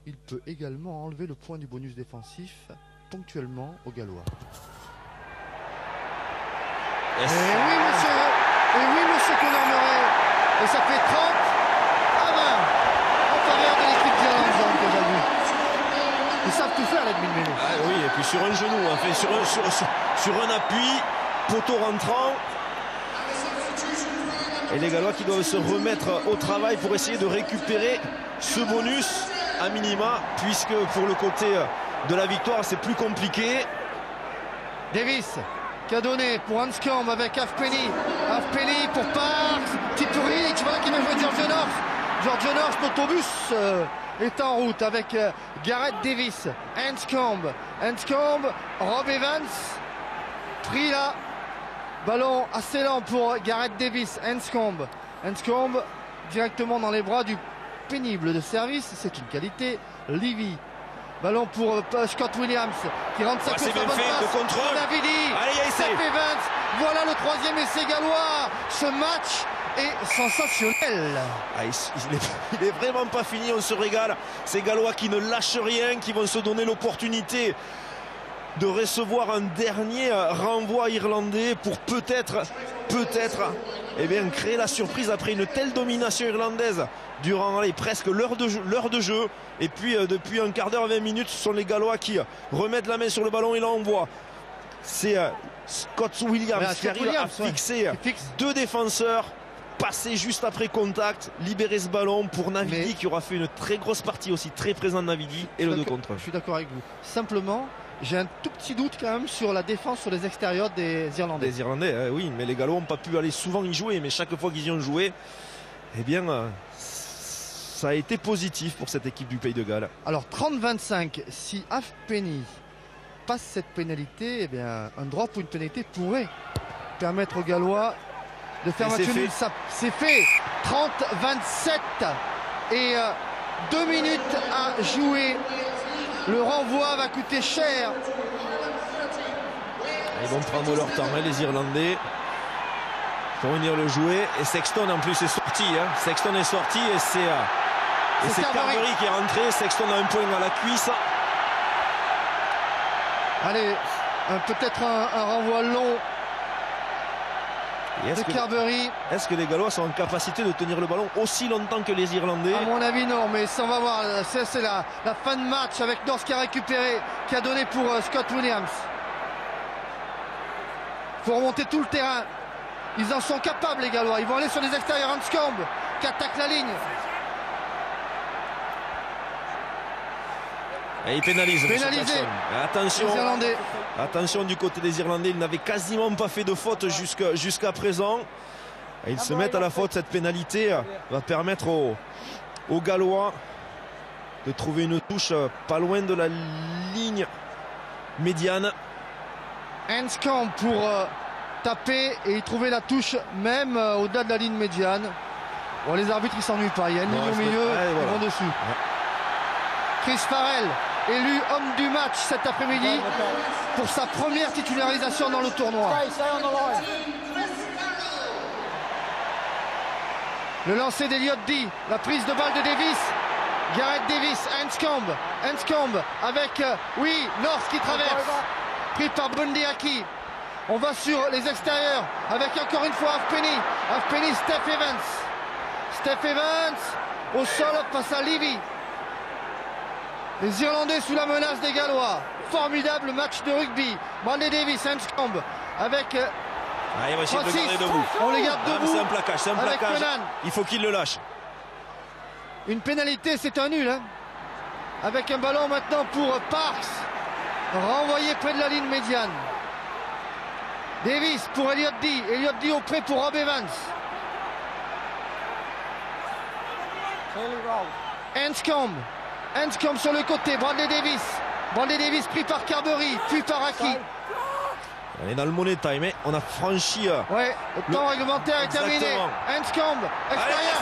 Il peut également enlever le point du bonus défensif ponctuellement aux Gallois. Et oui, monsieur Conor Murray. Et ça fait 30 à 20 en faveur de l'équipe d'Irlande aujourd'hui. Ils savent tout faire, l'admin mêlée. Oui, et puis sur un genou, sur un appui, poteau rentrant. Et les Gallois qui doivent se remettre au travail pour essayer de récupérer ce bonus à minima, puisque pour le côté de la victoire, c'est plus compliqué. Davis qui a donné pour Hanscombe avec Halfpenny. Halfpenny pour Parks. Titourik, voilà qui vient jouer George North. George North, l'autobus est en route avec Gareth Davis. Hanscombe, Rob Evans. Pris là. Ballon assez lent pour Gareth Davis. Hanscombe directement dans les bras du pénible de service. C'est une qualité. Levy. Ballon pour Scott Williams qui rentre sa course à bonne passe. Le contrôle. Seth Evans. Voilà le 3e essai gallois. Ce match est sensationnel. Il est vraiment pas fini. On se régale. Ces Gallois qui ne lâchent rien, qui vont se donner l'opportunité de recevoir un dernier renvoi irlandais pour peut-être créer la surprise après une telle domination irlandaise durant presque l'heure de jeu. Et puis depuis un quart d'heure, 20 minutes, ce sont les Gallois qui remettent la main sur le ballon et là on voit c'est Scott Williams qui arrive à fixer 2 défenseurs, passer juste après contact, libérer ce ballon pour Navidi qui aura fait une très grosse partie aussi, très présent Navidi et le 2 contre 1. Je suis d'accord avec vous. Simplement, j'ai un tout petit doute quand même sur la défense sur les extérieurs des Irlandais. Des Irlandais, oui, mais les Gallois n'ont pas pu aller souvent y jouer, mais chaque fois qu'ils y ont joué, eh bien, ça a été positif pour cette équipe du Pays de Galles. Alors 30-25, si Halfpenny passe cette pénalité, eh bien, un drop ou une pénalité pourrait permettre aux Gallois de faire match nul. Ça c'est fait. 30-27 et 2 minutes à jouer. Le renvoi va coûter cher. Ils vont prendre leur temps, hein, les Irlandais, pour venir le jouer. Et Sexton en plus est sorti. Hein. Sexton est sorti et c'est Carbery qui est rentré. Sexton a un point à la cuisse. Allez, peut-être un renvoi long de Carbery. Est-ce que les Gallois sont en capacité de tenir le ballon aussi longtemps que les Irlandais? À mon avis non, mais ça on va voir. C'est la fin de match avec North qui a récupéré, qui a donné pour Scott Williams. Il faut remonter tout le terrain. Ils en sont capables les Gallois. Ils vont aller sur les extérieurs. Anscombe qui attaque la ligne. Et il pénalise. Attention, attention du côté des Irlandais. Ils n'avaient quasiment pas fait de faute jusqu'à présent. Et ils se mettent à la faute. Cette pénalité va permettre aux Gallois de trouver une touche pas loin de la ligne médiane. Anscombe pour taper et y trouver la touche même au-delà de la ligne médiane. Bon, les arbitres ils s'ennuient pas. Il y a une ligne au milieu, ils vont dessus. Chris Farrell, élu homme du match cet après-midi pour sa première titularisation dans le tournoi. Le lancer d'Elliott Dee, la prise de balle de Davis. Gareth Davis, Anscombe avec, North qui traverse. Pris par Bundyaki. On va sur les extérieurs avec encore une fois Halfpenny, Steph Evans au sol face à Levy. Les Irlandais sous la menace des Gallois. Formidable match de rugby. Bradley Davis, Anscombe avec il va essayer de le garder debout. On les garde debout. C'est un plaquage, il faut qu'il le lâche. Une pénalité, c'est un nul. Hein. Avec un ballon maintenant pour Parks. Renvoyé près de la ligne médiane. Davis pour Elliott Dee au près pour Rob Evans. Anscombe sur le côté. Bradley Davis pris par Carbery, puis par Aki. On est dans le money time, hein. On a franchi. Le temps réglementaire est terminé. Anscombe, extérieur.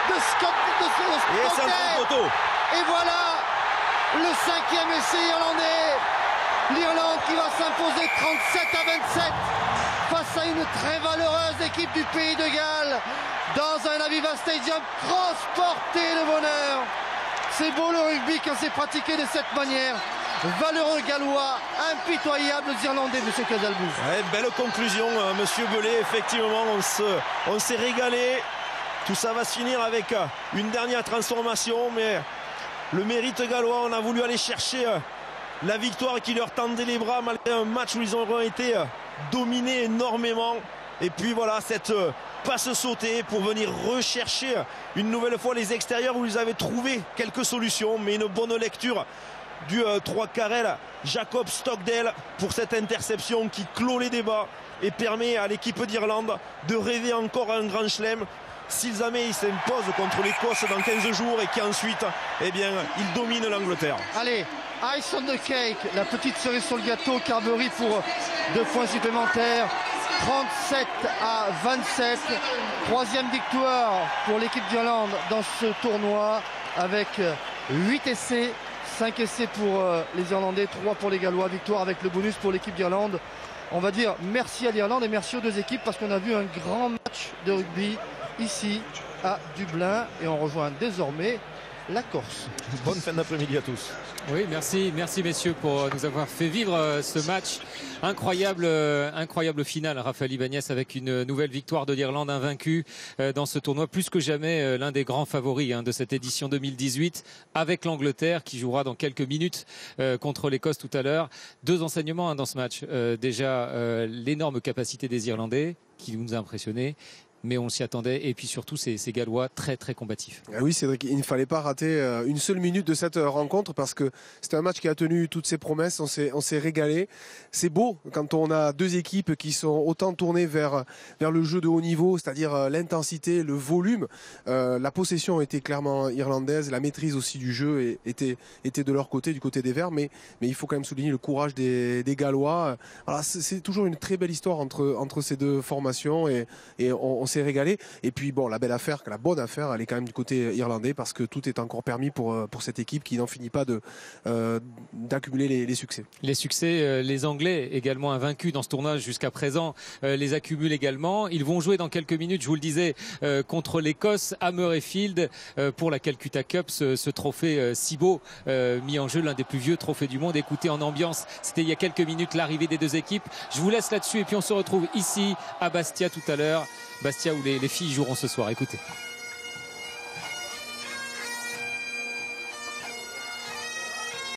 De Scott. Et c'est un photo. Et voilà le 5e essai irlandais. L'Irlande qui va s'imposer 37-27 face à une très valeureuse équipe du Pays de Galles dans un Aviva Stadium. Transporter le bonheur. C'est beau le rugby quand c'est pratiqué de cette manière. Valeureux Gallois, impitoyables Irlandais, monsieur Casalbou. Belle conclusion, monsieur Belay. Effectivement, on s'est régalé. Tout ça va se finir avec une dernière transformation, mais le mérite gallois, on a voulu aller chercher la victoire qui leur tendait les bras malgré un match où ils auront été dominés énormément. Et puis voilà, cette passe sautée pour venir rechercher une nouvelle fois les extérieurs où ils avaient trouvé quelques solutions, mais une bonne lecture du 3 Carrel Jacob Stockdale pour cette interception qui clôt les débats et permet à l'équipe d'Irlande de rêver encore à un grand chelem. Si jamais ils s'imposent contre l'Écosse dans 15 jours et qu'ensuite, ils dominent l'Angleterre. Allez, ice on the cake, la petite cerise sur le gâteau, Carbery pour 2 points supplémentaires. 37-27, 3e victoire pour l'équipe d'Irlande dans ce tournoi avec 8 essais, 5 essais pour les Irlandais, 3 pour les Gallois. Victoire avec le bonus pour l'équipe d'Irlande. On va dire merci à l'Irlande et merci aux deux équipes parce qu'on a vu un grand match de rugby ici à Dublin et on rejoint désormais la Corse. Bonne fin d'après-midi à tous. Oui, merci messieurs pour nous avoir fait vivre ce match incroyable final. Raphaël Ibanez avec une nouvelle victoire de l'Irlande invaincue dans ce tournoi, plus que jamais l'un des grands favoris de cette édition 2018 avec l'Angleterre qui jouera dans quelques minutes contre l'Écosse tout à l'heure. 2 enseignements dans ce match. Déjà l'énorme capacité des Irlandais qui nous a impressionnés Mais on s'y attendait. Et puis surtout, ces Gallois très très combatifs. Ah oui, Cédric, il ne fallait pas rater une seule minute de cette rencontre parce que c'était un match qui a tenu toutes ses promesses. On s'est régalé. C'est beau quand on a deux équipes qui sont autant tournées vers le jeu de haut niveau, c'est-à-dire l'intensité, le volume. La possession était clairement irlandaise, la maîtrise aussi du jeu était de leur côté, du côté des Verts. Mais il faut quand même souligner le courage des Gallois. Voilà, c'est toujours une très belle histoire entre ces deux formations et on s'est régalé. Et puis bon, la bonne affaire, elle est quand même du côté irlandais parce que tout est encore permis pour cette équipe qui n'en finit pas d'accumuler les succès. Les succès, les Anglais également invaincus dans ce tournoi jusqu'à présent les accumulent également. Ils vont jouer dans quelques minutes, je vous le disais, contre l'Écosse à Murrayfield pour la Calcutta Cup, ce trophée si beau mis en jeu, l'un des plus vieux trophées du monde. Écoutez en ambiance, c'était il y a quelques minutes l'arrivée des deux équipes. Je vous laisse là-dessus et puis on se retrouve ici à Bastia tout à l'heure. Bastia où les filles joueront ce soir. Écoutez.